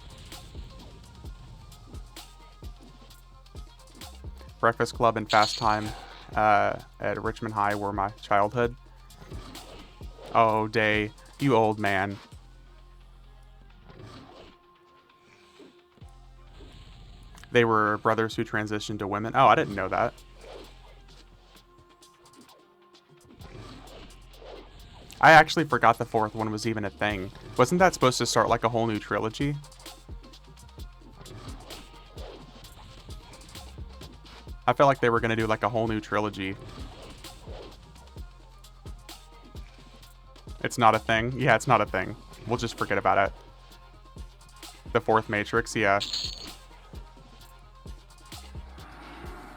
Breakfast Club and Fast Time at Richmond High were my childhood. Oh, Day, you old man. They were brothers who transitioned to women. Oh, I didn't know that. I actually forgot the fourth one was even a thing. Wasn't that supposed to start like a whole new trilogy? I felt like they were going to do like a whole new trilogy. It's not a thing? Yeah, it's not a thing. We'll just forget about it. The fourth Matrix, yeah.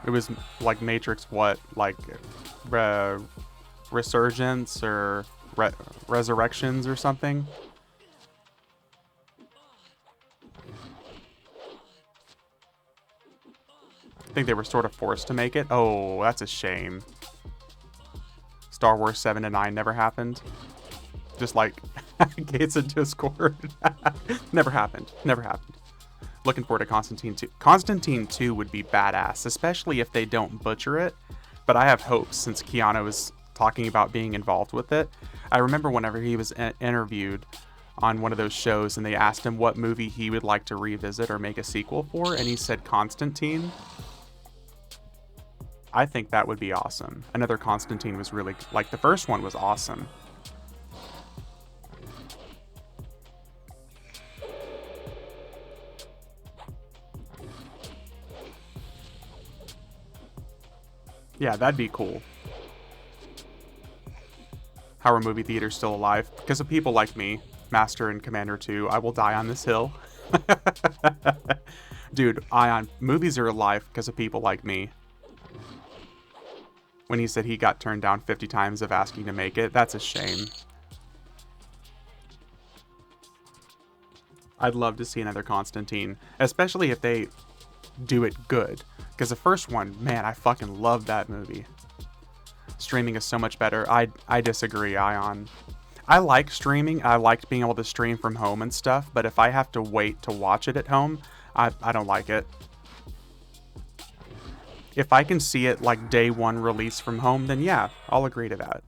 It was like Matrix what? Like Resurgence or Resurrections or something? I think they were sort of forced to make it. Oh, that's a shame. Star Wars 7 and 9 never happened. Just like Gates and Discord. Never happened. Never happened. Looking forward to Constantine 2. Constantine 2 would be badass, especially if they don't butcher it. But I have hopes since Keanu is talking about being involved with it. I remember whenever he was interviewed on one of those shows and they asked him what movie he would like to revisit or make a sequel for, and he said Constantine. I think that would be awesome. Another Constantine was really... Like, the first one was awesome. Yeah, that'd be cool. How are movie theaters still alive? Because of people like me, Master and Commander 2, I will die on this hill. Dude, Ion, movies are alive because of people like me. When he said he got turned down 50 times of asking to make it, that's a shame. I'd love to see another Constantine, especially if they do it good. Because the first one, man, I fucking love that movie. Streaming is so much better. I disagree, Ion. I like streaming. I liked being able to stream from home and stuff, but if I have to wait to watch it at home, I don't like it. If I can see it like day one release from home, then yeah, I'll agree to that.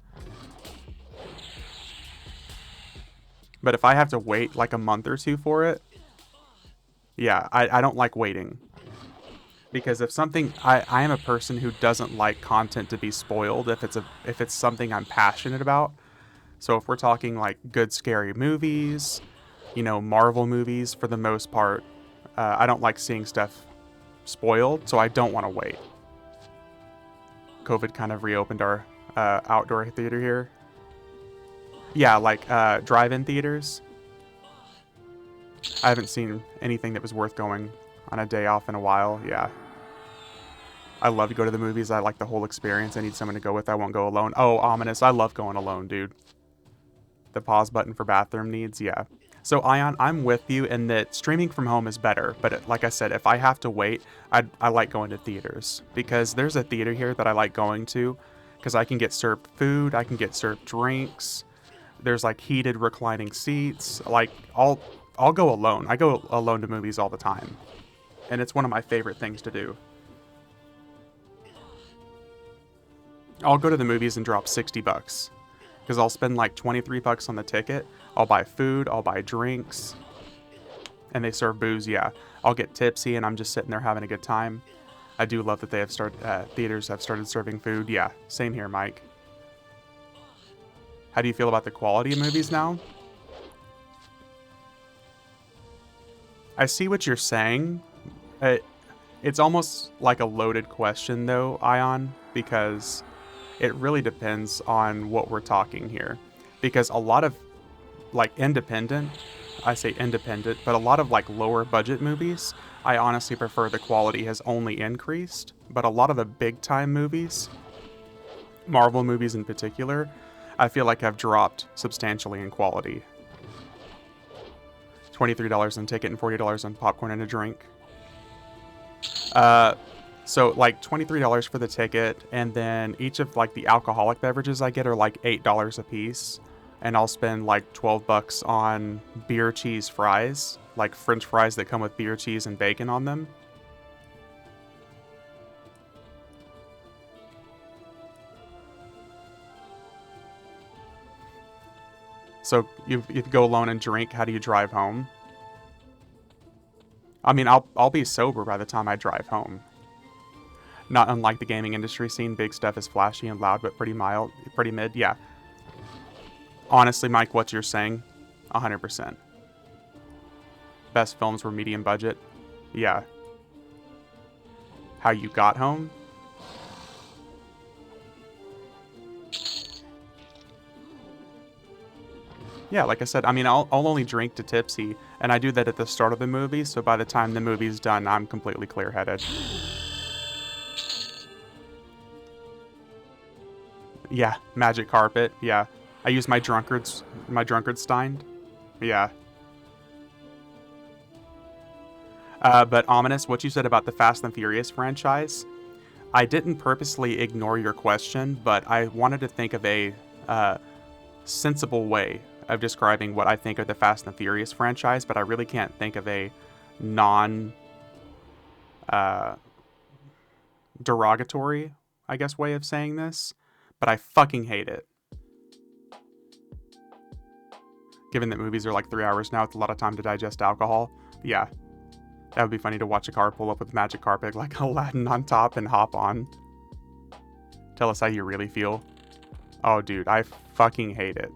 But if I have to wait like a month or two for it, yeah, I don't like waiting. Because if something, I am a person who doesn't like content to be spoiled if it's something I'm passionate about. So if we're talking like good scary movies, Marvel movies for the most part, I don't like seeing stuff spoiled, so I don't want to wait. COVID kind of reopened our outdoor theater here. Yeah, like drive-in theaters. I haven't seen anything that was worth going on a day off in a while. Yeah. I love to go to the movies. I like the whole experience. I need someone to go with. I won't go alone. Oh, ominous. I love going alone, dude. The pause button for bathroom needs. Yeah. So, Ion, I'm with you in that streaming from home is better. But like I said, if I have to wait, I like going to theaters. Because there's a theater here that I like going to. Because I can get served food. I can get served drinks. There's like heated reclining seats. Like, I'll go alone. I go alone to movies all the time. And it's one of my favorite things to do. I'll go to the movies and drop $60 because I'll spend like $23 on the ticket. I'll buy food, I'll buy drinks, and they serve booze. Yeah, I'll get tipsy and I'm just sitting there having a good time. I do love that they have theaters have started serving food. Yeah, same here, Mike. How do you feel about the quality of movies now? I see what you're saying. It's almost like a loaded question though, Ion, because it really depends on what we're talking here. Because a lot of like independent, I say independent, but a lot of like lower budget movies, I honestly prefer the quality has only increased. But a lot of the big time movies, Marvel movies in particular, I feel like have dropped substantially in quality. $23 on ticket and $40 on popcorn and a drink. So like $23 for the ticket, and then each of like the alcoholic beverages I get are like $8 a piece, and I'll spend like $12 on beer cheese fries, like French fries that come with beer cheese and bacon on them. So if you go alone and drink, how do you drive home? I mean, I'll be sober by the time I drive home. Not unlike the gaming industry scene, big stuff is flashy and loud, but pretty mild, pretty mid. Yeah. Honestly, Mike, what you're saying, 100%. Best films were medium budget. Yeah. How you got home? Yeah, like I said, I mean, I'll only drink to tipsy, and I do that at the start of the movie, so by the time the movie's done, I'm completely clear-headed. Yeah, magic carpet. Yeah, I use my drunkard stein. Yeah. But ominous, what you said about the Fast and Furious franchise, I didn't purposely ignore your question, but I wanted to think of a sensible way of describing what I think of the Fast and Furious franchise, but I really can't think of a non derogatory, I guess, way of saying this. But I fucking hate it. Given that movies are like 3 hours now, it's a lot of time to digest alcohol. Yeah, that would be funny to watch a car pull up with magic carpet like Aladdin on top and hop on. Tell us how you really feel. Oh, dude, I fucking hate it.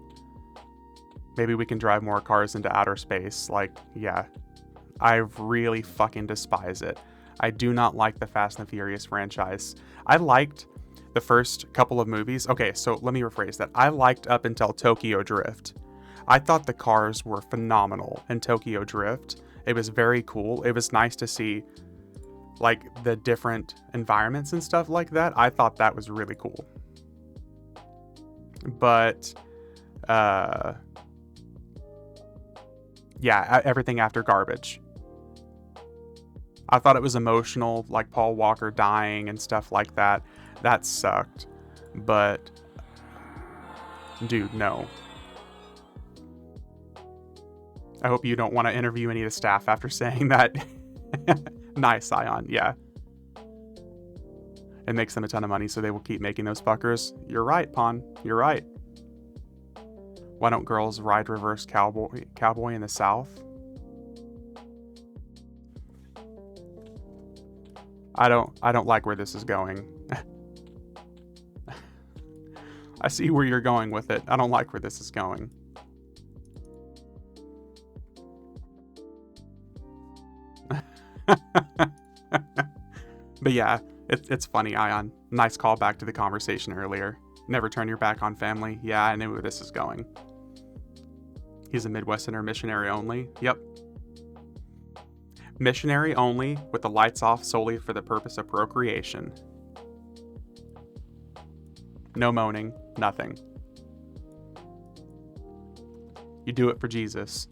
Maybe we can drive more cars into outer space. Like, yeah, I really fucking despise it. I do not like the Fast and Furious franchise. I liked the first couple of movies. Okay, so let me rephrase that. I liked up until Tokyo Drift. I thought the cars were phenomenal in Tokyo Drift. It was very cool. It was nice to see like the different environments and stuff like that. I thought that was really cool. But yeah, everything after garbage. I thought it was emotional, like Paul Walker dying and stuff like that. That sucked. But dude, no. I hope you don't want to interview any of the staff after saying that. Nice, Ion, yeah. It makes them a ton of money, so they will keep making those fuckers. You're right, Pawn. You're right. Why don't girls ride reverse cowboy in the South? I don't like where this is going. I see where you're going with it. I don't like where this is going. But yeah, it's funny, Ion. Nice call back to the conversation earlier. Never turn your back on family. Yeah, I knew where this is going. He's a Midwesterner, missionary only. Yep. Missionary only, with the lights off solely for the purpose of procreation. No moaning, nothing. You do it for Jesus.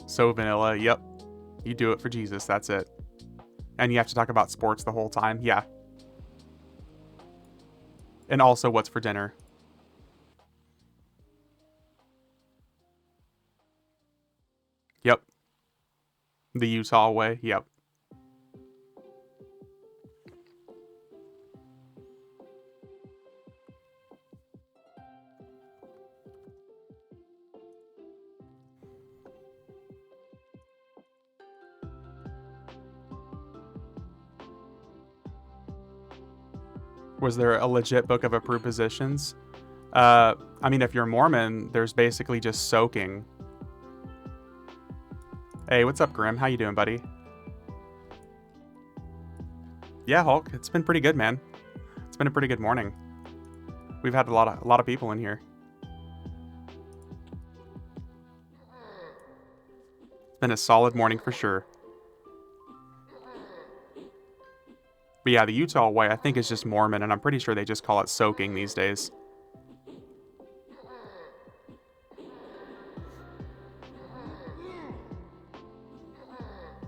So vanilla, yep. You do it for Jesus, that's it. And you have to talk about sports the whole time, yeah. And also what's for dinner. Yep. The Utah way, yep. Was there a legit book of approved positions? I mean, if you're Mormon, there's basically just soaking. Hey, what's up, Grim? How you doing, buddy? Yeah, Hulk. It's been pretty good, man. It's been a pretty good morning. We've had a lot of people in here. It's been a solid morning for sure. But yeah, the Utah way, I think, is just Mormon, and I'm pretty sure they just call it soaking these days.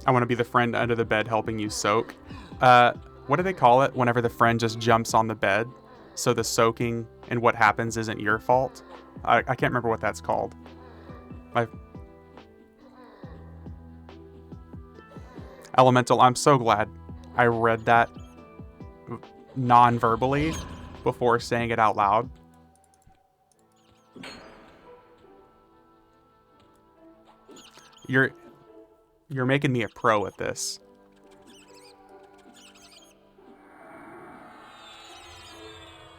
I want to be the friend under the bed helping you soak. What do they call it whenever the friend just jumps on the bed? So the soaking and what happens isn't your fault? I can't remember what that's called. Elemental, I'm so glad I read that non-verbally before saying it out loud. You're making me a pro at this.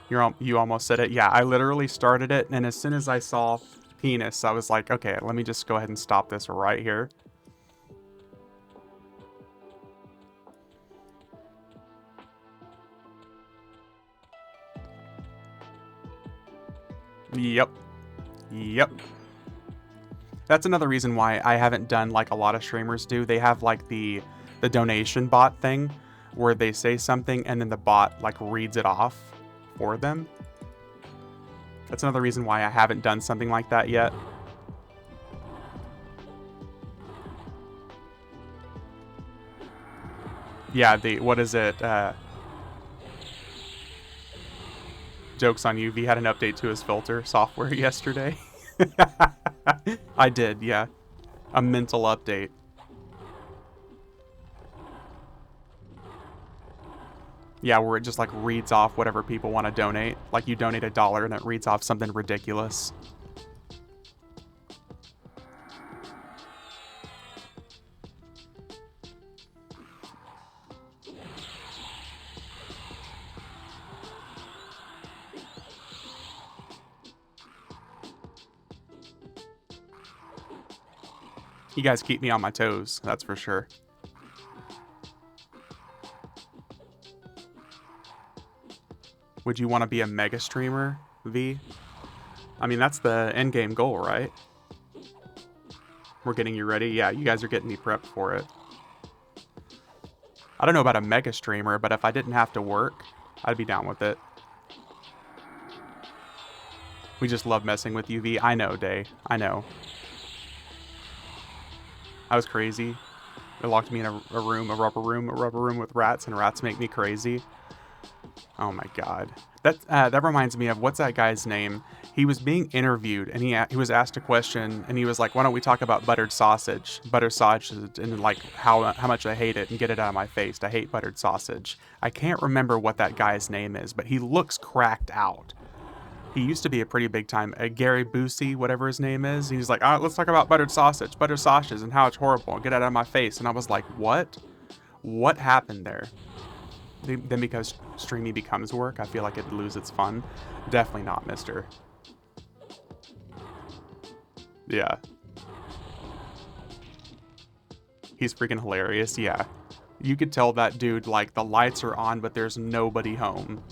You almost said it. Yeah, I literally started it, and as soon as I saw penis, I was like, okay, let me just go ahead and stop this right here. Yep. That's another reason why I haven't done like a lot of streamers do. They have like the donation bot thing where they say something and then the bot like reads it off for them. That's another reason why I haven't done something like that yet. Yeah, what is it? Joke's on you. V had an update to his filter software yesterday. I did, yeah. A mental update. Yeah, where it just like reads off whatever people want to donate. Like you donate $1 and it reads off something ridiculous. You guys keep me on my toes, that's for sure. Would you want to be a mega streamer, V? I mean, that's the end game goal, right? We're getting you ready. Yeah, you guys are getting me prepped for it. I don't know about a mega streamer, but if I didn't have to work, I'd be down with it. We just love messing with you, V. I know, Day. I know. I was crazy. It locked me in a rubber room with rats, and rats make me crazy. Oh my god. That reminds me of, what's that guy's name? He was being interviewed and he was asked a question and he was like, "Why don't we talk about buttered sausage? Buttered sausage, and like how much I hate it, and get it out of my face. I hate buttered sausage." I can't remember what that guy's name is, but he looks cracked out. He used to be a pretty big time, Gary Busey, whatever his name is. He's like, "Let's talk about buttered sausages and how it's horrible, and get it out of my face." And I was like, what? What happened there? Then because streaming becomes work, I feel like it'd lose its fun. Definitely not, mister. Yeah. He's freaking hilarious, yeah. You could tell that dude, like, the lights are on, but there's nobody home.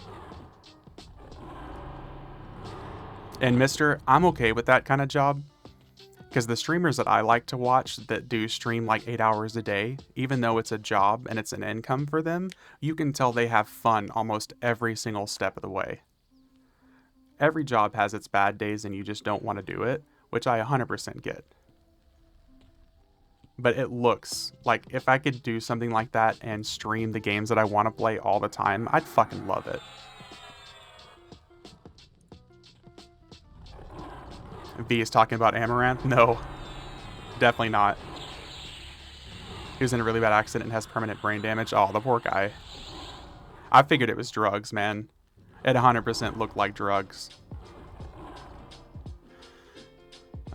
And mister, I'm okay with that kind of job. Because the streamers that I like to watch that do stream like 8 hours a day, even though it's a job and it's an income for them, you can tell they have fun almost every single step of the way. Every job has its bad days and you just don't want to do it, which I 100% get. But it looks like if I could do something like that and stream the games that I want to play all the time, I'd fucking love it. V is talking about Amaranth? No, definitely not. He was in a really bad accident and has permanent brain damage. Oh, the poor guy. I figured it was drugs, man. It 100% looked like drugs.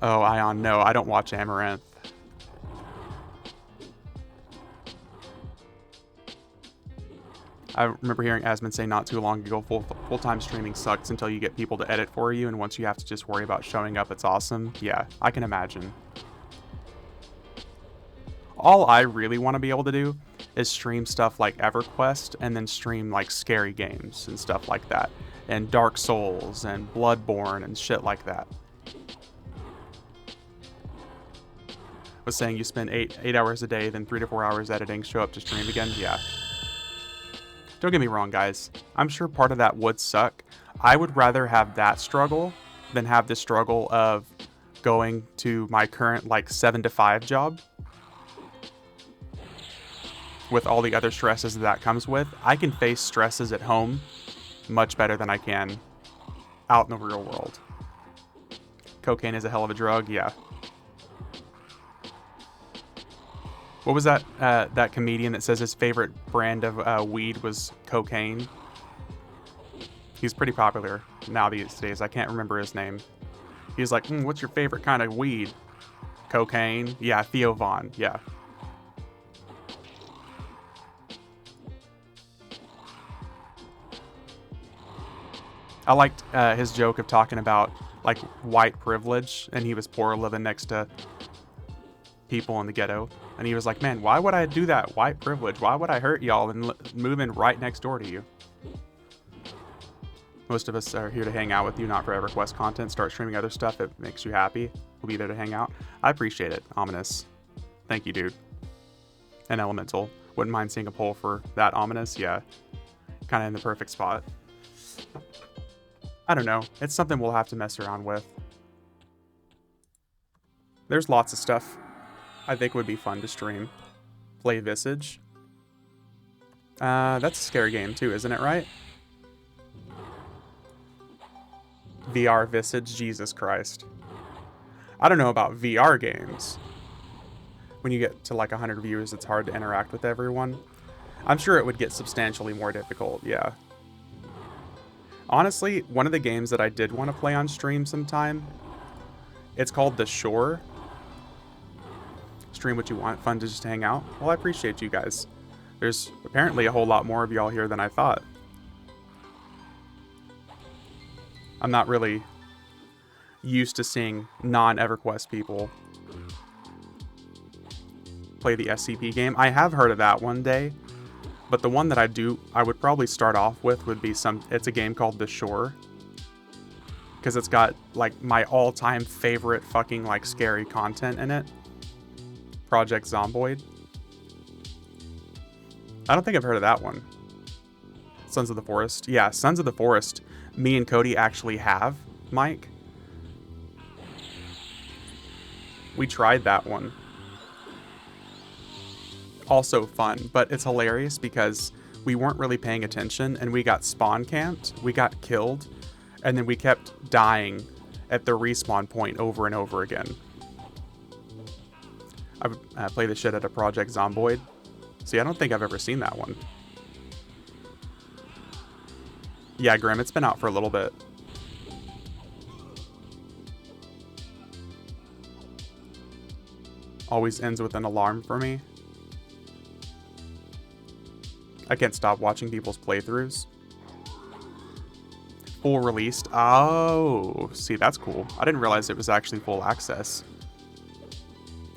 Oh, Ion, no, I don't watch Amaranth. I remember hearing Asmund say not too long ago, full-time streaming sucks until you get people to edit for you, and once you have to just worry about showing up, it's awesome. Yeah, I can imagine. All I really want to be able to do is stream stuff like EverQuest, and then stream like scary games and stuff like that, and Dark Souls and Bloodborne and shit like that. Was saying you spend 8 hours a day, then 3 to 4 hours editing, show up to stream again? Yeah. Don't get me wrong, guys. I'm sure part of that would suck. I would rather have that struggle than have the struggle of going to my current like 7 to 5 job with all the other stresses that comes with. I can face stresses at home much better than I can out in the real world. Cocaine is a hell of a drug, yeah. What was that that comedian that says his favorite brand of weed was cocaine? He's pretty popular now these days. I can't remember his name. He's like, what's your favorite kind of weed? Cocaine? Yeah, Theo Von, yeah. I liked his joke of talking about like white privilege, and he was poor living next to people in the ghetto. And he was like, man, why would I do that? White privilege. Why would I hurt y'all and move in right next door to you? Most of us are here to hang out with you, not for EverQuest content. Start streaming other stuff that makes you happy. We'll be there to hang out. I appreciate it, Ominous. Thank you, dude. And Elemental. Wouldn't mind seeing a poll for that, Ominous. Yeah. Kind of in the perfect spot. I don't know. It's something we'll have to mess around with. There's lots of stuff I think would be fun to stream. Play Visage. That's a scary game too, isn't it, right? VR Visage, Jesus Christ. I don't know about VR games. When you get to like 100 viewers, it's hard to interact with everyone. I'm sure it would get substantially more difficult, yeah. Honestly, one of the games that I did want to play on stream sometime, it's called The Shore. Stream what you want, fun to just hang out. Well, I appreciate you guys. There's apparently a whole lot more of y'all here than I thought. I'm not really used to seeing non-EverQuest people play the SCP game. I have heard of that one day, but the one that I would probably start off with would be it's a game called The Shore. Because it's got like my all-time favorite fucking like scary content in it. Project Zomboid. I don't think I've heard of that one. Sons of the Forest. Yeah, Sons of the Forest. Me and Cody actually have, Mike. We tried that one. Also fun, but it's hilarious because we weren't really paying attention and we got spawn camped, we got killed, and then we kept dying at the respawn point over and over again. I play the shit out of Project Zomboid. See, I don't think I've ever seen that one. Yeah, Grim, it's been out for a little bit. Always ends with an alarm for me. I can't stop watching people's playthroughs. Full released. Oh, see, that's cool. I didn't realize it was actually full access.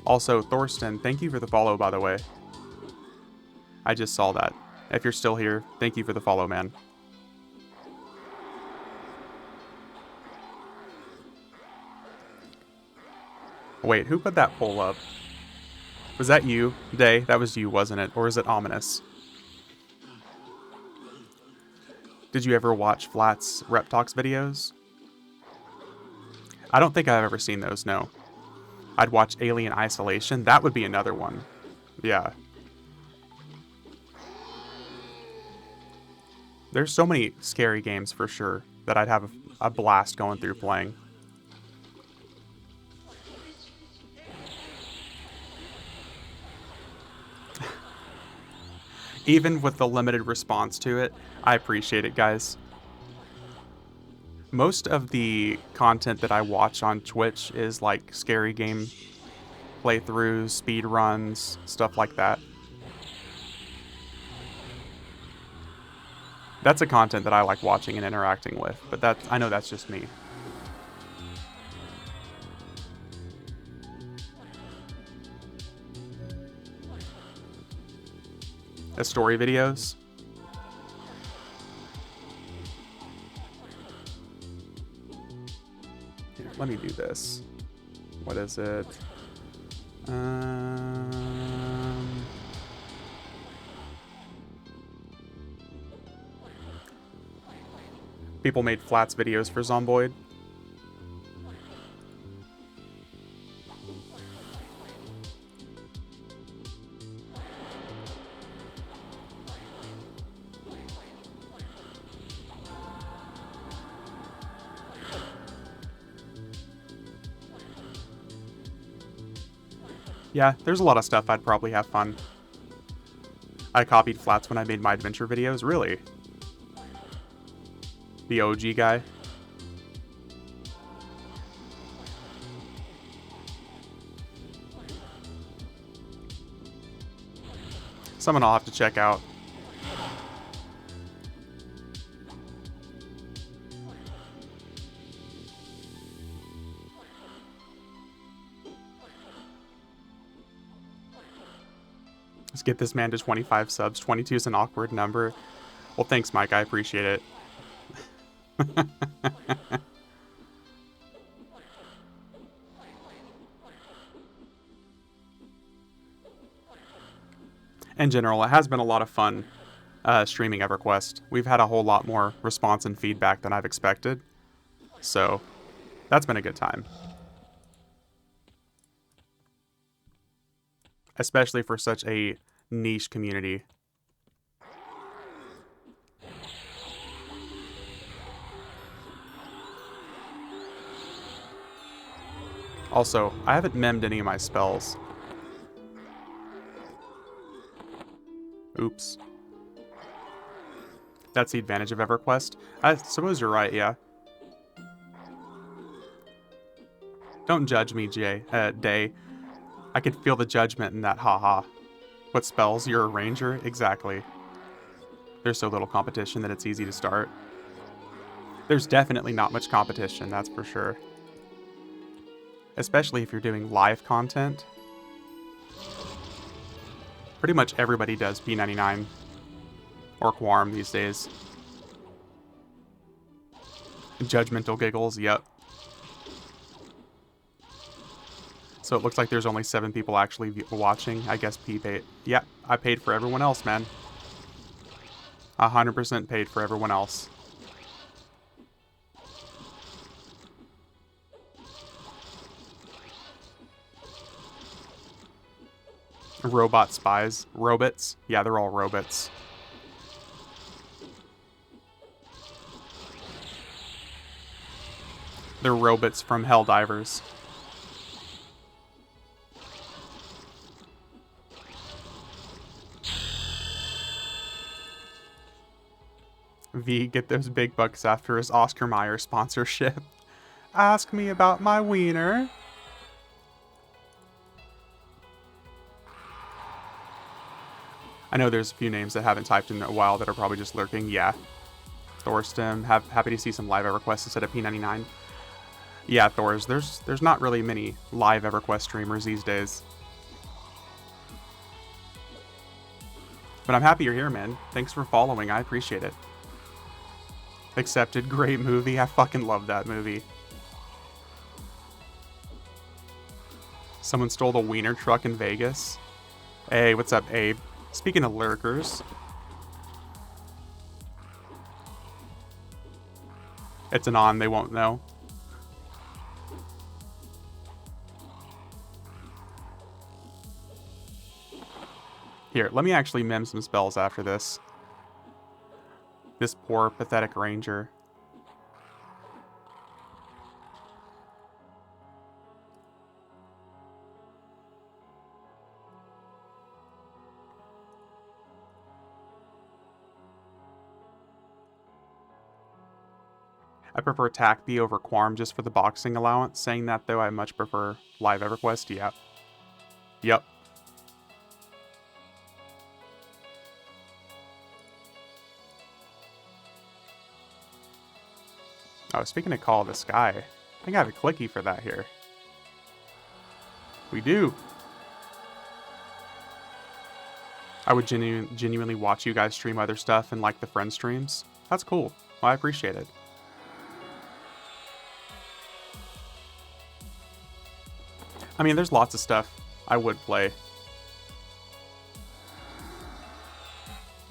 Also, Thorsten, thank you for the follow, by the way. I just saw that. If you're still here, thank you for the follow, man. Wait, who put that poll up? Was that you, Day? That was you, wasn't it? Or is it ominous? Did you ever watch Flat's Rep Talks videos? I don't think I've ever seen those, no. I'd watch Alien Isolation. That would be another one. Yeah. There's so many scary games for sure that I'd have a blast going through playing. Even with the limited response to it, I appreciate it, guys. Most of the content that I watch on Twitch is like scary game playthroughs, speed runs, stuff like that. That's a content that I like watching and interacting with, but I know that's just me. The story videos. Here, let me do this. What is it? People made Flats videos for Zomboid. Yeah, there's a lot of stuff I'd probably have fun. I copied Flats when I made my adventure videos, really? The OG guy? Someone I'll have to check out. Let's get this man to 25 subs. 22 is an awkward number. Well, thanks, Mike. I appreciate it. In general, it has been a lot of fun streaming EverQuest. We've had a whole lot more response and feedback than I've expected. So, that's been a good time. Especially for such a niche community. Also, I haven't memmed any of my spells. Oops. That's the advantage of EverQuest. I suppose you're right, yeah. Don't judge me, Day. I could feel the judgment in that haha. What spells? You're a ranger? Exactly. There's so little competition that it's easy to start. There's definitely not much competition, that's for sure. Especially if you're doing live content. Pretty much everybody does P99 or Quarm these days. Judgmental giggles, yep. So it looks like there's only 7 people actually watching. I guess P paid. Yeah, I paid for everyone else, man. 100% paid for everyone else. Robot spies. Robots? Yeah, they're all robots. They're robots from Helldivers. V, get those big bucks after his Oscar Mayer sponsorship. Ask me about my wiener. I know there's a few names that haven't typed in a while that are probably just lurking. Yeah. Thorstem, happy to see some live EverQuest instead of P99. Yeah, Thors, there's not really many live EverQuest streamers these days. But I'm happy you're here, man. Thanks for following. I appreciate it. Accepted. Great movie. I fucking love that movie. Someone stole the wiener truck in Vegas. Hey, what's up, Abe? Speaking of lurkers. It's an on, they won't know. Here, let me actually mem some spells after this. This poor, pathetic ranger. I prefer Takby over Quarm just for the boxing allowance. Saying that, though, I much prefer live EverQuest. Yep. Yep. Oh, speaking of Call of the Sky, I think I have a clicky for that here. We do. I would genuinely watch you guys stream other stuff and like the friend streams. That's cool. Well, I appreciate it. I mean, there's lots of stuff I would play.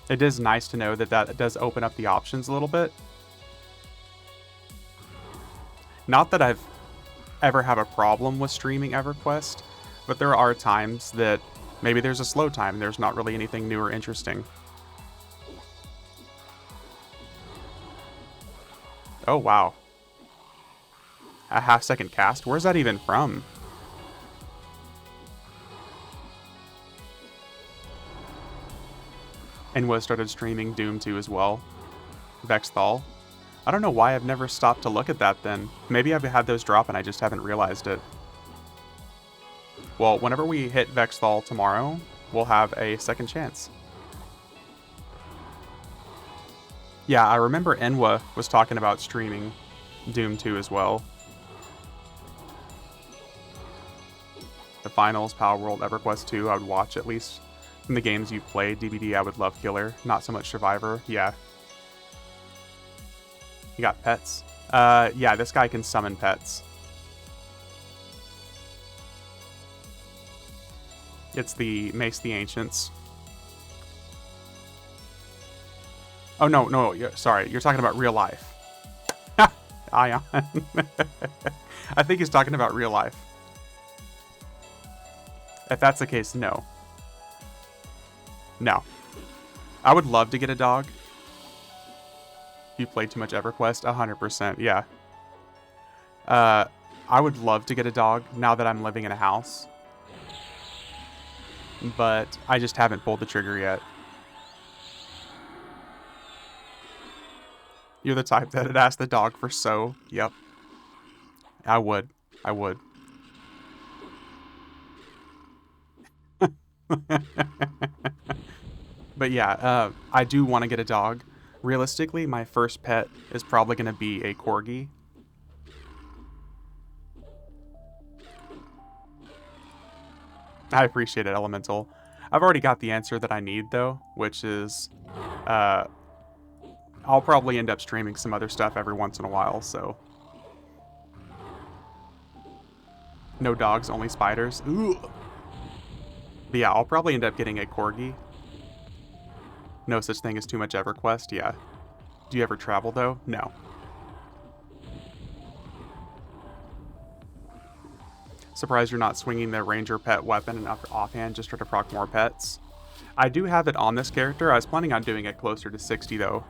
It is nice to know that that does open up the options a little bit. Not that I've ever have a problem with streaming EverQuest, but there are times that maybe there's a slow time and there's not really anything new or interesting. Oh, wow. A half-second cast? Where's that even from? And was started streaming Doom 2 as well. Vexthal. I don't know why I've never stopped to look at that then. Maybe I've had those drop and I just haven't realized it. Well, whenever we hit Vexthal tomorrow, we'll have a second chance. Yeah, I remember Enwa was talking about streaming Doom 2 as well. The finals, Power World, EverQuest 2, I would watch at least. From the games you've played, DBD, I would love Killer. Not so much Survivor. Yeah. You got pets. Yeah, this guy can summon pets. It's the Mace the Ancients. Oh, no, sorry. You're talking about real life. Ion. I think he's talking about real life. If that's the case, no. No. I would love to get a dog. You played too much EverQuest? 100%, yeah. I would love to get a dog now that I'm living in a house. But I just haven't pulled the trigger yet. You're the type that'd ask the dog for so. Yep. I would. But yeah, I do want to get a dog. Realistically, my first pet is probably going to be a corgi. I appreciate it, Elemental. I've already got the answer that I need, though, which is I'll probably end up streaming some other stuff every once in a while, so. No dogs, only spiders. Ooh. But yeah, I'll probably end up getting a corgi. No such thing as too much EverQuest, yeah. Do you ever travel, though? No. Surprised you're not swinging the ranger pet weapon and offhand just try to proc more pets. I do have it on this character. I was planning on doing it closer to 60, though.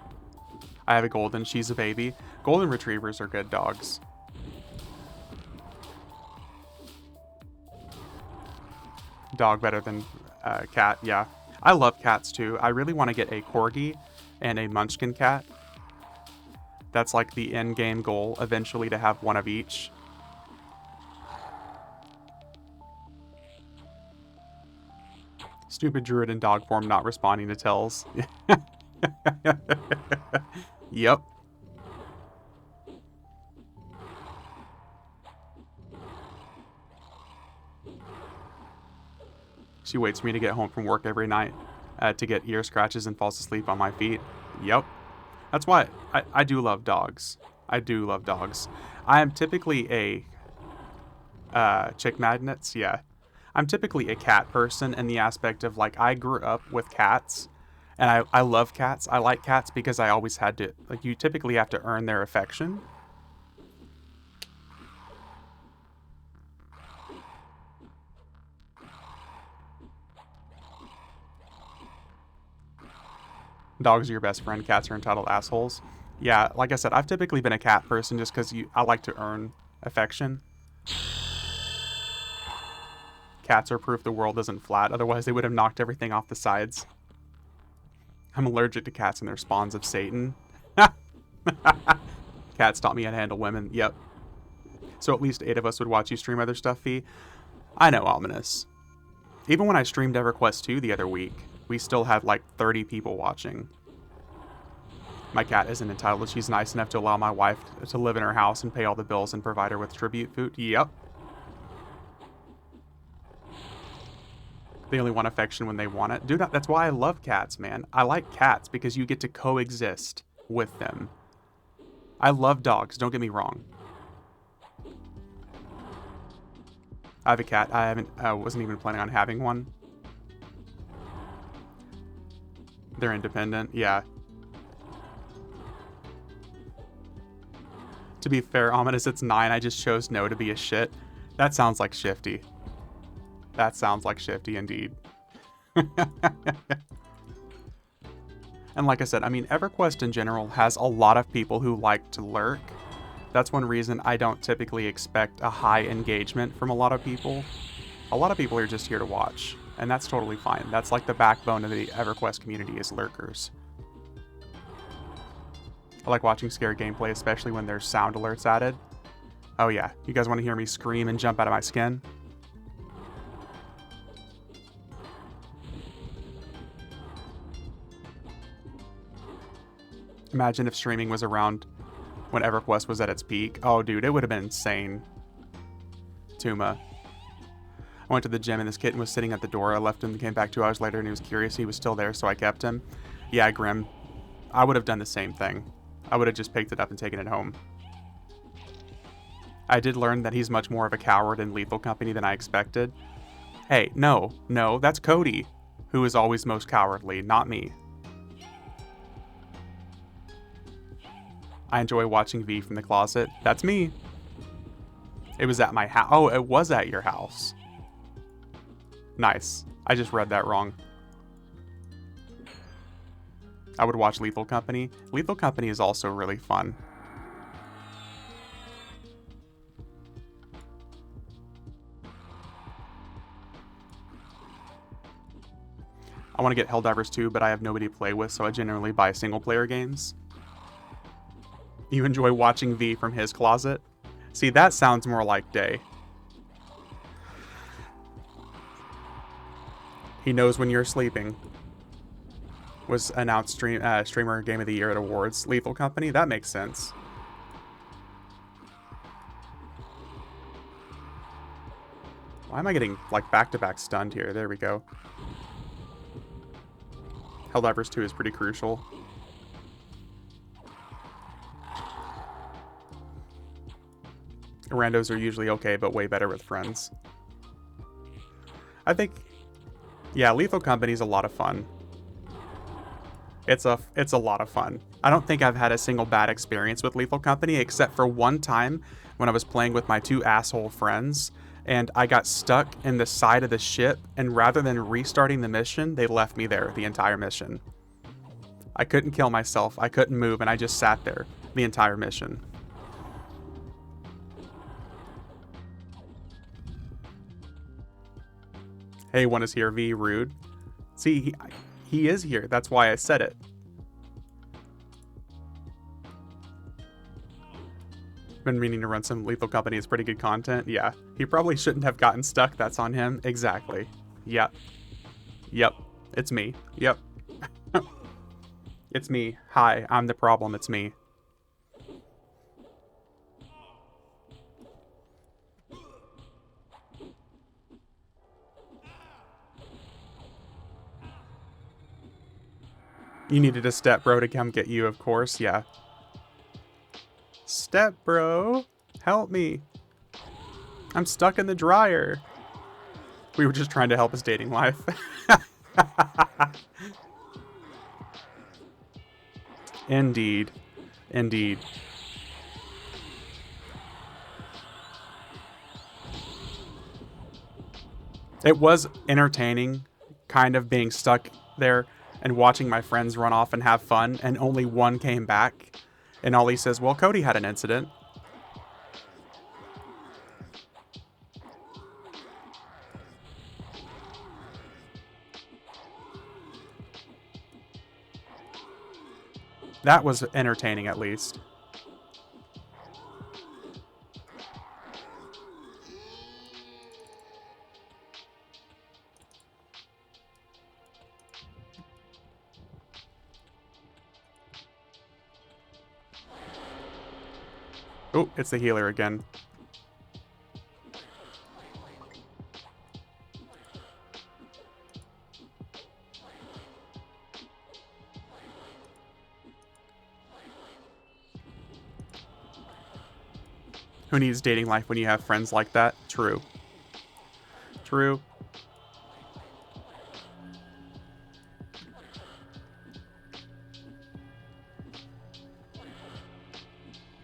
I have a golden. She's a baby. Golden retrievers are good dogs. Dog better than cat, yeah. I love cats too. I really want to get a corgi and a munchkin cat. That's like the end game goal, eventually, to have one of each. Stupid druid in dog form not responding to tells. Yep. She waits for me to get home from work every night to get ear scratches and falls asleep on my feet. Yep. That's why I do love dogs. I do love dogs. I am typically a chick magnets, yeah. I'm typically a cat person in the aspect of like I grew up with cats and I love cats. I like cats because I always had to, like, you typically have to earn their affection. Dogs are your best friend. Cats are entitled assholes. Yeah, like I said, I've typically been a cat person just because I like to earn affection. Cats are proof the world isn't flat, otherwise they would have knocked everything off the sides. I'm allergic to cats and their spawns of Satan. Cats taught me how to handle women. Yep. So at least 8 of us would watch you stream other stuff, Fee. I know, ominous. Even when I streamed EverQuest 2 the other week, we still had like 30 people watching. My cat isn't entitled. She's nice enough to allow my wife to live in her house and pay all the bills and provide her with tribute food. Yep. They only want affection when they want it. Dude, that's why I love cats, man. I like cats because you get to coexist with them. I love dogs, don't get me wrong. I have a cat. I wasn't even planning on having one. They're independent, yeah. To be fair, ominous, it's 9. I just chose no to be a shit. That sounds like Shifty. That sounds like Shifty indeed. And like I said, I mean, EverQuest in general has a lot of people who like to lurk. That's one reason I don't typically expect a high engagement from a lot of people. A lot of people are just here to watch, and that's totally fine. That's like the backbone of the EverQuest community is lurkers. I like watching scary gameplay, especially when there's sound alerts added. Oh yeah, you guys want to hear me scream and jump out of my skin? Imagine if streaming was around when EverQuest was at its peak. Oh, dude, it would have been insane. Tuma. I went to the gym and this kitten was sitting at the door. I left him and came back 2 hours later and he was curious. He was still there, so I kept him. Yeah, Grim. I would have done the same thing. I would have just picked it up and taken it home. I did learn that he's much more of a coward in Lethal Company than I expected. Hey, no, that's Cody, who is always most cowardly, not me. I enjoy watching V from the closet. That's me. It was at my house. Oh, it was at your house. Nice. I just read that wrong. I would watch Lethal Company. Lethal Company is also really fun. I want to get Helldivers 2, but I have nobody to play with, so I generally buy single-player games. You enjoy watching V from his closet? See, that sounds more like Day. He knows when you're sleeping. Was announced Streamer Game of the Year at Awards. Lethal Company? That makes sense. Why am I getting, like, back-to-back stunned here? There we go. Helldivers 2 is pretty crucial. Randos are usually okay, but way better with friends. I think, yeah, Lethal Company is a lot of fun. It's a lot of fun. I don't think I've had a single bad experience with Lethal Company, except for one time when I was playing with my 2 asshole friends, and I got stuck in the side of the ship, and rather than restarting the mission, they left me there the entire mission. I couldn't kill myself, I couldn't move, and I just sat there the entire mission. Hey, one is here, V. Rude. See, he is here. That's why I said it. Been meaning to run some Lethal Company. It's pretty good content. Yeah. He probably shouldn't have gotten stuck. That's on him. Exactly. Yep. Yep. It's me. Yep. It's me. Hi, I'm the problem. It's me. You needed a step bro to come get you, of course. Yeah. Step bro, help me. I'm stuck in the dryer. We were just trying to help his dating life. Indeed. Indeed. It was entertaining, kind of being stuck there and watching my friends run off and have fun, and only one came back. And Ollie says, well, Cody had an incident. That was entertaining, at least. Oh, it's the healer again. Who needs dating life when you have friends like that? True. True.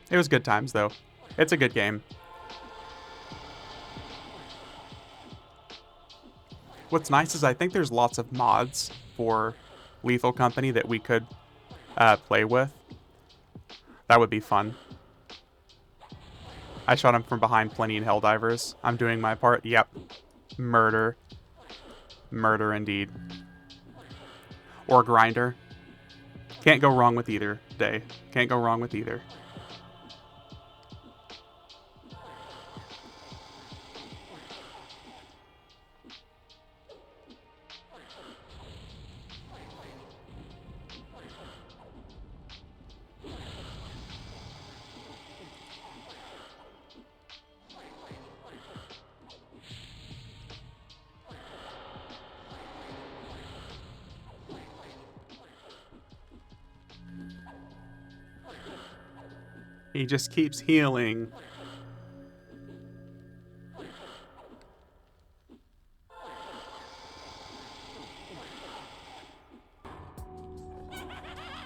It was good times, though. It's a good game. What's nice is I think there's lots of mods for Lethal Company that we could play with. That would be fun. I shot him from behind plenty in Helldivers. I'm doing my part. Yep. Murder. Murder indeed. Or Grinder. Can't go wrong with either day. Can't go wrong with either. He just keeps healing.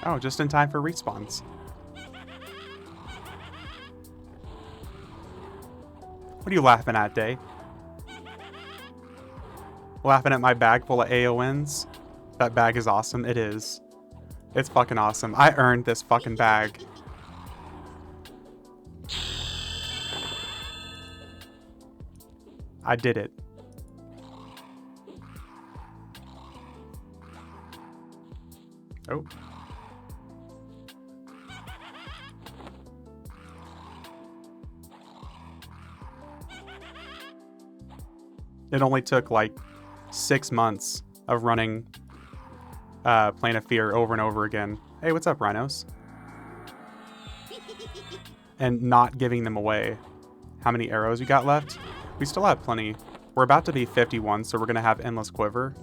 Oh, just in time for respawns. What are you laughing at, Day? Laughing at my bag full of AONs? That bag is awesome. It is. It's fucking awesome. I earned this fucking bag. I did it. Oh. It only took like 6 months of running Plane of Fear over and over again. Hey, what's up, rhinos? And not giving them away. How many arrows you got left? We still have plenty. We're about to be 51, so we're going to have Endless Quiver.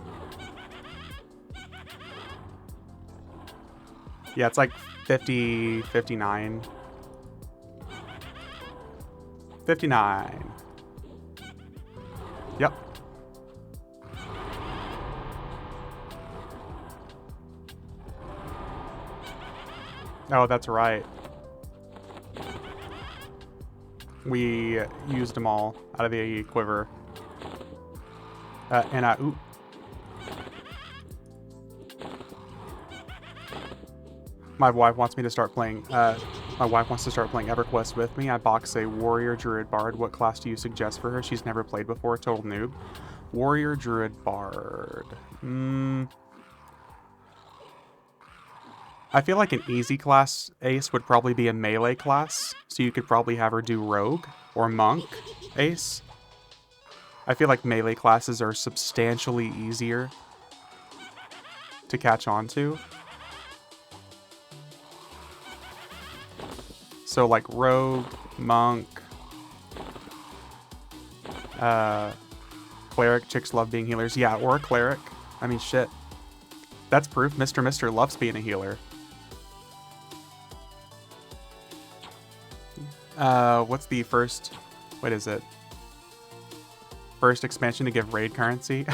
Yeah, it's like 50, 59. 59. Yep. Oh, that's right. We used them all out of the quiver. Ooh. My wife wants me to start playing, EverQuest with me. I box a warrior druid bard. What class do you suggest for her? She's never played before. Total noob. Warrior, Druid, Bard. I feel like an easy class ace would probably be a melee class, so you could probably have her do Rogue or Monk ace. I feel like melee classes are substantially easier to catch on to. So like Rogue, Monk, Cleric. Chicks love being healers. Yeah, or a Cleric. I mean, shit. That's proof Mr. loves being a healer. What's the first... What is it? First expansion to give raid currency?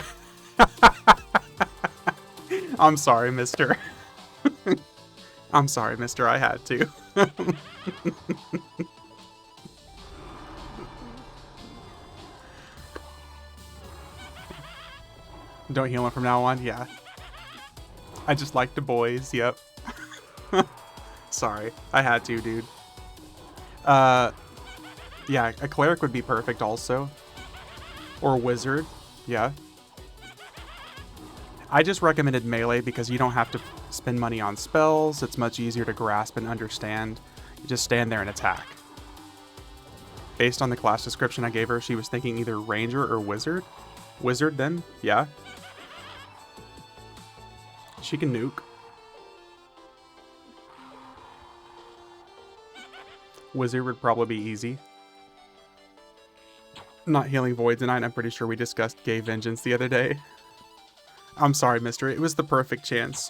I'm sorry, mister. I'm sorry, mister. I had to. Don't heal him from now on? Yeah. I just like the boys. Yep. Sorry. I had to, dude. Yeah, a Cleric would be perfect also. Or a Wizard. Yeah. I just recommended melee because you don't have to spend money on spells. It's much easier to grasp and understand. You just stand there and attack. Based on the class description I gave her, she was thinking either Ranger or Wizard. Wizard then? Yeah. She can nuke. Wizard would probably be easy. Not healing voids tonight. I'm pretty sure we discussed Gay Vengeance the other day. I'm sorry, mister. It was the perfect chance.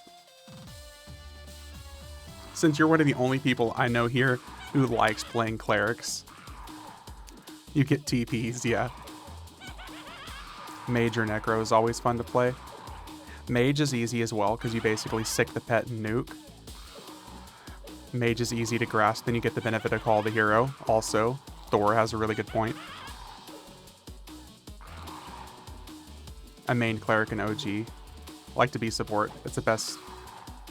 Since you're one of the only people I know here who likes playing clerics, you get TPs, yeah. Mage or Necro is always fun to play. Mage is easy as well, because you basically sick the pet and nuke. Mage is easy to grasp, then you get the benefit of Call the Hero. Also, Thor has a really good point. I main Cleric and OG. I like to be support. It's the best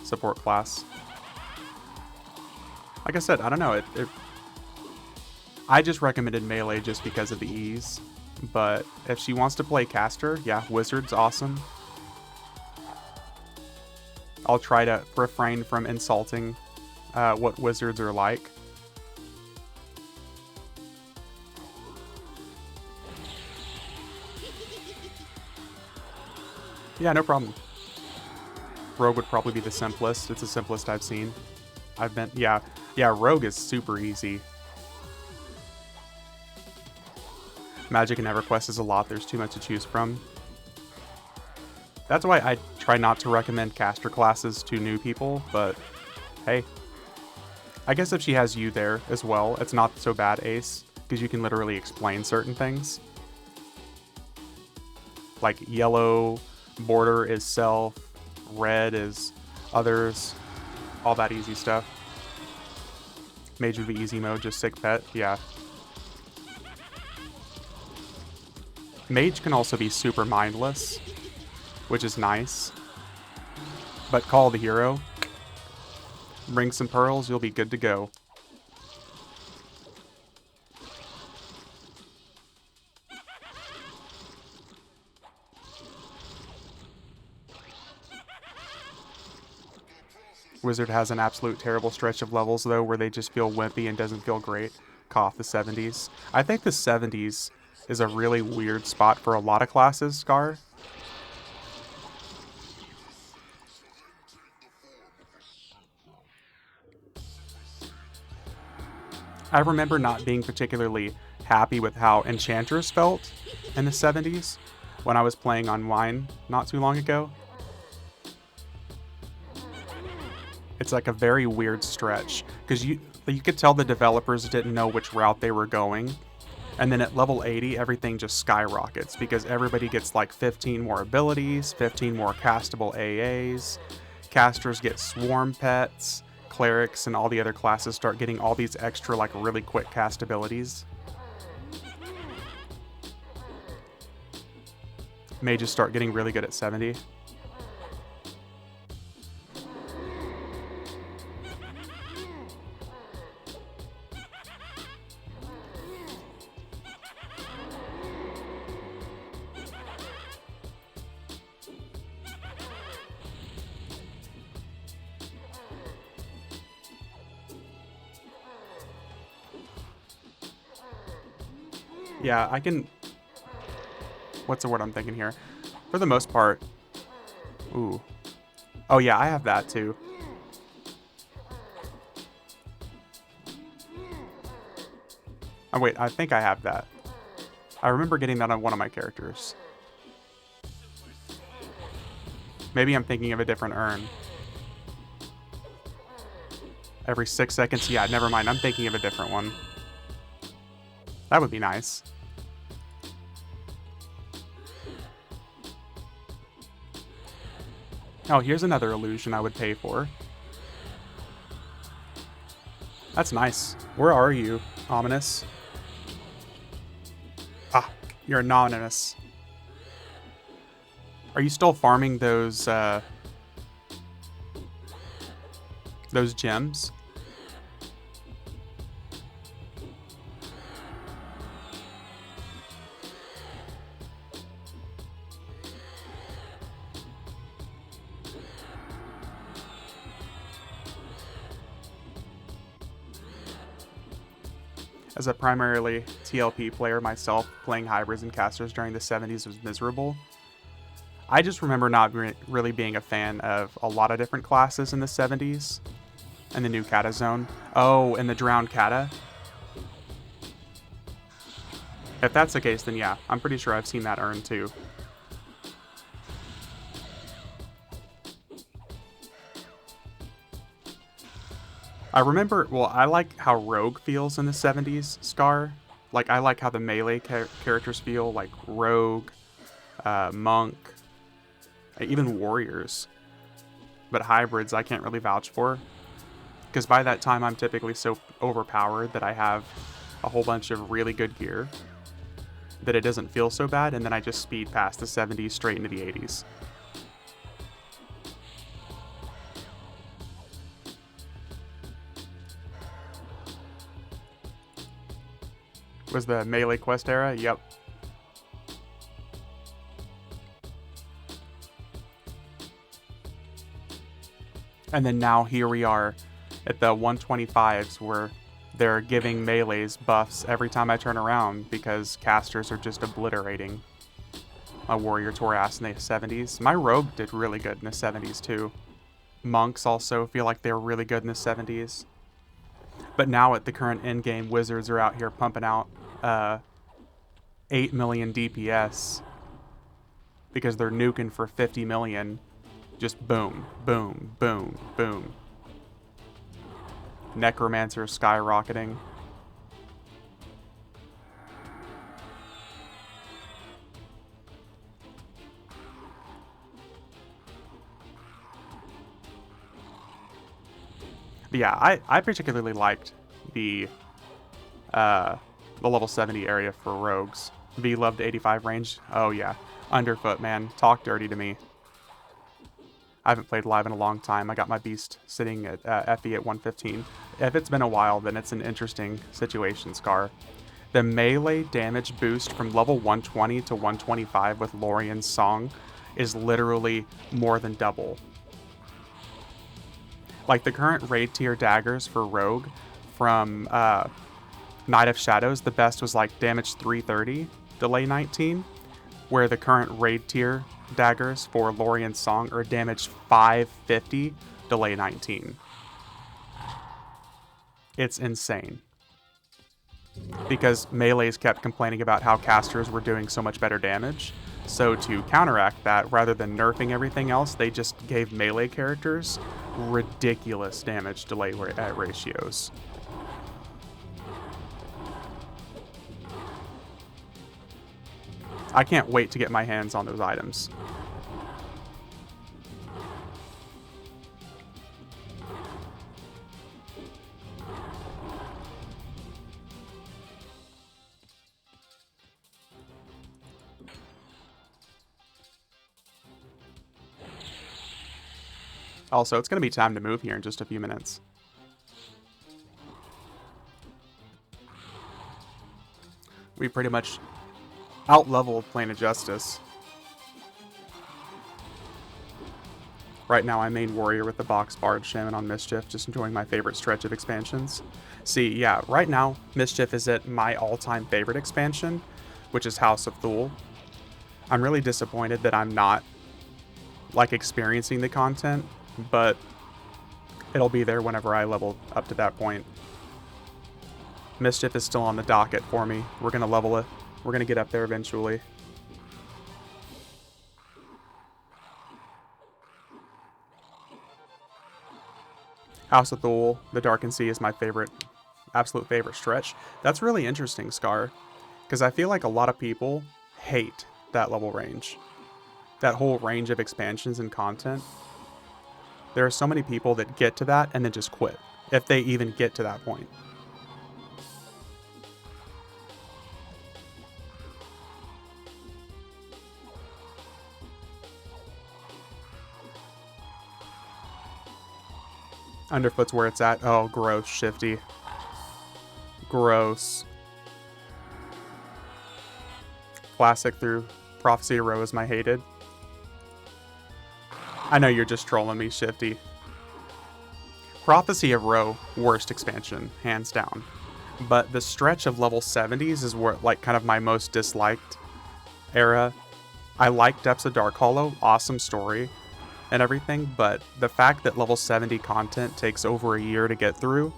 support class. Like I said, I don't know. I just recommended melee just because of the ease. But if she wants to play caster, yeah, Wizard's awesome. I'll try to refrain from insulting what Wizards are like. Yeah, no problem. Rogue would probably be the simplest. It's the simplest I've seen. Yeah, Rogue is super easy. Magic and EverQuest is a lot. There's too much to choose from. That's why I try not to recommend caster classes to new people, but hey. I guess if she has you there as well, it's not so bad, Ace, because you can literally explain certain things. Like yellow border is self, red is others, all that easy stuff. Mage would be easy mode, just sick pet, yeah. Mage can also be super mindless, which is nice. But Call the Hero, bring some pearls, you'll be good to go. Wizard has an absolute terrible stretch of levels, though, where they just feel wimpy and doesn't feel great. Cough, the 70s. I think the 70s is a really weird spot for a lot of classes, Scar. I remember not being particularly happy with how Enchantress felt in the 70s when I was playing online not too long ago. It's like a very weird stretch, because you could tell the developers didn't know which route they were going. And then at level 80, everything just skyrockets, because everybody gets like 15 more abilities, 15 more castable AAs, casters get swarm pets, clerics and all the other classes start getting all these extra like really quick cast abilities. Mages start getting really good at 70. Yeah, I can... What's the word I'm thinking here? For the most part... Ooh. Oh yeah, I have that too. Oh wait, I think I have that. I remember getting that on one of my characters. Maybe I'm thinking of a different urn. Every 6 seconds? Yeah, never mind. I'm thinking of a different one. That would be nice. Oh, here's another illusion I would pay for. That's nice. Where are you, Ominous? Ah, you're anonymous. Are you still farming those gems? As a primarily TLP player myself, playing hybrids and casters during the 70s was miserable. I just remember not really being a fan of a lot of different classes in the 70s. And the new Kata zone. Oh, and the drowned Kata. If that's the case, then yeah, I'm pretty sure I've seen that urn too. I remember, well, I like how Rogue feels in the 70s, Scar. Like, I like how the melee characters feel, like Rogue, Monk, even Warriors. But hybrids, I can't really vouch for. Because by that time, I'm typically so overpowered that I have a whole bunch of really good gear that it doesn't feel so bad, and then I just speed past the 70s straight into the 80s. Was the melee quest era? Yep. And then now here we are at the 125s where they're giving melees buffs every time I turn around because casters are just obliterating a warrior Torass in the 70s. My rogue did really good in the 70s too. Monks also feel like they were really good in the 70s. But now at the current endgame, wizards are out here pumping out 8 million DPS because they're nuking for 50 million. Just boom, boom, boom, boom. Necromancer skyrocketing. But yeah, I particularly liked the level 70 area for rogues. V loved 85 range. Oh yeah, Underfoot, man, talk dirty to me. I haven't played live in a long time. I got my beast sitting at FE at 115. If it's been a while, then it's an interesting situation, Scar. The melee damage boost from level 120 to 125 with Lorien's Song is literally more than double. Like the current raid tier daggers for Rogue from Night of Shadows, the best was like damage 330, delay 19, where the current raid tier daggers for Lorien's Song are damage 550, delay 19. It's insane. Because melees kept complaining about how casters were doing so much better damage. So to counteract that, rather than nerfing everything else, they just gave melee characters ridiculous damage delay ratios. I can't wait to get my hands on those items. Also, it's going to be time to move here in just a few minutes. We pretty much out-leveled Plane of Justice. Right now, I main Warrior with the Box Bard Shaman on Mischief, just enjoying my favorite stretch of expansions. See, yeah, right now, Mischief is at my all-time favorite expansion, which is House of Thule. I'm really disappointed that I'm not like experiencing the content, but it'll be there whenever I level up to that point. Mischief is still on the docket for me. We're gonna level it. We're gonna get up there eventually. House of Thule, the Darkened Sea is my favorite, absolute favorite stretch. That's really interesting, Scar, because I feel like a lot of people hate that level range. That whole range of expansions and content. There are so many people that get to that and then just quit, if they even get to that point. Underfoot's where it's at. Oh, gross, Shifty. Gross. Classic through Prophecy of Ro is my hated. I know you're just trolling me, Shifty. Prophecy of Ro, worst expansion, hands down. But the stretch of level 70s is where, like, kind of my most disliked era. I like Depths of Dark Hollow, awesome story and everything, but the fact that level 70 content takes over a year to get through,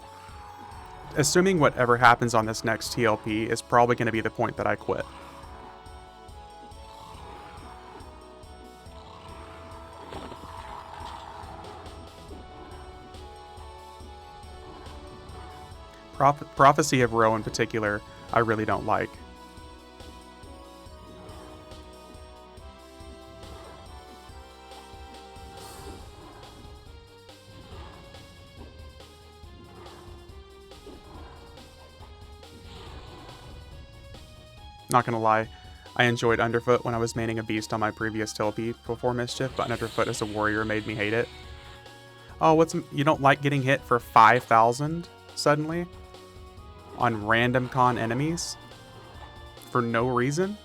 assuming whatever happens on this next TLP is probably going to be the point that I quit. Prophecy of Ro in particular, I really don't like. Not gonna lie, I enjoyed Underfoot when I was maining a beast on my previous TLP before Mischief, but Underfoot as a warrior made me hate it. Oh, you don't like getting hit for 5,000 suddenly? On random con enemies? For no reason?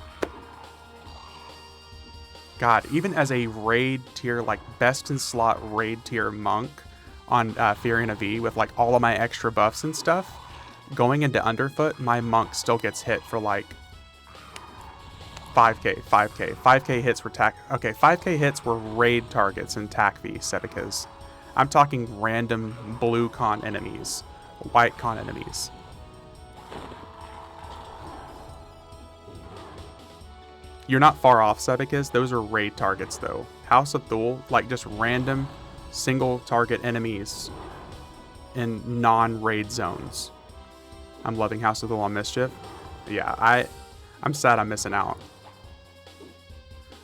God, even as a raid tier, like best in slot raid tier monk on Furion of E with like all of my extra buffs and stuff, going into Underfoot, my monk still gets hit for like 5k hits were okay, 5k hits were raid targets in TAC V, Sebicas. I'm talking random blue con enemies, white con enemies. You're not far off, Sebicas. Those are raid targets though. House of Thule, like just random single target enemies in non-raid zones. I'm loving House of Thule on Mischief. Yeah, I'm sad I'm missing out.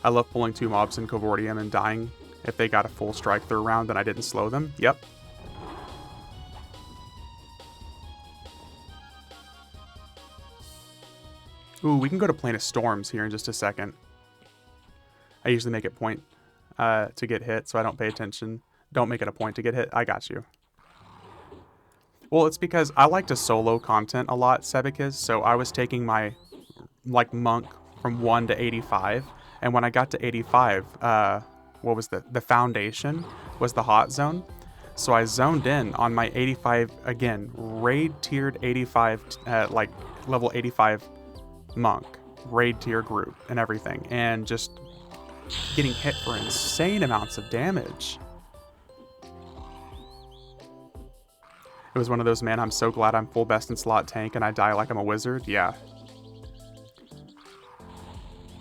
I love pulling 2 mobs in Covordium and dying if they got a full strike through round and I didn't slow them. Yep. Ooh, we can go to Plane of Storms here in just a second. I usually make it point to get hit, so I don't pay attention. Don't make it a point to get hit. I got you. Well, it's because I like to solo content a lot, Sebicas, so I was taking my like monk from 1 to 85. And when I got to 85, what was the foundation was the hot zone. So I zoned in on my 85, again, raid tiered 85, like level 85 monk, raid tier group and everything. And just getting hit for insane amounts of damage. It was one of those, man, I'm so glad I'm full best in slot tank and I die like I'm a wizard. Yeah.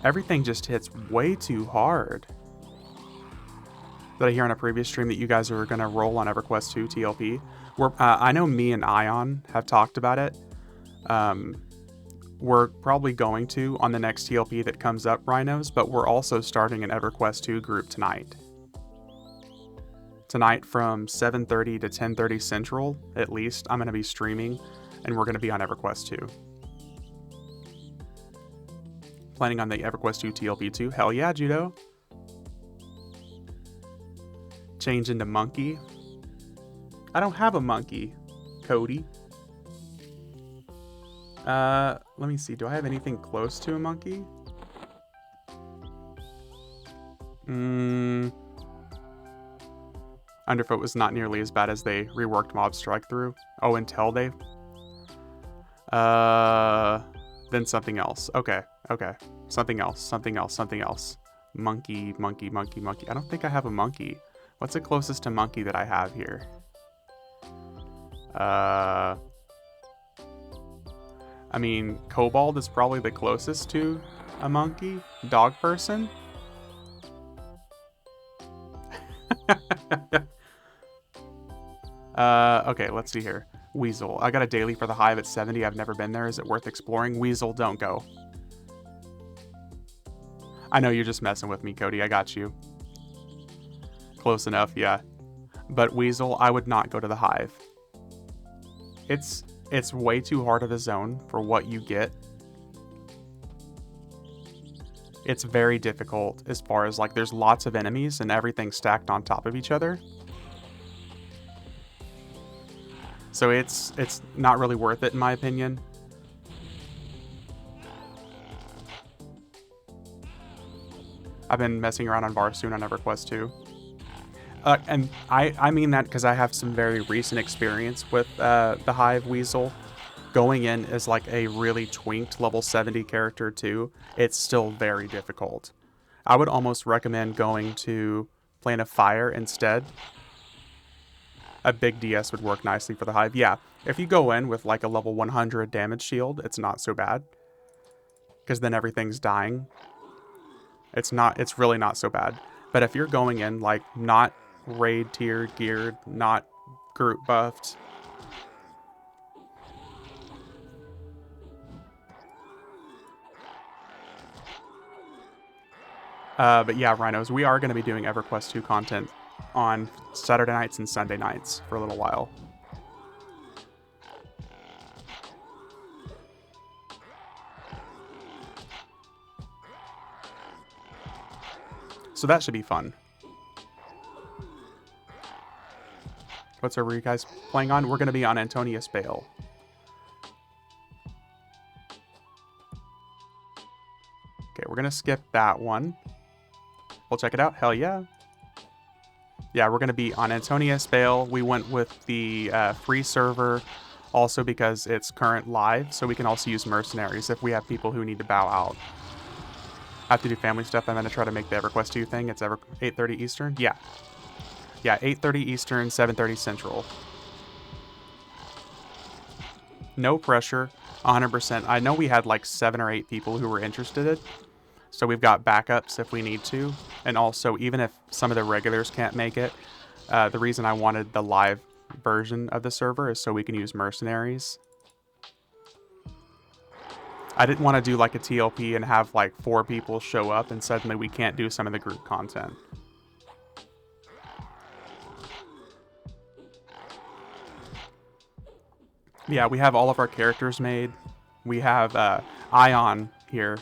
Everything just hits way too hard. Did I hear on a previous stream that you guys are going to roll on EverQuest 2 TLP? I know me and Ion have talked about it. We're probably going to on the next TLP that comes up, Rhinos, but we're also starting an EverQuest 2 group tonight. Tonight from 7:30 to 10:30 Central, at least, I'm going to be streaming, and we're going to be on EverQuest 2. Planning on the EverQuest 2 TLP 2? Hell yeah, Judo. Change into monkey. I don't have a monkey, Cody. Let me see. Do I have anything close to a monkey? Underfoot was not nearly as bad as they reworked Mob Strike Through. Oh, until they Then something else. Okay. Okay. Something else. Something else. Something else. Monkey, monkey, monkey, monkey. I don't think I have a monkey. What's the closest to monkey that I have here? I mean, kobold is probably the closest to a monkey. Dog person? Okay, let's see here. Weasel. I got a daily for the hive at 70. I've never been there. Is it worth exploring? Weasel, don't go. I know you're just messing with me, Cody. I got you. Close enough, yeah. But Weasel, I would not go to the hive. It's way too hard of a zone for what you get. It's very difficult as far as like there's lots of enemies and everything stacked on top of each other. So it's not really worth it in my opinion. I've been messing around on Barstoon on EverQuest too. And I mean that because I have some very recent experience with the Hive Weasel. Going in as like a really twinked level 70 character too, it's still very difficult. I would almost recommend going to Plane of Fire instead. A big DS would work nicely for the Hive. Yeah, if you go in with like a level 100 damage shield, it's not so bad. Because then everything's dying. It's really not so bad. But if you're going in like not raid tier geared, not group buffed. But yeah, Rhinos, we are going to be doing EverQuest 2 content on Saturday nights and Sunday nights for a little while. So that should be fun. What server are you guys playing on? We're going to be on Antonius Bale. Okay, we're going to skip that one. We'll check it out. Hell yeah. Yeah, we're going to be on Antonius Bale. We went with the free server also because it's current live, so we can also use mercenaries if we have people who need to bow out. I have to do family stuff. I'm going to try to make the EverQuest 2 thing. It's 8:30 Eastern. Yeah. Yeah, 8:30 Eastern, 7:30 Central. No pressure, 100%. I know we had like 7 or 8 people who were interested. So we've got backups if we need to. And also, even if some of the regulars can't make it, the reason I wanted the live version of the server is so we can use mercenaries. I didn't want to do like a TLP and have like 4 people show up and suddenly we can't do some of the group content. Yeah, we have all of our characters made. We have Ion here,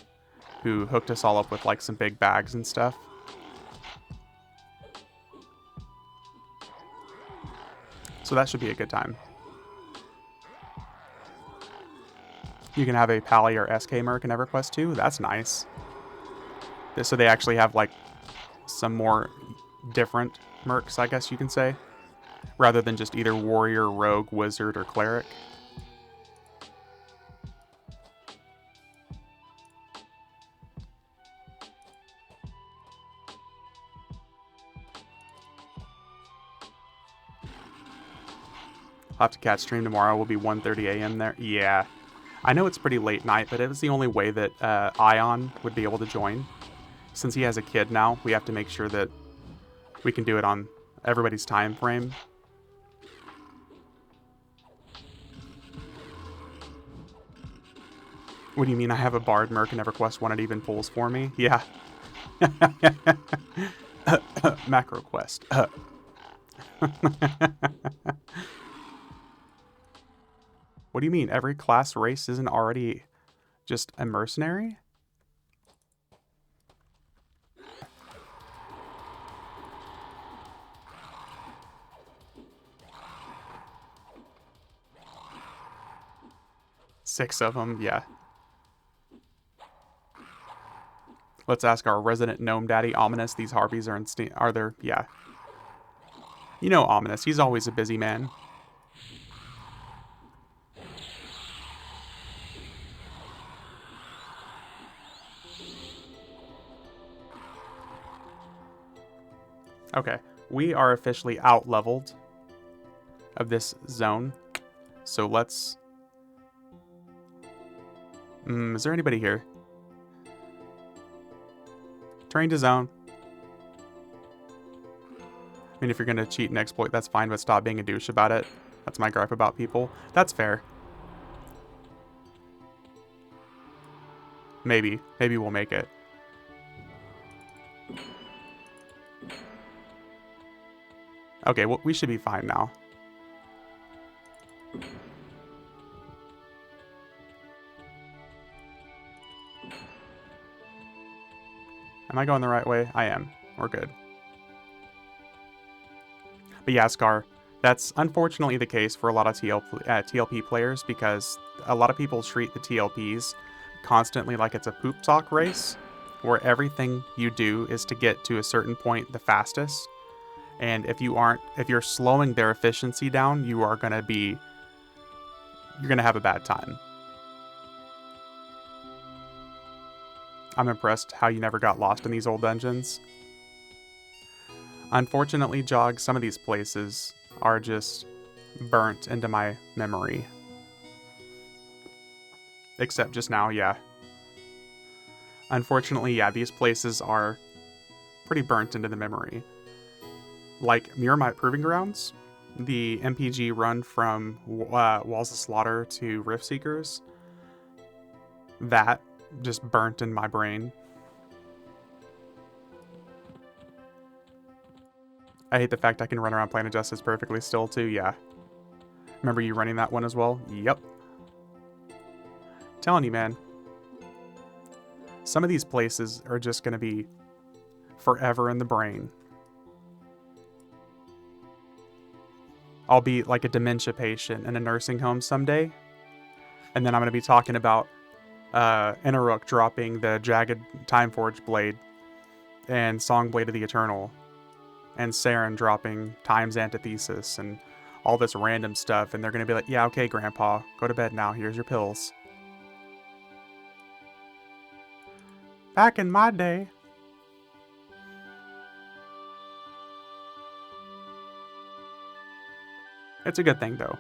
who hooked us all up with like some big bags and stuff. So that should be a good time. You can have a Pally or SK Merc in EverQuest 2. That's nice. So they actually have like some more different Mercs, I guess you can say, rather than just either Warrior, Rogue, Wizard, or Cleric. I'll have to catch stream tomorrow. Will be 1:30 a.m. there. Yeah. I know it's pretty late night, but it was the only way that Ion would be able to join. Since he has a kid now, we have to make sure that we can do it on everybody's time frame. What do you mean I have a Bard Merc and EverQuest 1 it even pulls for me? Yeah. Macro Quest. What do you mean? Every class race isn't already just a mercenary? Six of them, yeah. Let's ask our resident gnome daddy, Ominous. These harpies are there? Yeah. You know Ominous. He's always a busy man. Okay, we are officially out leveled of this zone. So let's... is there anybody here? Train to zone. I mean, if you're going to cheat and exploit, that's fine, but stop being a douche about it. That's my gripe about people. That's fair. Maybe. Maybe we'll make it. Okay, well, we should be fine now. Am I going the right way? I am. We're good. But yeah, Scar, that's unfortunately the case for a lot of TLP players because a lot of people treat the TLPs constantly like it's a poop talk race where everything you do is to get to a certain point the fastest. And if you're slowing their efficiency down, you're going to have a bad time. I'm impressed how you never got lost in these old dungeons. Unfortunately, Jog, some of these places are just burnt into my memory. Except just now, yeah. Unfortunately, yeah, these places are pretty burnt into the memory. Like Miramite Proving Grounds, the MPG run from Walls of Slaughter to Rift Seekers, that just burnt in my brain. I hate the fact I can run around Planet Justice perfectly still too, yeah. Remember you running that one as well? Yep. Telling you, man. Some of these places are just gonna be forever in the brain. I'll be like a dementia patient in a nursing home someday, and then I'm gonna be talking about Inaruk dropping the Jagged Timeforge Blade and Songblade of the Eternal, and Saren dropping Time's Antithesis and all this random stuff, and they're gonna be like, yeah, okay, Grandpa, go to bed now, here's your pills. Back in my day. It's a good thing though.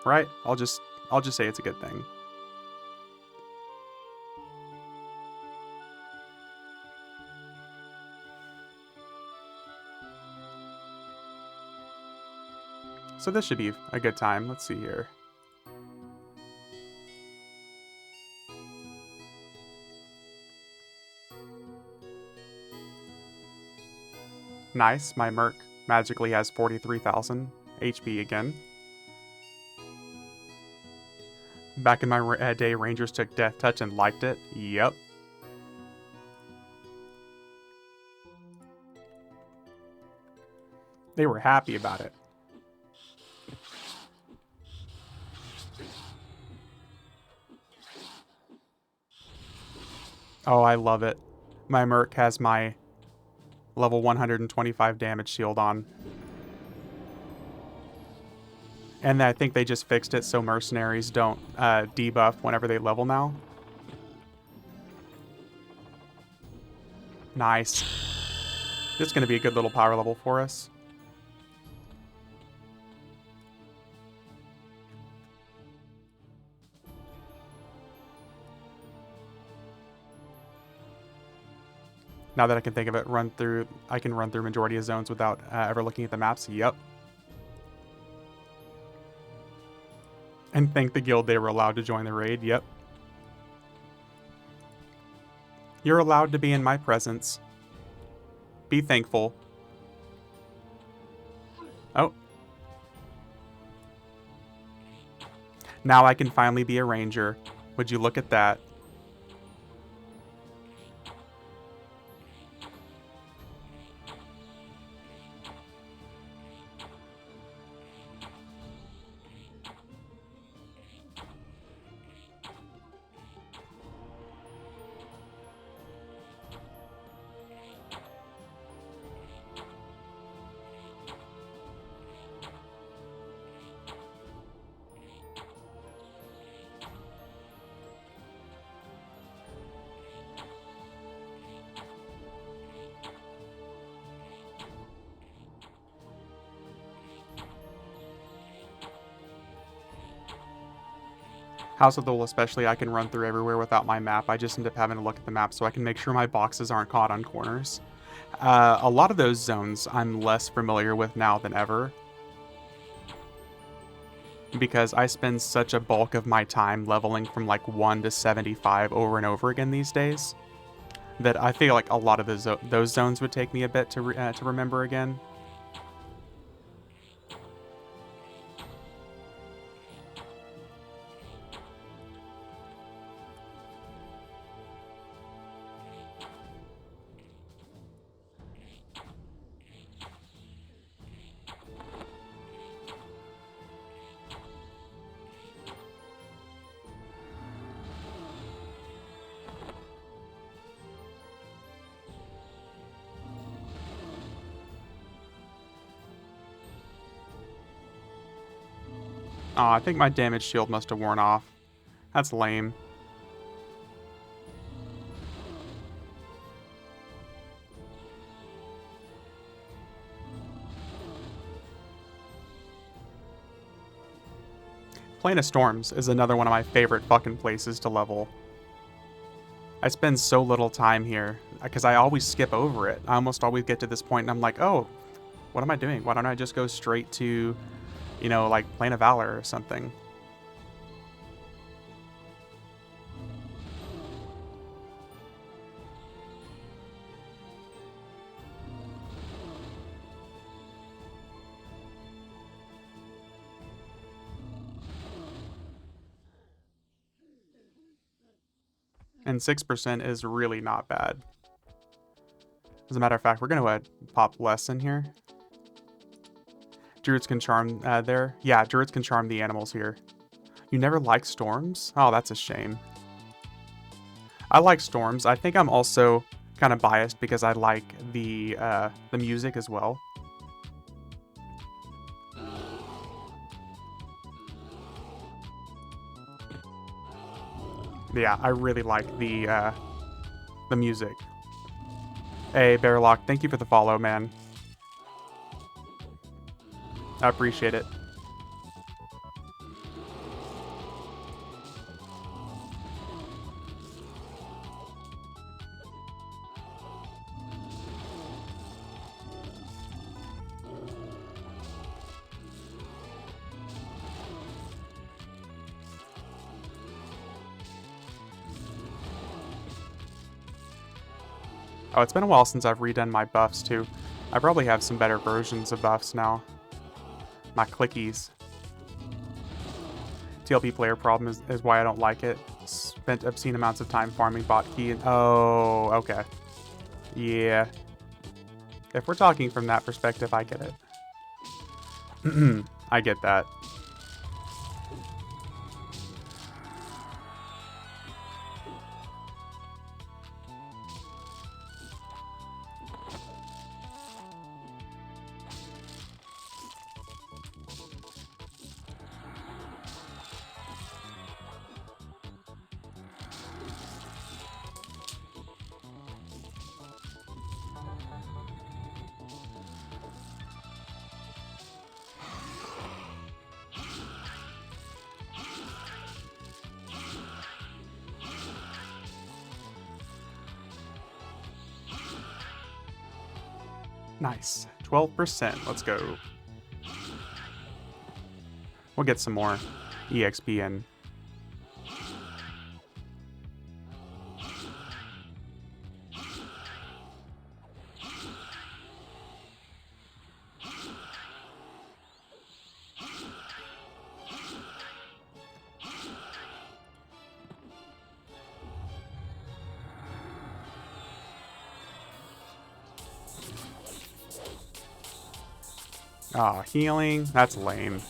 Right? I'll just say it's a good thing. So this should be a good time. Let's see here. Nice, my Merc magically has 43,000 HP again. Back in my day, Rangers took Death Touch and liked it. Yep. They were happy about it. Oh, I love it. My Merc has my level 125 damage shield on. And I think they just fixed it so mercenaries don't debuff whenever they level now. Nice. This is going to be a good little power level for us. Now that I can think of it, I can run through majority of zones without ever looking at the maps. Yep. And thank the guild they were allowed to join the raid. Yep. You're allowed to be in my presence. Be thankful. Oh. Now I can finally be a ranger. Would you look at that? House of the Wool especially, I can run through everywhere without my map. I just end up having to look at the map so I can make sure my boxes aren't caught on corners. A lot of those zones I'm less familiar with now than ever, because I spend such a bulk of my time leveling from like 1 to 75 over and over again these days, that I feel like a lot of those zones would take me a bit to remember again. Oh, I think my damage shield must have worn off. That's lame. Plane of Storms is another one of my favorite fucking places to level. I spend so little time here because I always skip over it. I almost always get to this point and I'm like, oh, what am I doing? Why don't I just go straight to, you know, like Plane of Valor or something? And 6% is really not bad. As a matter of fact, we're going to pop less in here. Druids can charm there. Yeah, Druids can charm the animals here. You never like storms? Oh, that's a shame. I like storms. I think I'm also kind of biased because I like the music as well. Yeah, I really like the music. Hey, Bearlock, thank you for the follow, man. I appreciate it. Oh, it's been a while since I've redone my buffs, too. I probably have some better versions of buffs now. My clickies. TLP player problem is why I don't like it. Spent obscene amounts of time farming bot key and... Oh, okay. Yeah. If we're talking from that perspective, I get it. I get that. Nice. 12%. Let's go. We'll get some more EXP in. Ah, healing? That's lame.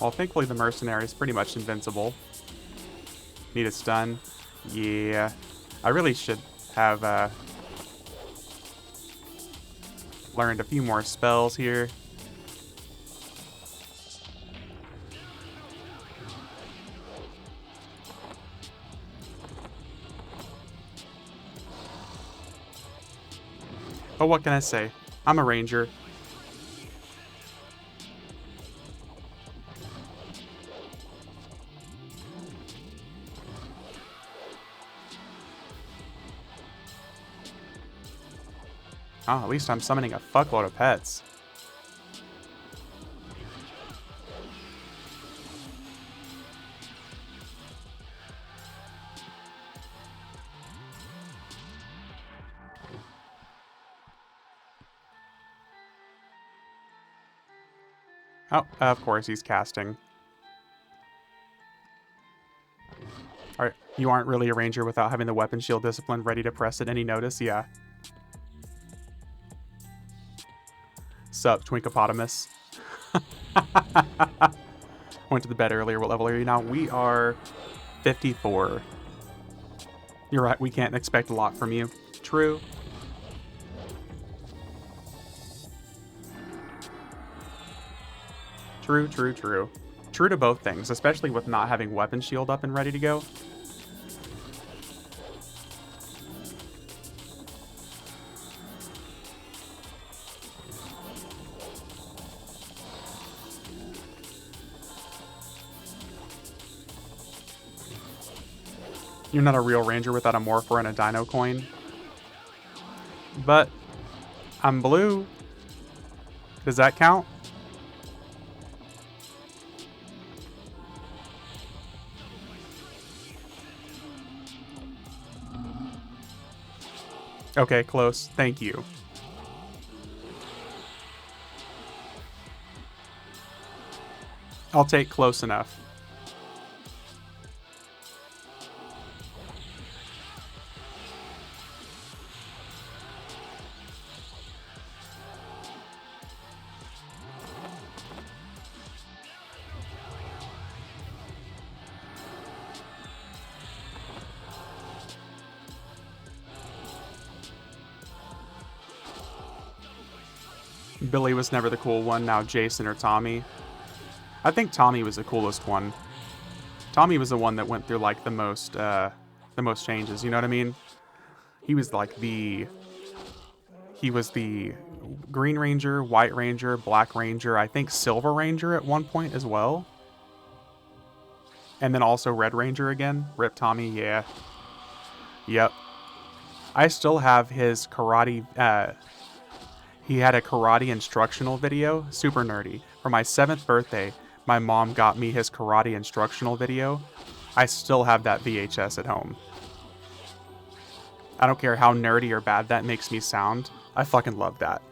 Well, thankfully the mercenary is pretty much invincible. Need a stun? Yeah. I really should have learned a few more spells here. But what can I say? I'm a ranger. Oh, at least I'm summoning a fuckload of pets. Oh, of course he's casting. Alright, you aren't really a ranger without having the weapon shield discipline ready to press at any notice, yeah. Sup, Twinkopotamus. Went to the bed earlier. What level are you now? We are 54. You're right, we can't expect a lot from you. True. True, true, true. True to both things, especially with not having weapon shield up and ready to go. You're not a real ranger without a morpher and a dino coin. But I'm blue. Does that count? Okay, close. Thank you. I'll take close enough. Billy was never the cool one, now Jason or Tommy. I think Tommy was the coolest one. Tommy was the one that went through like the most changes, you know what I mean? He was like the Green Ranger, White Ranger, Black Ranger, I think Silver Ranger at one point as well. And then also Red Ranger again. Rip Tommy, yeah. Yep. I still have his karate he had a karate instructional video, super nerdy. For my 7th birthday, my mom got me his karate instructional video. I still have that VHS at home. I don't care how nerdy or bad that makes me sound. I fucking love that.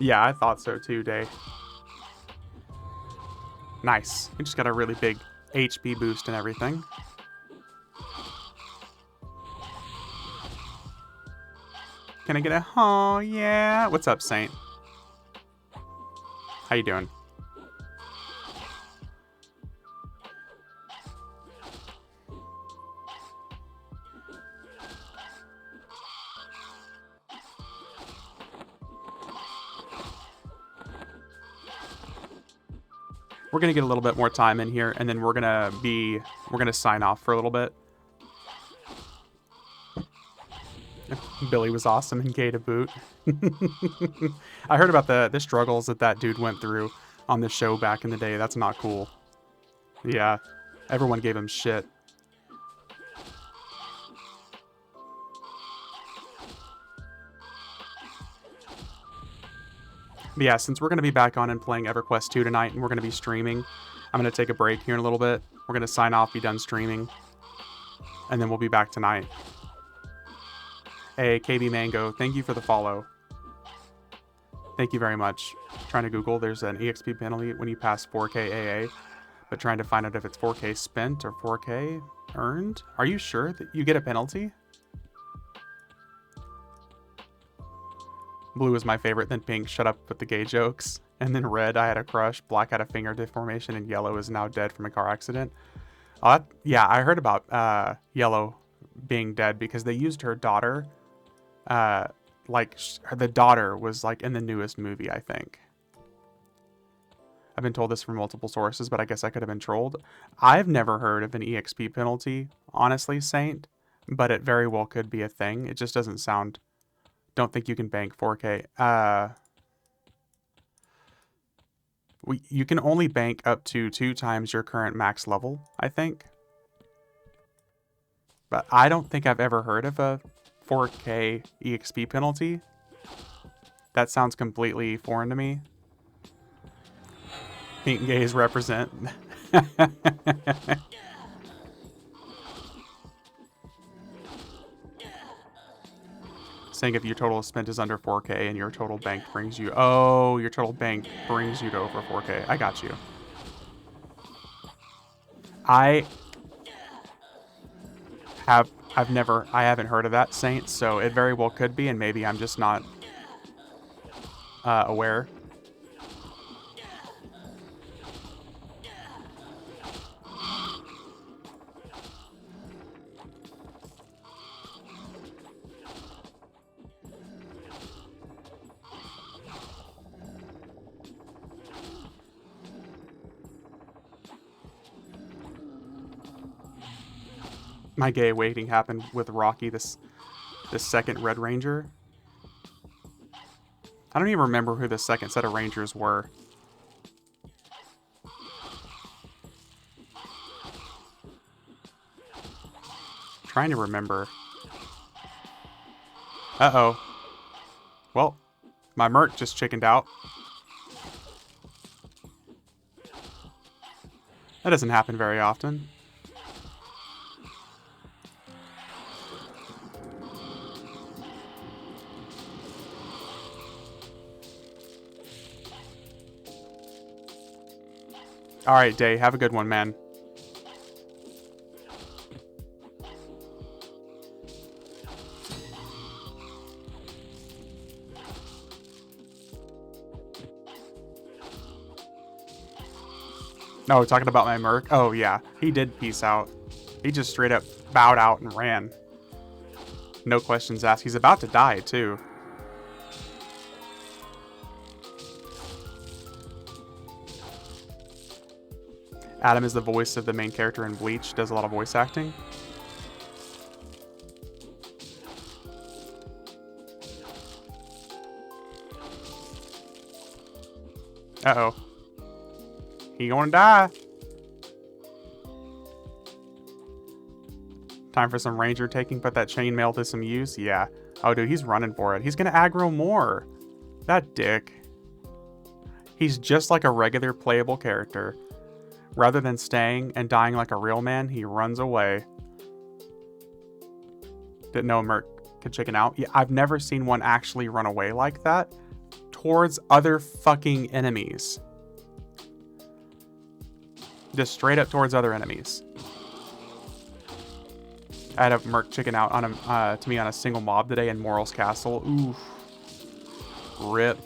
Yeah, I thought so too, Day. Nice. We just got a really big HP boost and everything. Can I get a oh yeah? What's up, Saint? How you doing? We're gonna get a little bit more time in here, and then we're gonna sign off for a little bit. Billy was awesome and gay to boot. I heard about the struggles that dude went through on the show back in the day. That's not cool. Yeah, everyone gave him shit. But yeah, since we're going to be back on and playing EverQuest 2 tonight, and we're going to be streaming, I'm going to take a break here in a little bit. We're going to sign off, be done streaming, and then we'll be back tonight. Hey, KB Mango, thank you for the follow. Thank you very much. Trying to Google, there's an EXP penalty when you pass 4K AA, but trying to find out if it's 4K spent or 4K earned. Are you sure that you get a penalty? Blue was my favorite, then pink, shut up with the gay jokes. And then red, I had a crush. Black had a finger deformation, and yellow is now dead from a car accident. Yeah, I heard about yellow being dead because they used her daughter. The daughter was like in the newest movie, I think. I've been told this from multiple sources, but I guess I could have been trolled. I've never heard of an EXP penalty, honestly, Saint, but it very well could be a thing. It just doesn't sound... Don't think you can bank 4K. You can only bank up to 2 times your current max level, I think. But I don't think I've ever heard of a 4K EXP penalty. That sounds completely foreign to me. Pink gays represent. Saying if your total spent is under 4K and your total bank brings you... Oh, your total bank brings you to over 4K. I got you. I haven't heard of that, Saint, so it very well could be, and maybe I'm just not aware. My gay waiting happened with Rocky, this second Red Ranger. I don't even remember who the second set of Rangers were. Trying to remember. Uh-oh. Well, my Merc just chickened out. That doesn't happen very often. All right, Day. Have a good one, man. No, talking about my Merc. Oh, yeah. He did peace out. He just straight up bowed out and ran. No questions asked. He's about to die, too. Adam is the voice of the main character in Bleach. Does a lot of voice acting. Uh-oh. He gonna die. Time for some ranger taking, put that chainmail to some use. Yeah. Oh, dude, he's running for it. He's gonna aggro more. That dick. He's just like a regular playable character. Rather than staying and dying like a real man, he runs away. Didn't know Merc could chicken out. Yeah, I've never seen one actually run away like that towards other fucking enemies. Just straight up towards other enemies. I had a Merc chicken out on to me on a single mob today in Moral's Castle. Oof. Rip.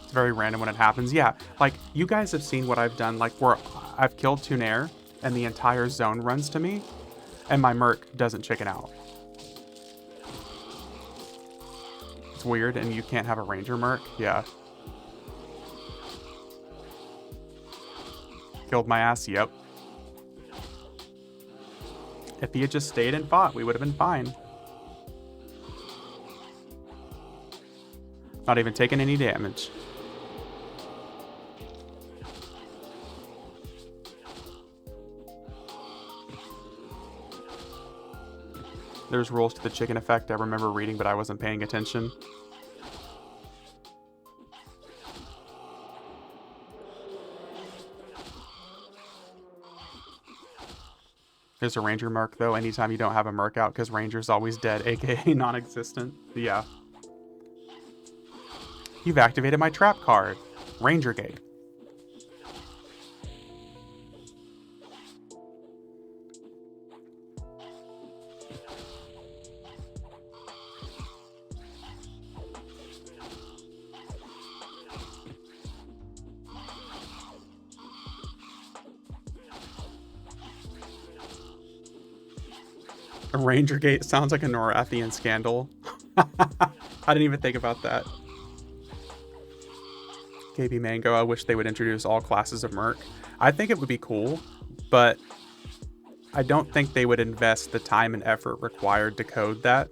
It's very random when it happens. Yeah, like, you guys have seen what I've done, like, where I've killed Tunair, and the entire zone runs to me, and my Merc doesn't chicken out. It's weird, and you can't have a Ranger Merc. Yeah. Killed my ass, yep. If he had just stayed and fought, we would have been fine. Not even taking any damage. There's rules to the chicken effect I remember reading, but I wasn't paying attention. There's a Ranger Merc, though, anytime you don't have a Merc out, because Ranger's always dead, aka non-existent. Yeah. You've activated my trap card. Ranger Gate. A Ranger Gate sounds like a Norathian scandal. I didn't even think about that. KB Mango, I wish they would introduce all classes of Merc. I think it would be cool, but I don't think they would invest the time and effort required to code that.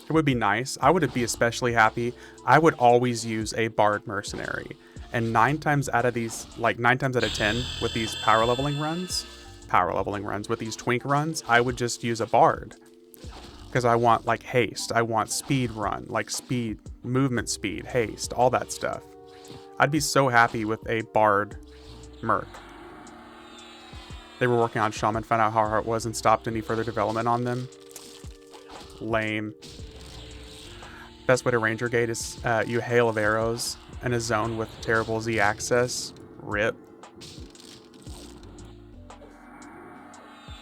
It would be nice. I would be especially happy. I would always use a Bard Mercenary. And 9 times out of 10 with these power leveling runs, with these twink runs, I would just use a Bard. Because I want like haste, I want speed run, like speed, movement speed, haste, all that stuff. I'd be so happy with a Bard Merc. They were working on Shaman, found out how hard it was, and stopped any further development on them. Lame. Best way to Ranger Gate is you hail of arrows in a zone with terrible Z access. RIP.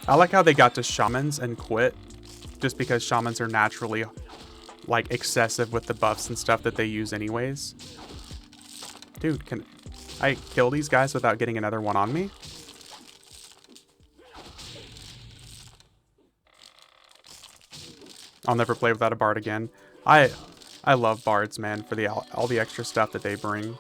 I like how they got to Shamans and quit, just because Shamans are naturally like excessive with the buffs and stuff that they use anyways. Dude, can I kill these guys without getting another one on me? I'll never play without a Bard again. I love Bards, man, for all the extra stuff that they bring.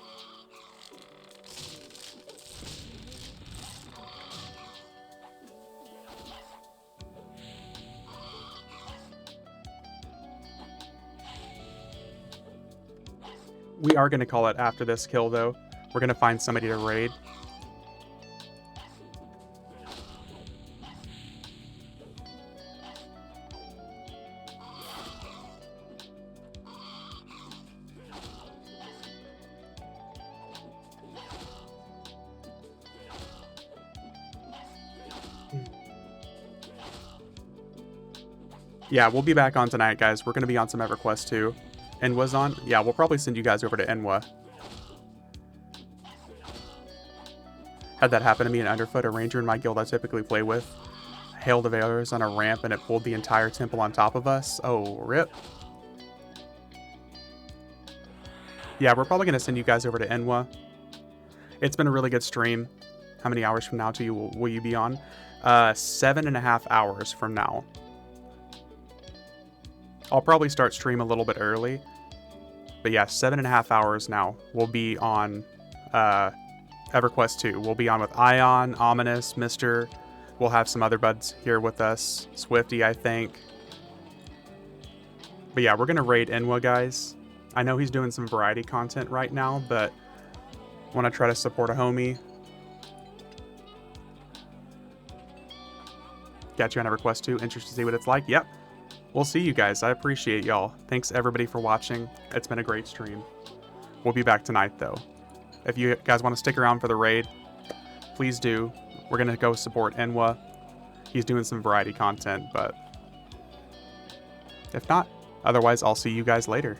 We are going to call it after this kill, though. We're going to find somebody to raid. Yeah, we'll be back on tonight, guys. We're going to be on some EverQuest too. Enwa's on? Yeah, we'll probably send you guys over to Enwa. Had that happen to me in Underfoot, a ranger in my guild I typically play with. Hailed of arrows on a ramp and it pulled the entire temple on top of us. Oh, rip. Yeah, we're probably going to send you guys over to Enwa. It's been a really good stream. How many hours from now will you be on? 7.5 hours from now. I'll probably start stream a little bit early. But yeah, 7.5 hours now. We'll be on EverQuest 2. We'll be on with Ion, Ominous, Mister. We'll have some other buds here with us. Swifty, I think. But yeah, we're going to raid Enwa, guys. I know he's doing some variety content right now, but I want to try to support a homie. Got you on EverQuest 2. Interested to see what it's like? Yep. We'll see you guys. I appreciate y'all. Thanks everybody for watching. It's been a great stream. We'll be back tonight though. If you guys want to stick around for the raid, please do. We're going to go support Enwa. He's doing some variety content, but if not, otherwise I'll see you guys later.